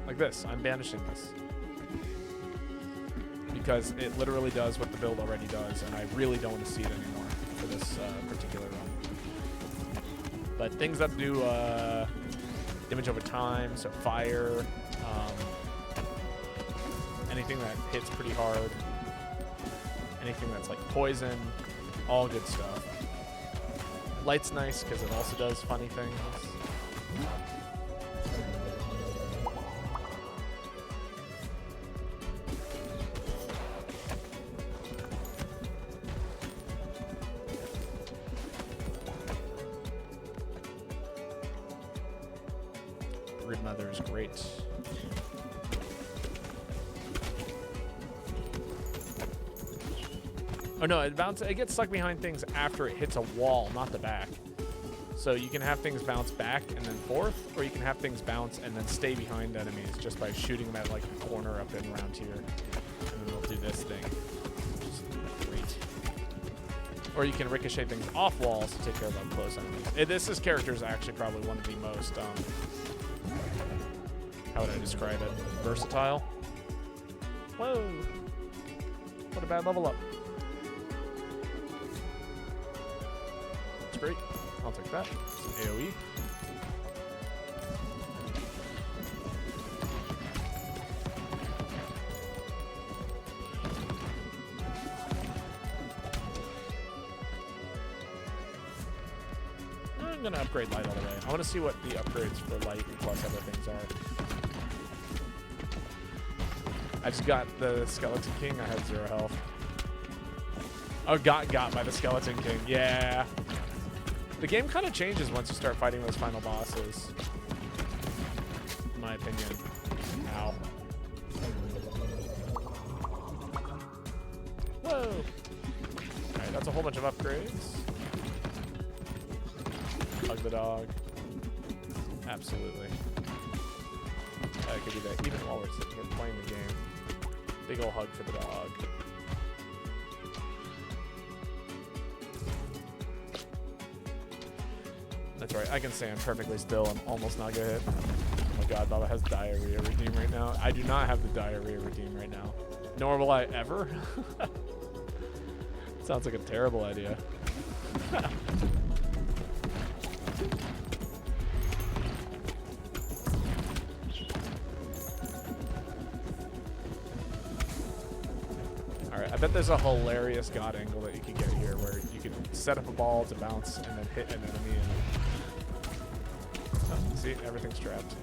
[SPEAKER 1] Like this, I'm banishing this. Because it literally does what the build already does, and I really don't want to see it anymore for this particular run. But things that do damage over time, so fire, anything that hits pretty hard, anything that's like poison, all good stuff. Light's nice because it also does funny things. Grid Mother is great. Oh no, it gets stuck behind things after it hits a wall, not the back. So you can have things bounce back and then forth, or you can have things bounce and then stay behind enemies just by shooting them at like the corner up and around here. And then they'll do this thing. Great. Or you can ricochet things off walls to take care of up close enemies. This character is actually probably one of the most, how would I describe it? Versatile. Whoa. What a bad level up. That's great. I'll take that. Some AoE. I'm going to upgrade light all the way. I want to see what the upgrades for light plus other things are. I just got the Skeleton King. I had 0 health. Oh, got by the Skeleton King. Yeah. The game kind of changes once you start fighting those final bosses. In my opinion. Ow. Whoa. Alright, that's a whole bunch of upgrades. Hug the dog. Absolutely. I could do that even while we're sitting here playing the game. Big ol' hug for the dog. That's right, I can stand perfectly still and almost not get hit. Oh my god, Baba has diarrhea redeem right now. I do not have the diarrhea redeem right now. Nor will I ever. Sounds like a terrible idea. Alright, I bet there's a hilarious god angle that you can get here where you can set up a ball to bounce and then hit an enemy and see, everything's trapped.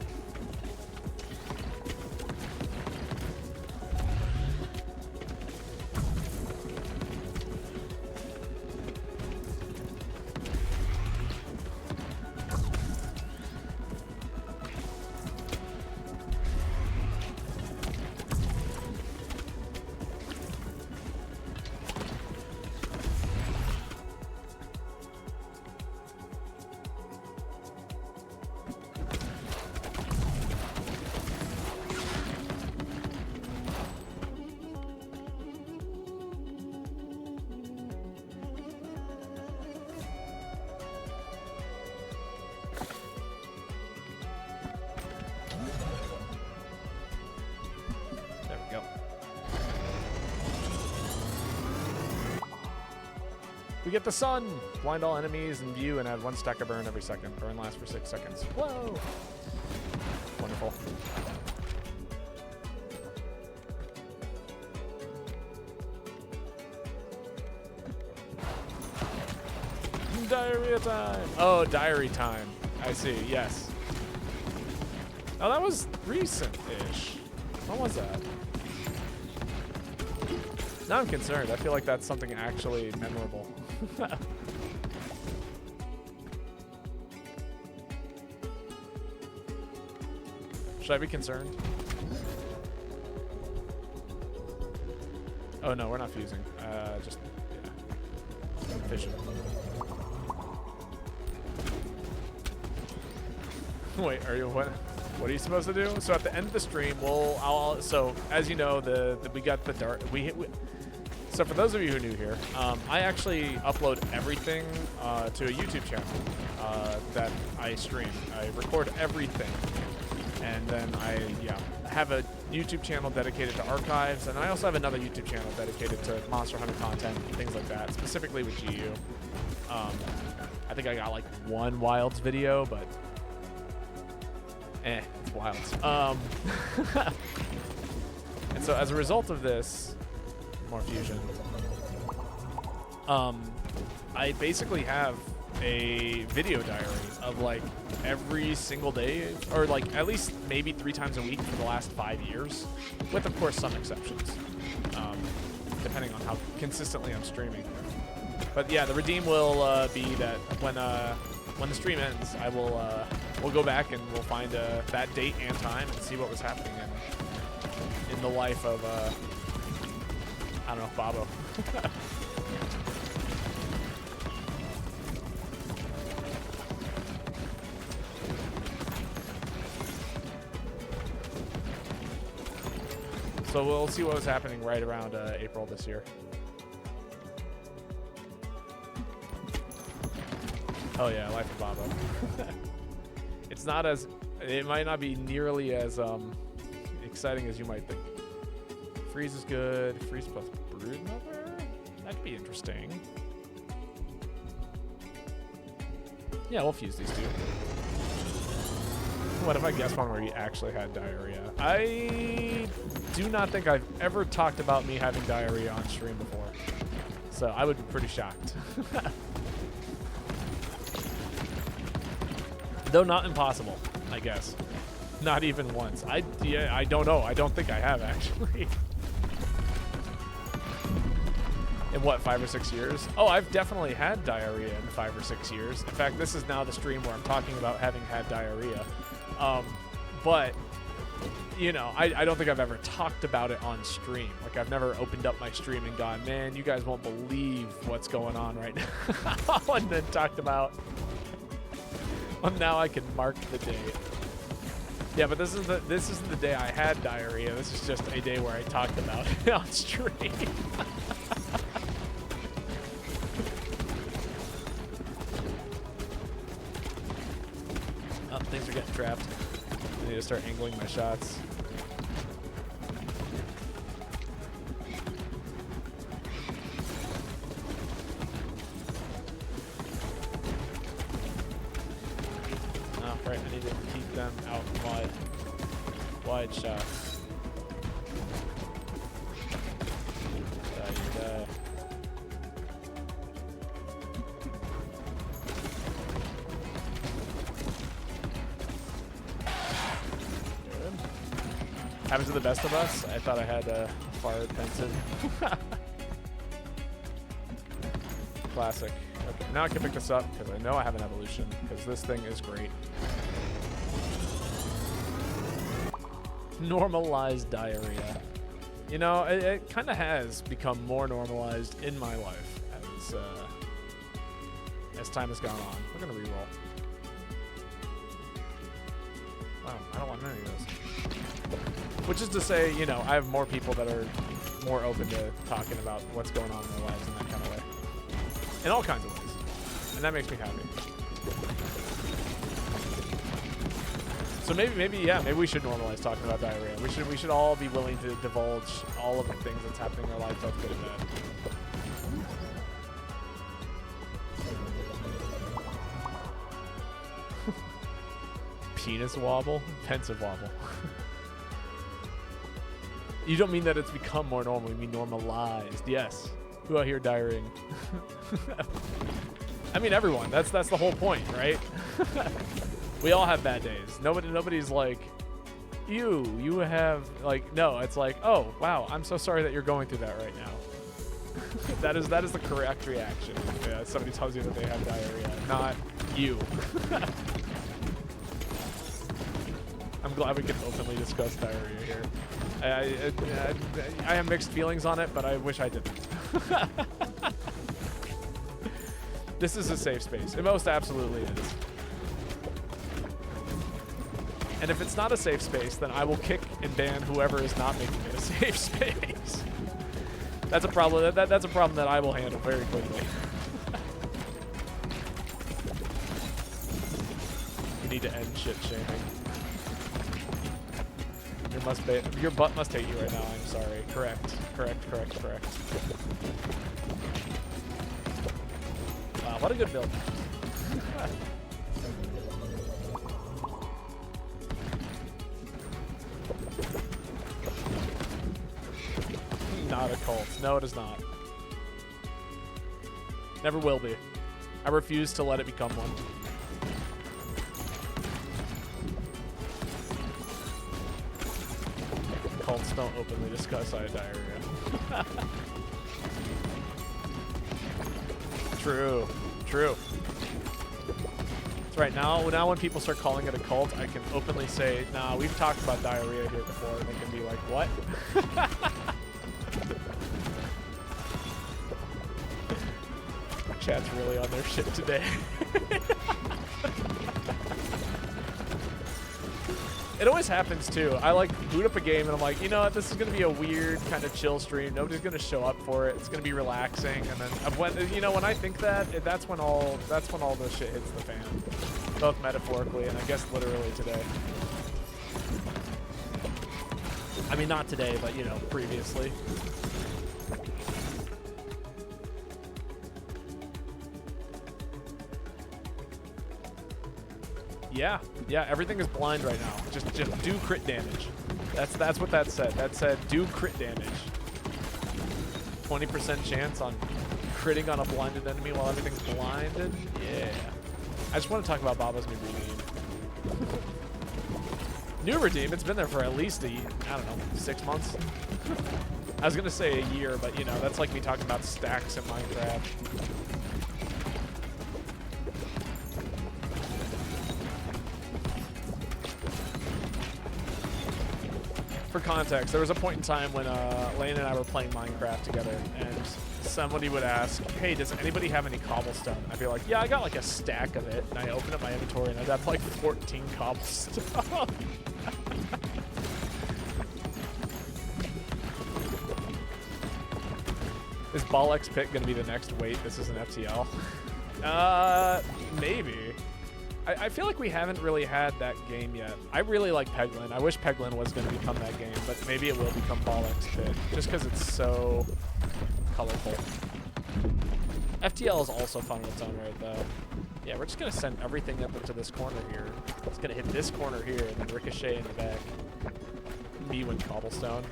[SPEAKER 1] We get the sun! Blind all enemies in view and add 1 stack of burn every second. Burn lasts for 6 seconds. Whoa! Wonderful. Diarrhea time! Oh, diary time. I see, yes. Oh, that was recent-ish. When was that? Now I'm concerned. I feel like that's something actually memorable. Should I be concerned? Oh no, we're not fusing. Just, yeah. Fishing. Wait, are you what? What are you supposed to do? So at the end of the stream, so as you know, we got the dark. So for those of you who are new here, I actually upload everything to a YouTube channel that I stream. I record everything, and then I have a YouTube channel dedicated to archives, and I also have another YouTube channel dedicated to Monster Hunter content and things like that, specifically with GU. I think I got like 1 Wilds video, but it's Wilds. And so as a result of this, more fusion. I basically have a video diary of like every single day, or like at least maybe 3 times a week for the last 5 years, with of course some exceptions, depending on how consistently I'm streaming. But yeah, the redeem will be that when the stream ends, I will we'll go back and we'll find that date and time and see what was happening in the life of I don't know, Babo. So we'll see what was happening right around April this year. Oh yeah, Life of Baba. It's not as, it might not be nearly as exciting as you might think. Freeze is good. Freeze plus Broodmother? That'd be interesting. Yeah, we'll fuse these two. What if I guess one where he actually had diarrhea? I do not think I've ever talked about me having diarrhea on stream before. So I would be pretty shocked. Though not impossible, I guess. Not even once. I don't know. I don't think I have, actually. In what, 5 or 6 years? Oh, I've definitely had diarrhea in 5 or 6 years. In fact, this is now the stream where I'm talking about having had diarrhea. But, you know, I don't think I've ever talked about it on stream. Like, I've never opened up my stream and gone, man, you guys won't believe what's going on right now. And then talked about, well, now I can mark the date. Yeah, but this isn't the day I had diarrhea. This is just a day where I talked about it on stream. Oh, things are getting trapped. I need to start angling my shots. Oh, right, I need to keep them out wide. Wide shots. Die. Happens to the best of us. I thought I had a far pensive. Classic. Okay, now I can pick this up because I know I have an evolution because this thing is great. Normalized diarrhea. You know, it kind of has become more normalized in my life as time has gone on. We're gonna reroll. Wow, I don't want any of those. Which is to say, you know, I have more people that are more open to talking about what's going on in their lives in that kind of way. In all kinds of ways. And that makes me happy. So maybe we should normalize talking about diarrhea. We should all be willing to divulge all of the things that's happening in our lives, both good and bad. Penis wobble? Pensive wobble. You don't mean that it's become more normal, you mean normalized. Yes. Who out here diarrheaing? I mean everyone. That's the whole point, right? We all have bad days. Nobody's like, you have, like, no, it's like, oh, wow, I'm so sorry that you're going through that right now. that is the correct reaction. Yeah, somebody tells you that they have diarrhea, not you. I'm glad we can openly discuss diarrhea here. I have mixed feelings on it, but I wish I didn't. This is a safe space. It most absolutely is. And if it's not a safe space, then I will kick and ban whoever is not making it a safe space. That's a problem. That's a problem that I will handle very quickly. We need to end shit shaming. Your butt must hate you right now. I'm sorry. Correct. Wow, what a good build. Not a cult. No, it is not. Never will be. I refuse to let it become one. Cults don't openly discuss I have diarrhea. True. That's right. Now when people start calling it a cult, I can openly say, nah, we've talked about diarrhea here before, and they can be like, what? Chat's really on their shit today. It always happens too. I like boot up a game and I'm like, you know what, this is gonna be a weird kind of chill stream. Nobody's gonna show up for it. It's gonna be relaxing, and then when when I think that, that's when all the shit hits the fan, both metaphorically and I guess literally today. I mean, not today, but previously. Yeah, everything is blind right now. Just do crit damage. That's what that said. That said do crit damage. 20% chance on critting on a blinded enemy while everything's blinded. Yeah. I just want to talk about Baba's new redeem. New redeem, it's been there for at least I don't know, 6 months. I was gonna say a year, but that's like me talking about stacks in Minecraft. For context, there was a point in time when Lane and I were playing Minecraft together, and somebody would ask, hey, does anybody have any cobblestone? I'd be like, yeah, I got like a stack of it, and I open up my inventory, and I'd have like 14 cobblestone. Is Ball X Pit going to be the next wait? This is an FTL. Maybe. I feel like we haven't really had that game yet. I really like Peglin. I wish Peglin was going to become that game, but maybe it will become Ball X Pit, just because it's so colorful. FTL is also fun in its own right, though. Yeah, we're just going to send everything up into this corner here. It's going to hit this corner here, and then ricochet in the back. Me win cobblestone.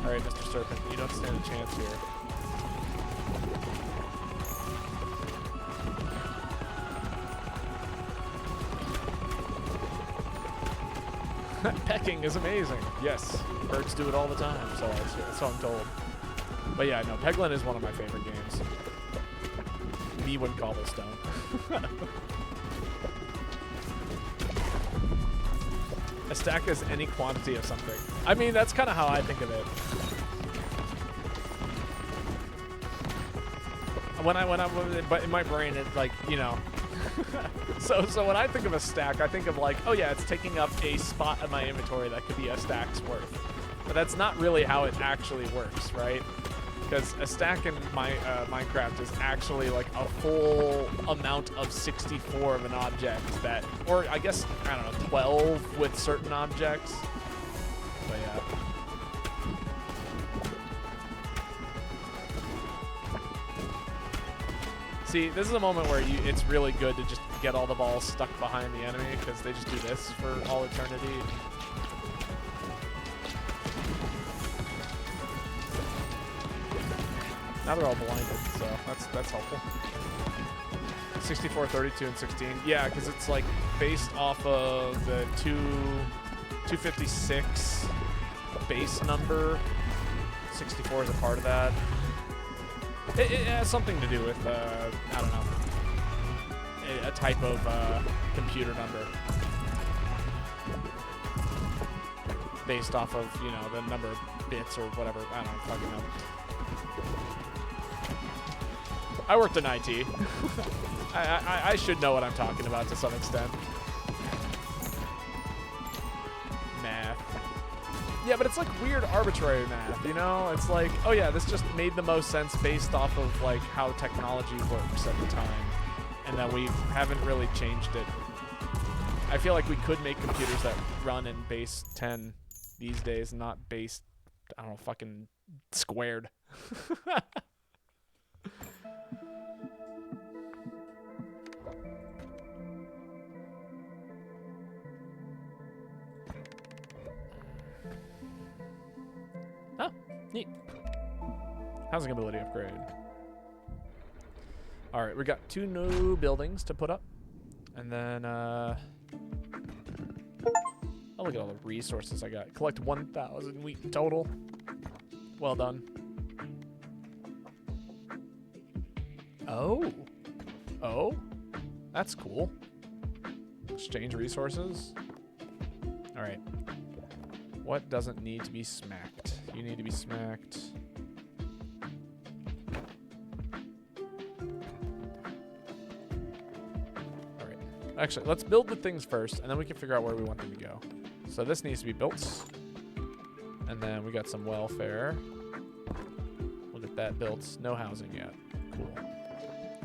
[SPEAKER 1] Alright, Mr. Serpent, you don't stand a chance here. Pecking is amazing. Yes, birds do it all the time, so I'm told. But yeah, no, Peglin is one of my favorite games. Me win cobblestone. A stack is any quantity of something. I mean, that's kind of how I think of it. But in my brain, it's like, So when I think of a stack, I think of like, oh yeah, it's taking up a spot in my inventory that could be a stack's worth. But that's not really how it actually works, right? Because a stack in Minecraft is actually like a full amount of 64 of an object that, or I guess, I don't know, 12 with certain objects. But yeah. See, this is a moment where it's really good to just get all the balls stuck behind the enemy, because they just do this for all eternity. Now they're all blinded, so that's helpful. 64, 32, and 16. Yeah, because it's like based off of the 256 base number. 64 is a part of that. It has something to do with, I don't know, a type of computer number. Based off of, the number of bits or whatever. I don't fucking know. I worked in IT. I should know what I'm talking about to some extent. Math. Yeah, but it's like weird arbitrary math, It's like, oh yeah, this just made the most sense based off of like how technology works at the time. And that we haven't really changed it. I feel like we could make computers that run in base 10 these days, not base, I don't know, fucking squared. Oh, neat. Housing ability upgrade. All right, we got 2 new buildings to put up. And then, oh, look at all the resources I got. Collect 1,000 wheat in total. Well done. Oh. Oh? That's cool. Exchange resources. All right. What doesn't need to be smacked? You need to be smacked. Actually, let's build the things first, and then we can figure out where we want them to go. So this needs to be built. And then we got some welfare. We'll get that built. No housing yet. Cool.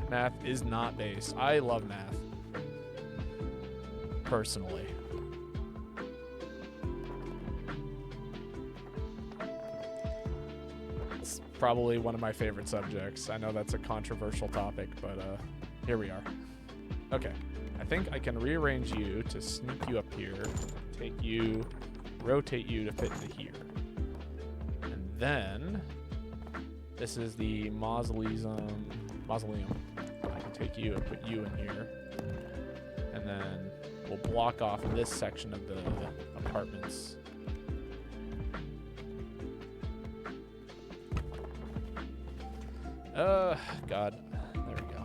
[SPEAKER 1] Math is not base. I love math. Personally. It's probably one of my favorite subjects. I know that's a controversial topic, but here we are. Okay. I think I can rearrange you to sneak you up here, take you, rotate you to fit into here. And then, this is the mausoleum. I can take you and put you in here. And then we'll block off this section of the apartments. God. There we go.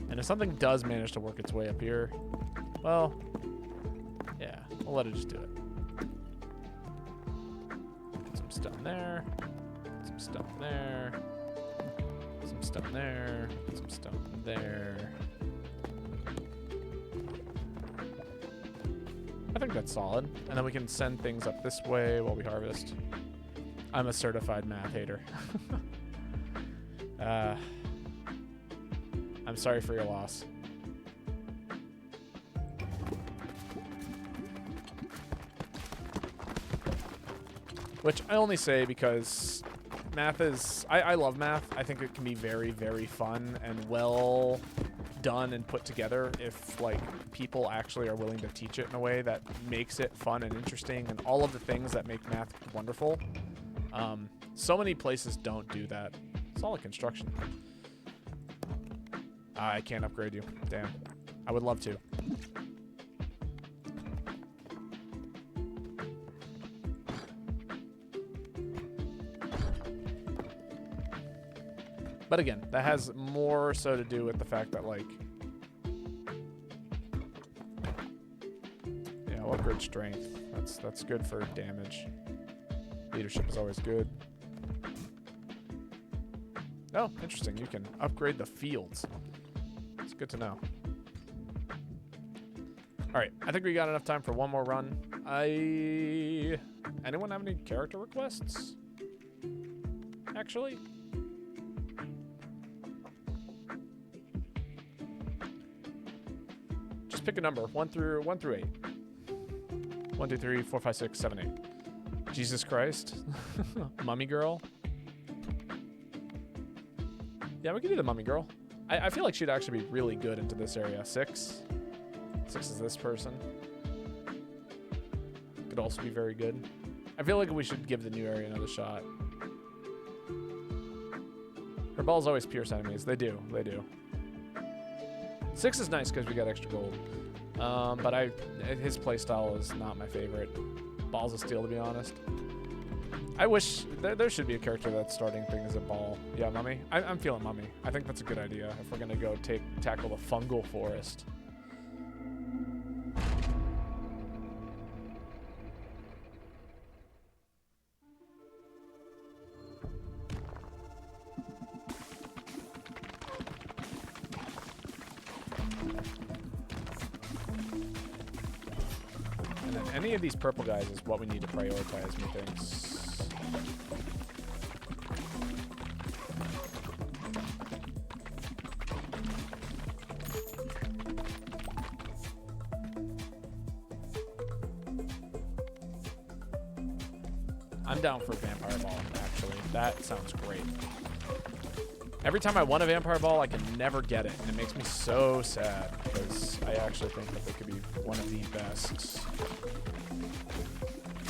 [SPEAKER 1] And if something does manage to work its way up here, well, yeah, we'll let it just do it. Put some stone there, some stone there, some stone there, some stone there. I think that's solid. And then we can send things up this way while we harvest. I'm a certified math hater. I'm sorry for your loss. Which I only say because math is... I love math. I think it can be very, very fun and well done and put together if, like, people actually are willing to teach it in a way that makes it fun and interesting and all of the things that make math wonderful. So many places don't do that. Solid construction. I can't upgrade you. Damn. I would love to. But again, that has more so to do with the fact that, like... Yeah, I'll upgrade strength. That's good for damage. Leadership is always good. Oh, interesting. You can upgrade the fields. It's good to know. All right, I think we got enough time for one more run. Anyone have any character requests? Actually? Just pick a number, 1 through 8. 1, 2, 3, 4, 5, 6, 7, 8. Jesus Christ. Mummy girl. Yeah, we can do the mummy girl. I feel like she'd actually be really good into this area. 6. 6 is this person. Could also be very good. I feel like we should give the new area another shot. Her balls always pierce enemies. They do. They do. 6 is nice because we got extra gold. But his playstyle is not my favorite. Balls of Steel, to be honest. I wish there should be a character that's starting things at ball. Yeah, Mummy. I'm feeling Mummy. I think that's a good idea if we're gonna go tackle the fungal forest. And then any of these purple guys is what we need to prioritize, methinks. I'm down for Vampire Ball, actually. That sounds great. Every time I want a Vampire Ball, I can never get it. And it makes me so sad, because I actually think that they could be one of the best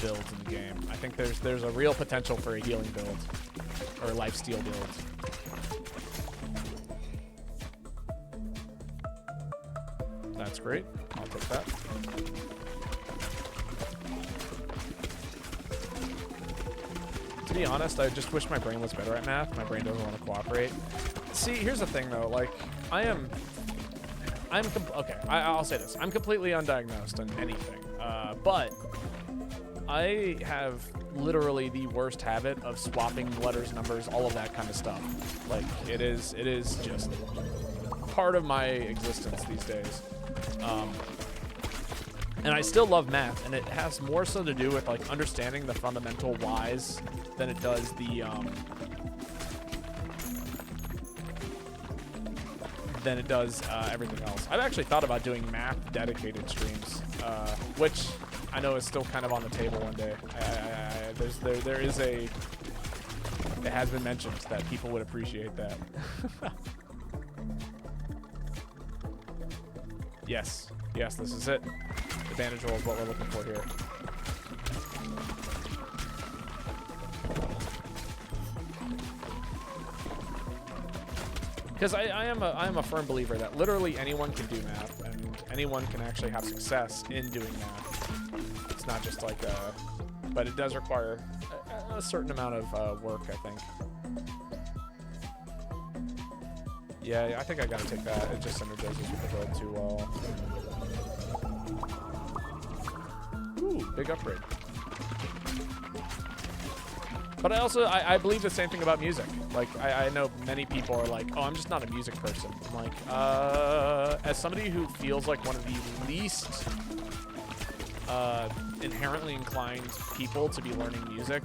[SPEAKER 1] builds in the game. I think there's a real potential for a healing build, or a lifesteal build. That's great. I'll take that. To be honest, I just wish my brain was better at math. My brain doesn't want to cooperate. See, here's the thing, though. Like, I'll say this. I'm completely undiagnosed in anything. But I have literally the worst habit of swapping letters, numbers, all of that kind of stuff. Like, it is just part of my existence these days. And I still love math, and it has more so to do with like understanding the fundamental whys than it does the everything else. I've actually thought about doing math dedicated streams, which I know is still kind of on the table one day. It has been mentioned that people would appreciate that. Yes, this is it. Advantage roll is what we're looking for here. Because I am a firm believer that literally anyone can do math, and anyone can actually have success in doing math. It's not just like but it does require a certain amount of work, I think. Yeah, I think I gotta take that. It just synergizes with the build too well. Ooh, big upgrade. But I believe the same thing about music. Like, I know many people are like, oh, I'm just not a music person. I'm like, as somebody who feels like one of the least inherently inclined people to be learning music,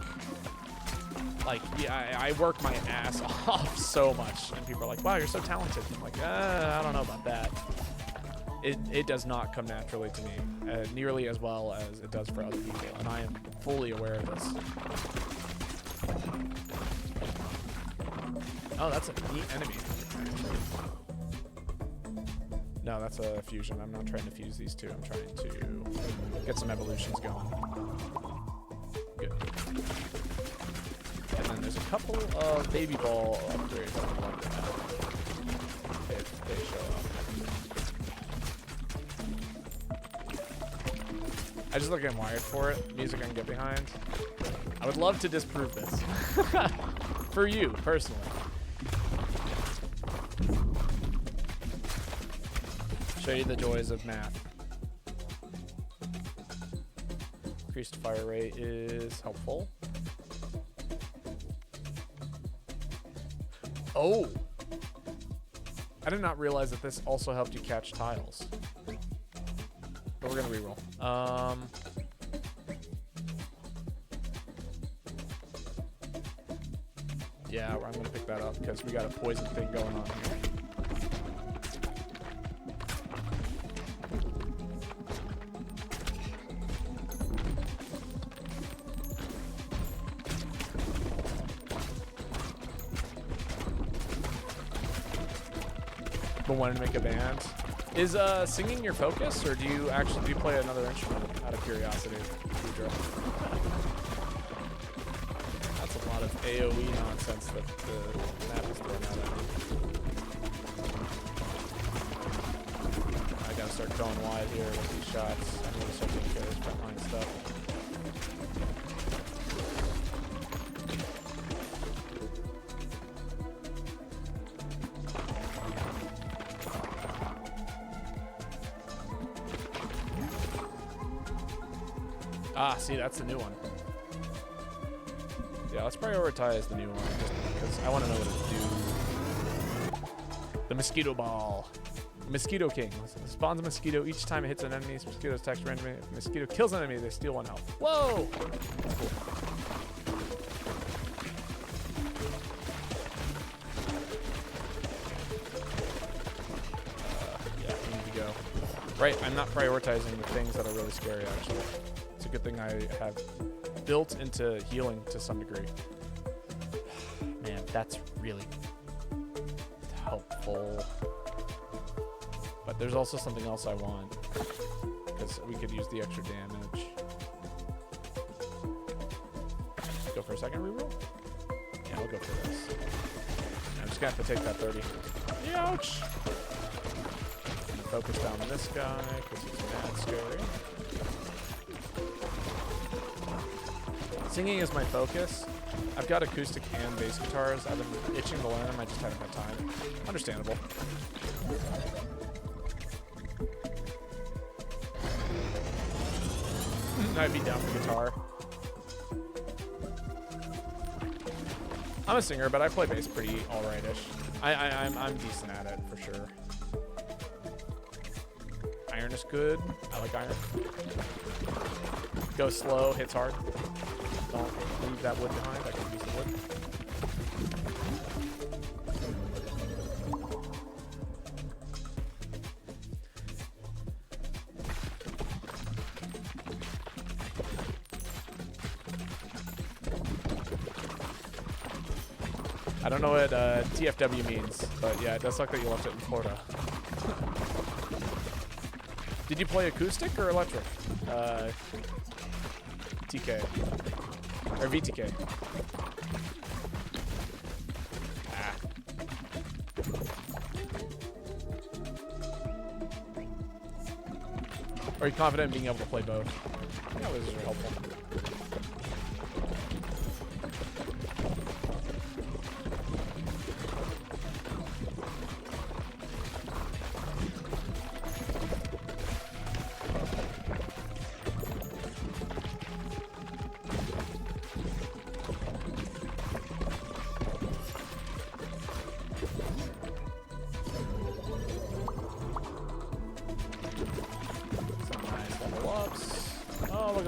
[SPEAKER 1] like, yeah, I work my ass off so much. And people are like, wow, you're so talented. I'm like, I don't know about that. It does not come naturally to me, nearly as well as it does for other people. And I am fully aware of this. Oh, that's a neat enemy. No, that's a fusion. I'm not trying to fuse these two. I'm trying to get some evolutions going. Good. And then there's a couple of baby ball upgrades I would like to have if they show up. I just look getting wired for it. Music I can get behind. I would love to disprove this. For you, personally. Show you the joys of math. Increased fire rate is helpful. Oh! I did not realize that this also helped you catch tiles. But we're gonna reroll. Yeah, I'm gonna pick that up because we got a poison thing going on here. But wanted to make a band. Is singing your focus, or do you play another instrument out of curiosity? That's a lot of AoE nonsense that the map is throwing out at me. I gotta start going wide here with these shots. I'm gonna start taking care of this frontline stuff. Ah, see, that's the new one. Yeah, let's prioritize the new one, just because I want to know what to do. The mosquito ball. Mosquito King. Spawns a mosquito each time it hits an enemy. Mosquito attacks randomly. If the mosquito kills an enemy, they steal 1 health. Whoa! That's cool. Yeah, we need to go. Right, I'm not prioritizing the things that are really scary, actually. It's a good thing I have built into healing to some degree. Man, that's really helpful. But there's also something else I want, because we could use the extra damage. Go for a second reroll? Yeah, we'll go for this. I'm just gonna have to take that 30. Ouch! Focus down on this guy, because he's mad scary. Singing is my focus. I've got acoustic and bass guitars. I've been itching to learn them. I just haven't had time. Understandable. I'd be down for guitar. I'm a singer, but I play bass pretty alright-ish. I'm decent at it, for sure. Iron is good. I like iron. Go slow, hits hard. Don't leave that wood behind. I can use the wood. I don't know what TFW means, but yeah, it does suck that you left it in Florida. Did you play acoustic or electric? TK. Or VTK. Ah. Are you confident in being able to play both? Yeah, those are helpful.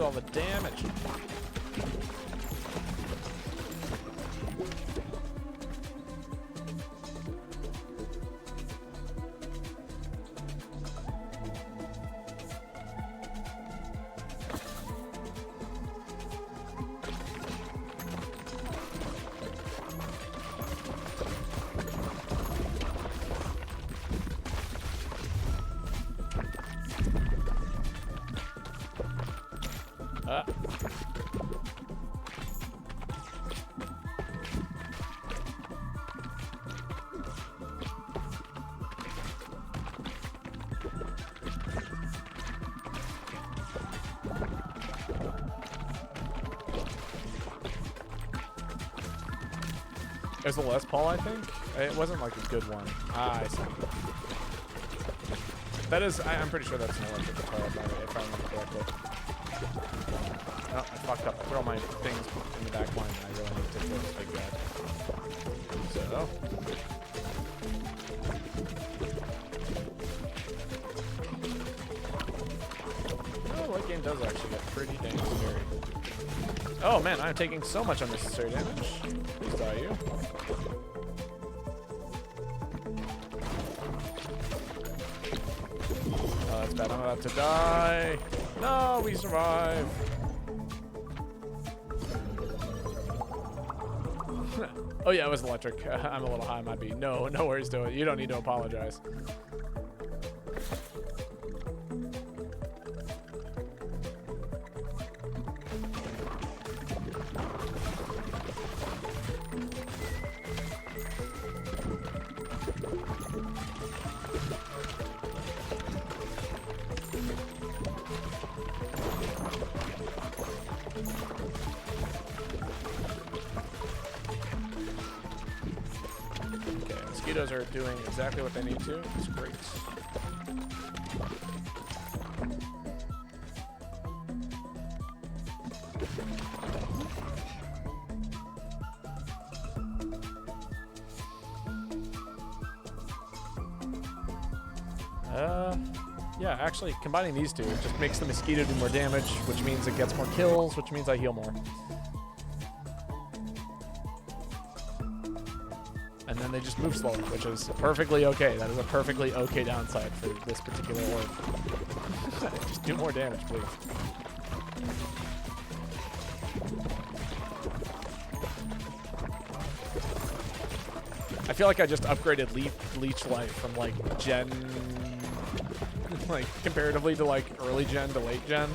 [SPEAKER 1] All the damage. It was the Les Paul, I think? It wasn't like a good one. Ah, I see. That is, I'm pretty sure that's an electric guitar, if I remember correctly. Oh, I fucked up. I put all my things in the back line, and I really need to kill this big guy. So. Oh, that game does actually get pretty dang scary. Oh man, I'm taking so much unnecessary damage. Please die, you. Oh, that's bad. I'm about to die. No, we survive. Oh yeah, it was electric. I'm a little high, might be. No worries to it. You don't need to apologize. Mosquitoes are doing exactly what they need to. It's great. Yeah, actually combining these two just makes the mosquito do more damage, which means it gets more kills, which means I heal more. And then they just move slower, which is perfectly okay. That is a perfectly okay downside for this particular orb. Just do more damage, please. I feel like I just upgraded Leech Life from like gen, like comparatively to like early gen to late gen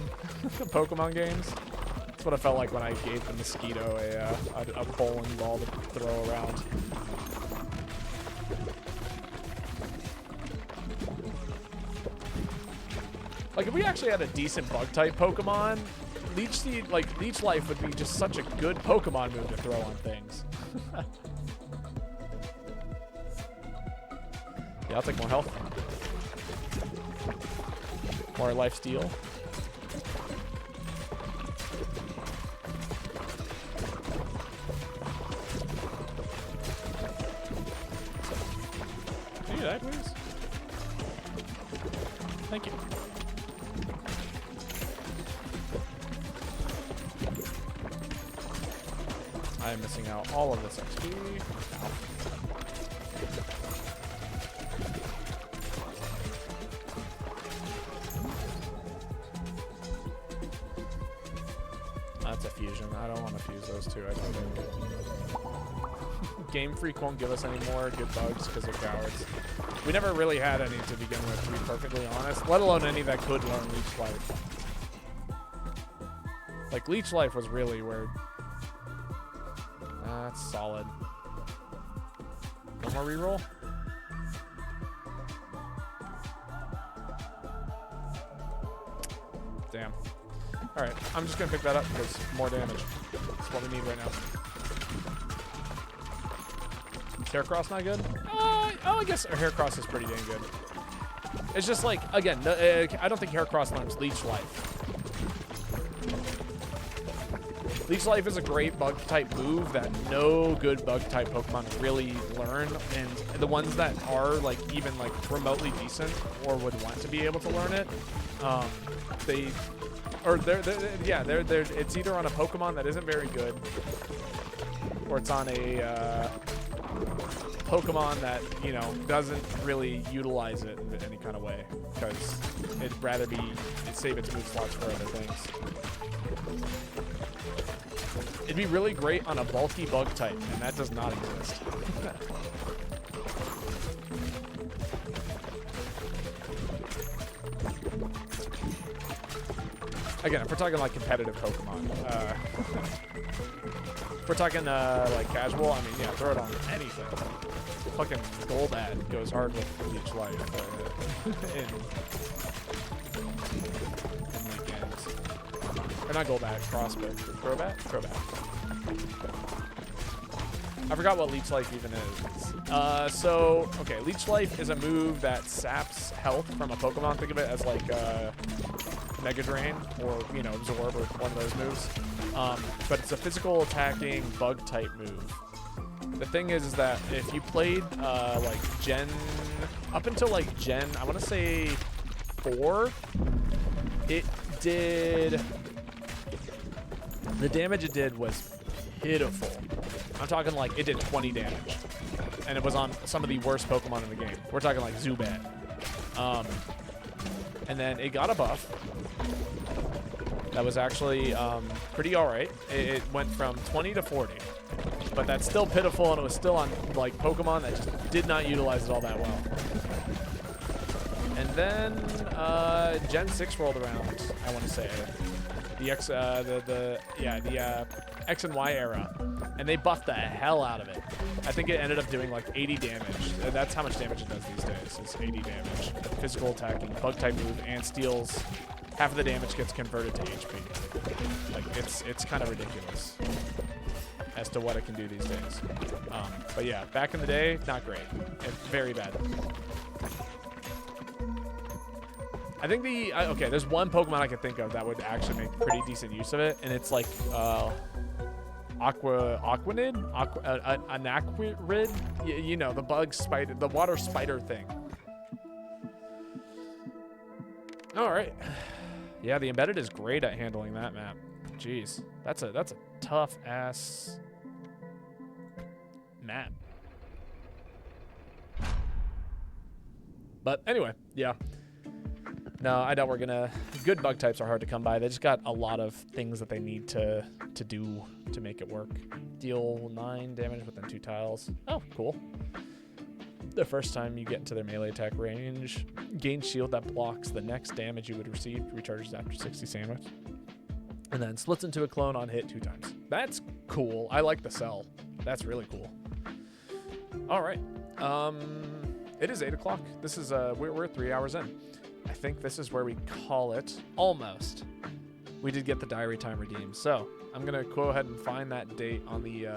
[SPEAKER 1] Pokemon games. That's what I felt like when I gave the mosquito a bowling ball to throw around. Like if we actually had a decent bug type Pokemon, Leech Life would be just such a good Pokemon move to throw on things. Yeah, I'll take more health. More life steal. die, please? Thank you. I am missing out all of this XP. Ow. That's a fusion. I don't want to fuse those two, I don't think. Game Freak won't give us any more good bugs because they're cowards. We never really had any to begin with, to be perfectly honest, let alone any that could learn Leech Life. Like, Leech Life was really where... That's solid. One more reroll? Damn. Alright, I'm just gonna pick that up because more damage. That's what we need right now. Is Haircross not good? Oh, I guess Haircross is pretty dang good. It's just like, again, I don't think Haircross learns Leech Life. Leech Life is a great bug-type move that no good bug-type Pokemon really learn, and the ones that are, like, even, like, remotely decent or would want to be able to learn it, it's either on a Pokemon that isn't very good, or it's on a Pokemon that, you know, doesn't really utilize it in any kind of way, because it'd rather save its move slots for other things. It'd be really great on a bulky bug type, and that does not exist. Again, if we're talking like competitive Pokemon, if we're talking like casual, I mean, yeah, throw it on anything. Fucking Golbat goes hard with Leech Life in weekends. Or not Golbat, Crossbow. Crobat. I forgot what Leech Life even is. Okay, Leech Life is a move that saps health from a Pokemon. Think of it as like Mega Drain or, you know, Absorb or one of those moves. But it's a physical attacking bug type move. The thing is that if you played like up until like Gen, I want to say 4, it did, the damage it did was pitiful. I'm talking like it did 20 damage. And it was on some of the worst Pokemon in the game. We're talking like Zubat. And then it got a buff that was actually pretty alright. It went from 20 to 40. But that's still pitiful, and it was still on like Pokemon that just did not utilize it all that well. And then Gen 6 rolled around, I want to say. The X and Y era, and they buffed the hell out of it. I think it ended up doing like 80 damage. That's how much damage it does these days. It's 80 damage. Physical attacking, bug type move, and steals. Half of the damage gets converted to HP. Like it's kind of ridiculous as to what it can do these days. But yeah, back in the day, not great. Very bad. I think okay, there's one Pokemon I can think of that would actually make pretty decent use of it, and it's like Aquanid? An Aquarid? You know, the bug spider, the water spider thing. All right. Yeah, the embedded is great at handling that map. Jeez, that's a tough ass map. But anyway, yeah. No, I doubt we're gonna. Good bug types are hard to come by. They just got a lot of things that they need to do to make it work. Deal 9 damage within 2 tiles. Oh, cool. The first time you get into their melee attack range, gain shield that blocks the next damage you would receive. Recharges after 60 sandwich. And then splits into a clone on hit 2 times. That's cool. I like the cell. That's really cool. All right. It is 8 o'clock. This is we're 3 hours in. I think this is where we call it almost. We did get the diary time redeemed, so I'm gonna go ahead and find that date on the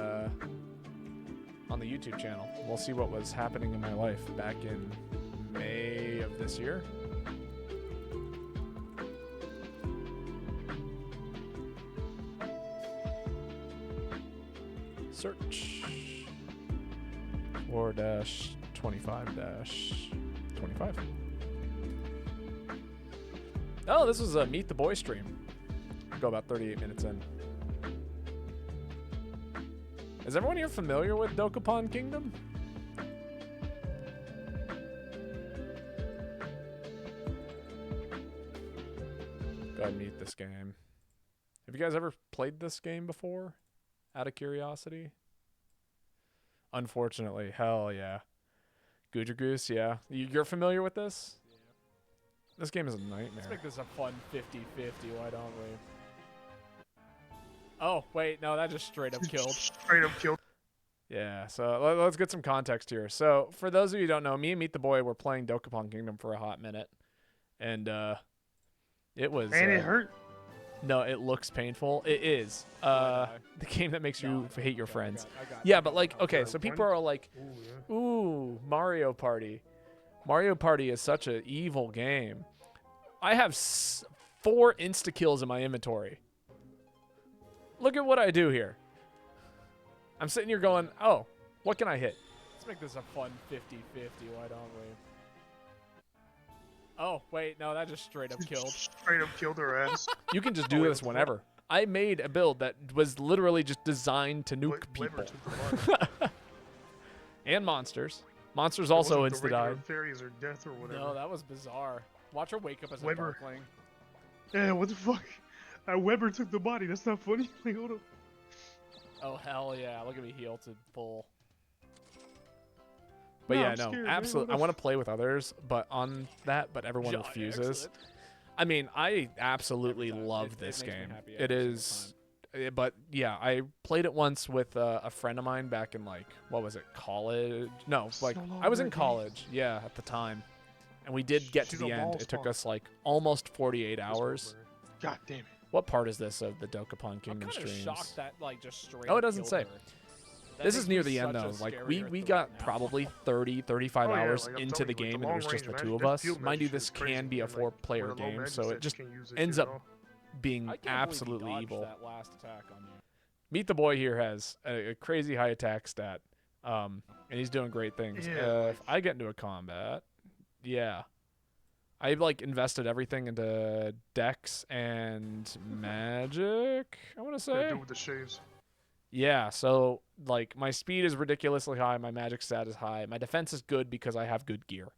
[SPEAKER 1] YouTube channel. We'll see what was happening in my life back in May of this year. Search 4-20 25-25. Oh, this was a Meet the Boy stream. Go about 38 minutes in. Is everyone here familiar with Dokapon Kingdom? Go ahead and meet this game. Have you guys ever played this game before? Out of curiosity? Unfortunately, hell yeah. Guja Goose, yeah. You're familiar with this? Yeah. This game is a nightmare. Let's make this a fun 50-50, why don't we? Oh, wait, no, that just straight up killed.
[SPEAKER 2] Straight up killed.
[SPEAKER 1] Yeah, so let's get some context here. So, for those of you who don't know, me and Meet the Boy were playing Dokapon Kingdom for a hot minute. And, it was...
[SPEAKER 2] And it hurt.
[SPEAKER 1] No, it looks painful. It is. The game that makes you hate your friends. Yeah, but like, okay, so people are like, ooh, Mario Party. Mario Party is such an evil game. I have 4 insta-kills in my inventory. Look at what I do here. I'm sitting here going, oh, what can I hit? Let's make this a fun 50-50, why don't we? Oh, wait, no, that just straight up killed.
[SPEAKER 2] Straight up killed her ass.
[SPEAKER 1] You can just do this whenever. I made a build that was literally just designed to nuke people. And monsters. Monsters also insta-died.
[SPEAKER 2] Fairies or death or whatever.
[SPEAKER 1] No, that was bizarre. Watch her wake up as a darkling.
[SPEAKER 2] Yeah, what the fuck? Weber took the body. That's not funny. Like, hold up.
[SPEAKER 1] Oh, hell yeah. Look at me heal to full. But no, yeah, no, absolutely. I want to play with others, but everyone refuses. Excellent. I mean, I absolutely love this game. It is, but yeah, I played it once with a friend of mine back in like, what was it, college? No, like I was in college, yeah, at the time, and we did get to the end. It took us like almost 48 hours.
[SPEAKER 2] God damn it!
[SPEAKER 1] What part is this of the Dokapon Kingdom streams? I'm kind of shocked that like just straight. Oh, it doesn't say. This is near the end, though. Like, we got probably 30, 35 hours into the game, and it was just the 2 of us. Mind you, this can be a 4-player game, so it just ends up being absolutely evil. Meet the Boy here has a crazy high attack stat, and he's doing great things. If I get into a combat, yeah. I, like, invested everything into Dex and Magic, I want to say.
[SPEAKER 2] Do with the shaves.
[SPEAKER 1] Yeah, so, like, my speed is ridiculously high, my magic stat is high, my defense is good because I have good gear.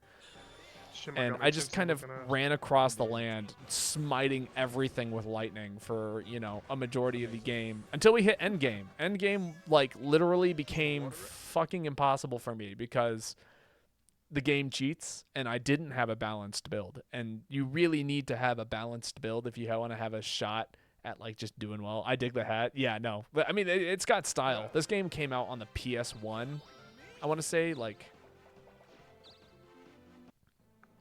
[SPEAKER 1] And I just kind of ran across the land, smiting everything with lightning for, you know, a majority of the game. Until we hit endgame. Endgame, like, literally became fucking impossible for me because the game cheats, and I didn't have a balanced build. And you really need to have a balanced build if you want to have a shot at like just doing well. I dig the hat. Yeah, no. But I mean, it's got style. This game came out on the PS1. I want to say like...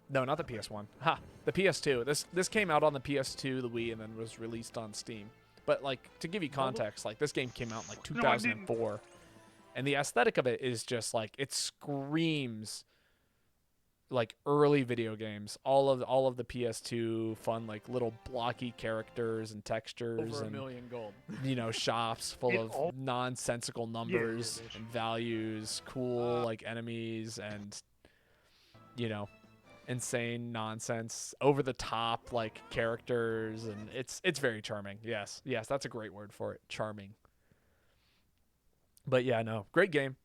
[SPEAKER 1] No, not the PS1. Ha! The PS2. This came out on the PS2, the Wii, and then was released on Steam. But like, to give you context, like this game came out in like 2004. And the aesthetic of it is just like, it screams like early video games, all of the PS2 fun, like little blocky characters and textures, over
[SPEAKER 3] $1 million gold.
[SPEAKER 1] You know, shops full of nonsensical numbers and values, cool like enemies, and you know, insane nonsense, over the top like characters, and it's very charming. Yes, that's a great word for it, charming. But yeah, no, great game.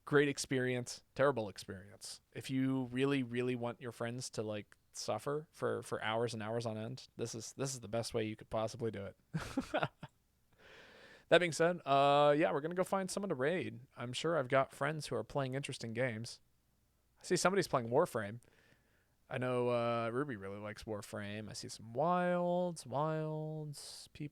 [SPEAKER 1] Great experience, terrible experience. If you really, really want your friends to like suffer for hours and hours on end, this is the best way you could possibly do it. That being said, yeah, we're gonna go find someone to raid. I'm sure I've got friends who are playing interesting games. I see somebody's playing Warframe. I know Ruby really likes Warframe. I see some Wilds, P+.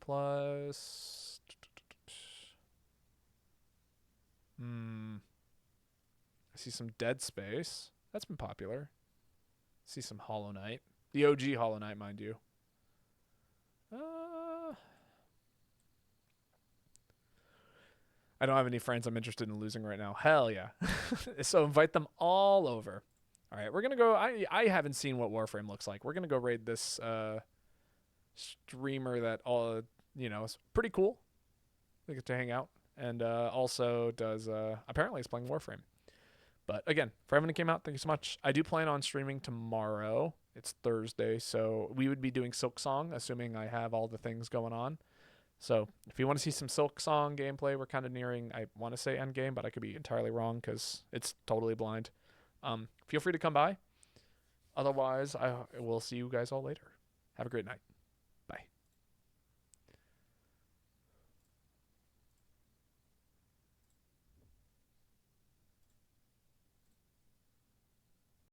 [SPEAKER 1] I see some Dead Space. That's been popular. I see some Hollow Knight. The OG Hollow Knight, mind you. I don't have any friends I'm interested in losing right now. Hell yeah. So invite them all over. All right, we're going to go. I haven't seen what Warframe looks like. We're going to go raid this streamer that is pretty cool. They get to hang out. And also does, apparently he's playing Warframe. But again, for everyone who came out, thank you so much. I do plan on streaming tomorrow. It's Thursday, so we would be doing Silk Song, assuming I have all the things going on. So if you want to see some Silk Song gameplay, we're kind of nearing, I want to say end game, but I could be entirely wrong because it's totally blind. Feel free to come by. Otherwise, I will see you guys all later. Have a great night.